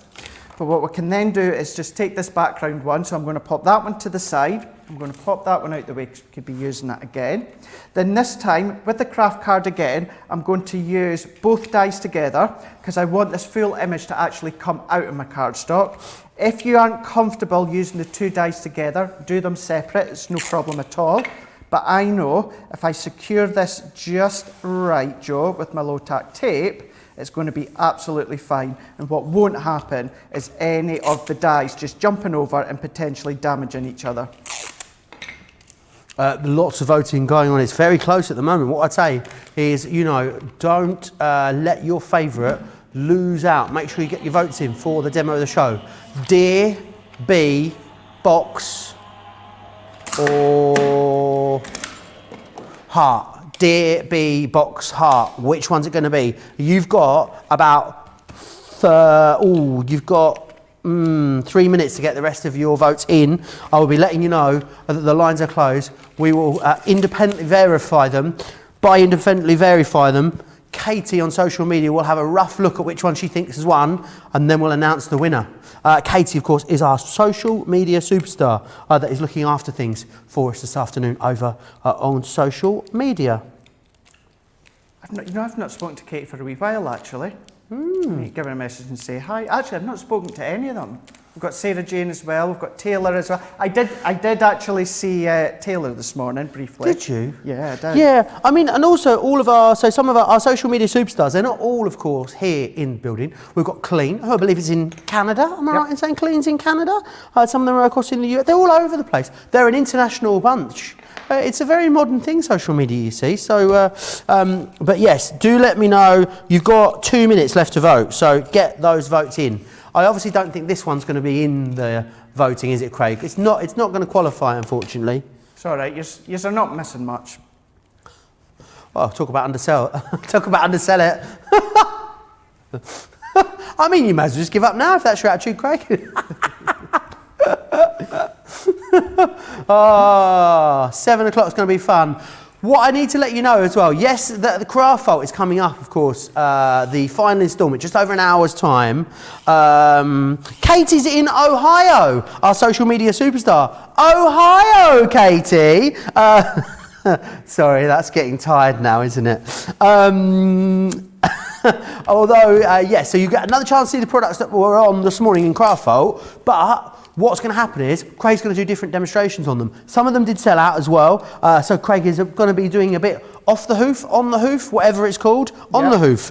But what we can then do is just take this background one. So I'm going to pop that one to the side. I'm going to pop that one out the way because we could be using that again. Then this time, with the craft card again, I'm going to use both dies together because I want this full image to actually come out of my cardstock. If you aren't comfortable using the two dies together, do them separate. It's no problem at all. But I know if I secure this just right, Joe, with my low-tack tape, it's going to be absolutely fine. And what won't happen is any of the dies just jumping over and potentially damaging each other. Lots of voting going on. It's very close at the moment. What I'd say is, don't let your favourite lose out. Make sure you get your votes in for the demo of the show. Deer, bee, box, or heart. Deer, bee, box, heart. Which one's it going to be? You've got about 3 minutes to get the rest of your votes in. I will be letting you know that the lines are closed. We will independently verify them. By independently verify them, Katie on social media will have a rough look at which one she thinks has won, and then we'll announce the winner. Katie, of course, is our social media superstar that is looking after things for us this afternoon over on social media. I've not spoken to Katie for a wee while, actually. Give her a message and say hi. Actually, I've not spoken to any of them. We've got Sarah Jane as well. We've got Taylor as well. I did actually see Taylor this morning briefly. Did you? Yeah, I did. Yeah, I mean, and also some of our social media superstars, they're not all, of course, here in the building. We've got Clean, who I believe is in Canada. Am I right in saying Clean's in Canada? Some of them are, of course, in the US. They're all over the place. They're an international bunch. It's a very modern thing, social media, you see. So, but yes, do let me know. You've got 2 minutes left to vote, so get those votes in. I obviously don't think this one's going to be in the voting, is it, Craig? It's not going to qualify, unfortunately. It's all right. You're not missing much. Oh, talk about undersell. Talk about undersell it. I mean, you might as well just give up now if that's your attitude, Craig. Oh, 7 o'clock is going to be fun. What I need to let you know as well, yes, the craft vault is coming up, of course, the final instalment, just over an hour's time. Katie's in Ohio, our social media superstar. Ohio, Katie! Sorry, that's getting tired now, isn't it? Although, yes, so you get another chance to see the products that were on this morning in craft vault, but what's going to happen is Craig's going to do different demonstrations on them. Some of them did sell out as well. So Craig is going to be doing a bit off the hoof, on the hoof, whatever it's called, on the hoof.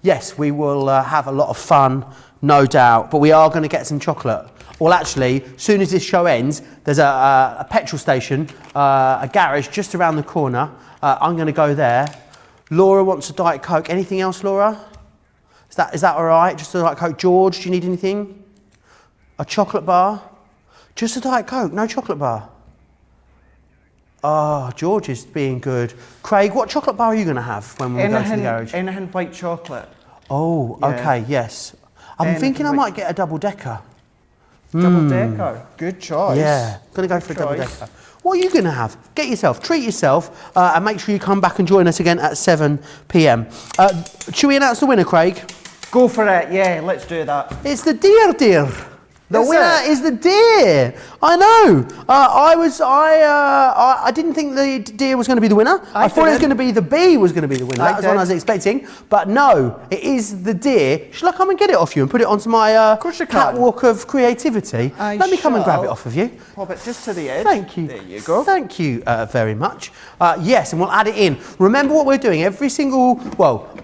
Yes, we will have a lot of fun, no doubt. But we are going to get some chocolate. Well, actually, as soon as this show ends, there's a petrol station, a garage just around the corner. I'm going to go there. Laura wants a Diet Coke. Anything else, Laura? Is that all right? Just a Diet Coke. George, do you need anything? A chocolate bar? Just a Diet Coke, no chocolate bar. Oh, George is being good. Craig, what chocolate bar are you going to have when we go to the garage? Anything white chocolate. Oh, Yeah. Okay, yes. I'm thinking I might get a double-decker. Double-decker, good choice. Yeah, going to go for a double-decker. What are you going to have? Get yourself, treat yourself, and make sure you come back and join us again at 7 p.m. Should we announce the winner, Craig? Go for it, yeah, let's do that. It's the deer. The winner is the deer. I know. I didn't think the deer was going to be the winner. I thought it was going to be the bee was going to be the winner. That was what I was expecting. But no, it is the deer. Shall I come and get it off you and put it onto my catwalk of creativity? Let me come and grab it off of you. Pop it just to the edge. Thank you. There you go. Thank you very much. Yes, and we'll add it in. Remember what we're doing. Every single,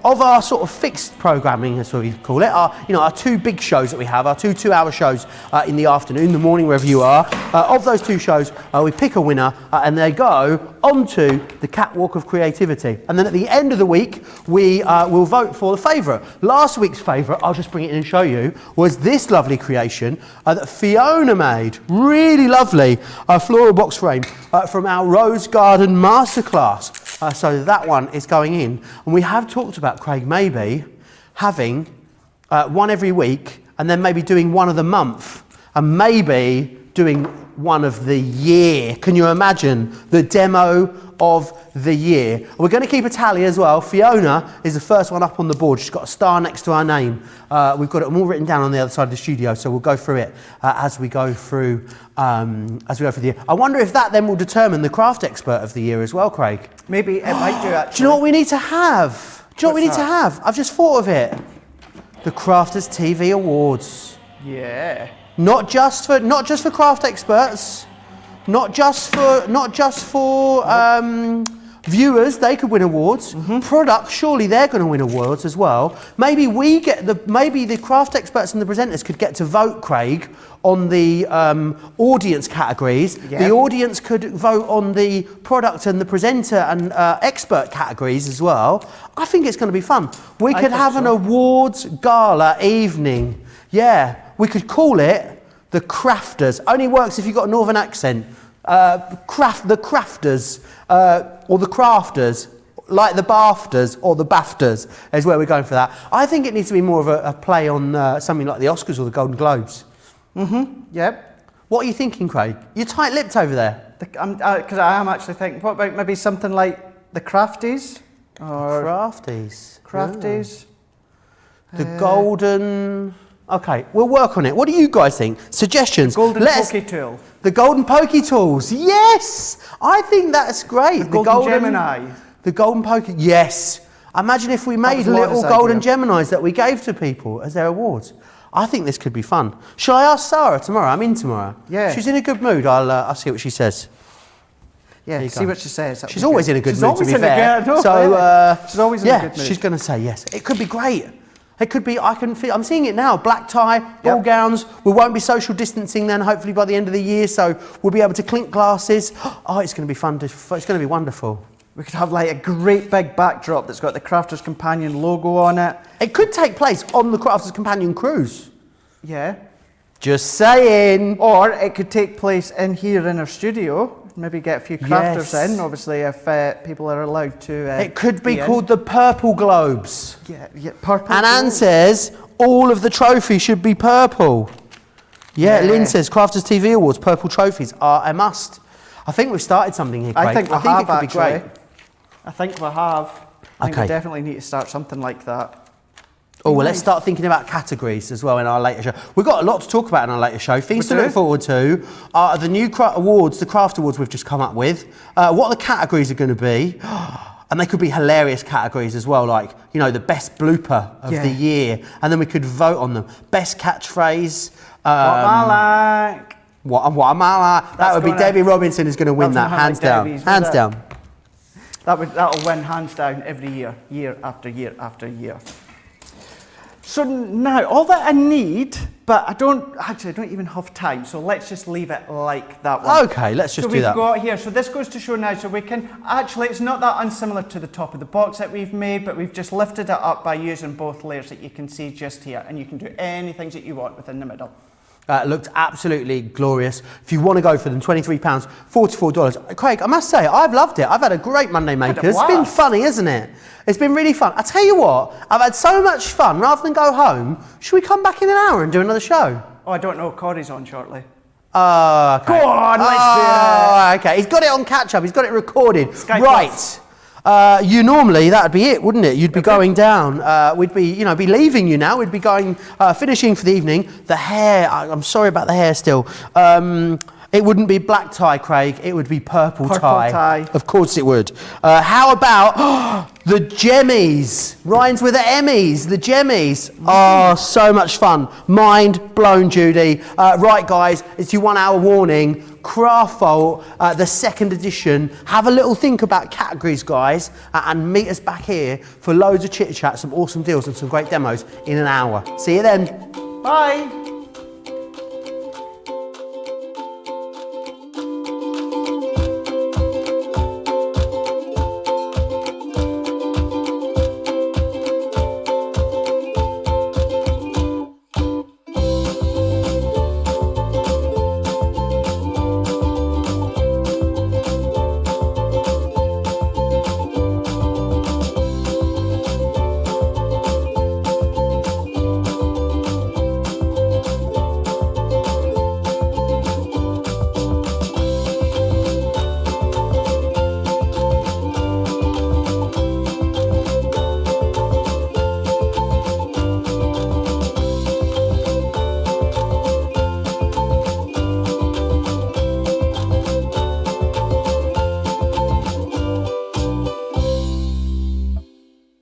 of our sort of fixed programming, that's what we call it, our two big shows that we have, our two-hour shows in the afternoon, the morning, wherever you are. Of those two shows, we pick a winner and they go onto the catwalk of creativity. And then at the end of the week, we will vote for the favourite. Last week's favourite, I'll just bring it in and show you, was this lovely creation that Fiona made. Really lovely floral box frame from our Rose Garden Masterclass. So that one is going in. And we have talked about, Craig, maybe having one every week and then maybe doing one of the month and maybe doing one of the year. Can you imagine the demo of the year? We're going to keep a tally as well. Fiona is the first one up on the board. She's got a star next to her name. We've got it all written down on the other side of the studio, so we'll go through it as we go through the year. I wonder if that then will determine the craft expert of the year as well, Craig. Maybe it might do actually. Do you know what we need to have? I've just thought of it. The Crafters TV Awards. Yeah. Not just for craft experts, not just for viewers. They could win awards. Products, surely they're going to win awards as well. Maybe the craft experts and the presenters could get to vote, Craig, on the audience categories. Yeah. The audience could vote on the product and the presenter and expert categories as well. I think it's going to be fun. We could have an awards gala evening. Yeah. We could call it the Crafters. Only works if you've got a northern accent. The Crafters, or the Crafters, like the BAFTAs or the BAFTAs is where we're going for that. I think it needs to be more of a play on something like the Oscars or the Golden Globes. Yep. What are you thinking, Craig? You're tight-lipped over there. Because I am actually thinking, what about maybe something like the Crafties? Or Crafties. The Golden... Okay, we'll work on it. What do you guys think? Suggestions? Golden Pokey Tool. The Golden Pokey Tools. Yes! I think that's great. The Golden Gemini. The Golden Pokey. Yes. Imagine if we made little Golden Geminis that we gave to people as their awards. I think this could be fun. Shall I ask Sarah tomorrow? I'm in tomorrow. Yeah. She's in a good mood. I'll see what she says. Yeah, see what she says. She's always in a good mood, to be fair. She's always in a good mood. She's going to say yes. It could be great. It could be, I'm seeing it now, black tie, ball gowns. We won't be social distancing then, hopefully by the end of the year, so we'll be able to clink glasses. Oh, it's going to be fun, it's going to be wonderful. We could have like a great big backdrop that's got the Crafters Companion logo on it. It could take place on the Crafters Companion cruise. Yeah. Just saying. Or it could take place in here in our studio. maybe get a few crafters Yes. in, obviously, if people are allowed to. It could be in. called the Purple Globes. Yeah, purple. And Anne gold. says all of the trophies should be purple. Yeah, Yeah. Lynn says Crafters TV Awards, purple trophies are a must. I think we've started something here, Craig. I think we it have, could be actually. great. I think we have. I think Okay. we definitely need to start something like that. Oh, well, let's start thinking about categories as well in our later show. We've got a lot to talk about in our later show. Things to do. look forward to are the new awards, the craft awards we've just come up with, what the categories are going to be. And they could be hilarious categories as well, like, you know, the best blooper of the year. And then we could vote on them. Best catchphrase. What I like. What am I like? That would be Debbie Robinson is going to win that, That's hands gonna down. be Debbie's, Hands was it? down. That'll win hands down every year, year after year after year. So now, all that I need, but I don't even have time, so let's just leave it like that one. Okay, let's just so do that. we've got here, so this goes to show now, so we can, actually it's not that unsimilar to the top of the box that we've made, but we've just lifted it up by using both layers that you can see just here, and you can do anything that you want within the middle. Looked absolutely glorious. If you want to go for them, £23, $44. Craig, I must say, I've loved it. I've had a great Monday Maker. It's been funny, isn't it? It's been really fun. I tell you what, I've had so much fun. Rather than go home, should we come back in an hour and do another show? Oh, I don't know, Corey's on shortly. Okay. Go on, let's do it. Okay, he's got it on catch up. He's got it recorded. Skype right. You normally, that'd be it, wouldn't it? You'd be going down. We'd be, be leaving you now. We'd be going, finishing for the evening. The hair, I'm sorry about the hair still. It wouldn't be black tie, Craig. It would be purple tie. Of course it would. How about the Gemmies? Rhymes with the Emmys. The Gemmies. Oh, so much fun. Mind blown, Judy. Right, guys, it's your 1 hour warning. Craft Vault, the second edition. Have a little think about categories, guys, and meet us back here for loads of chit chat, some awesome deals, and some great demos in an hour. See you then. Bye.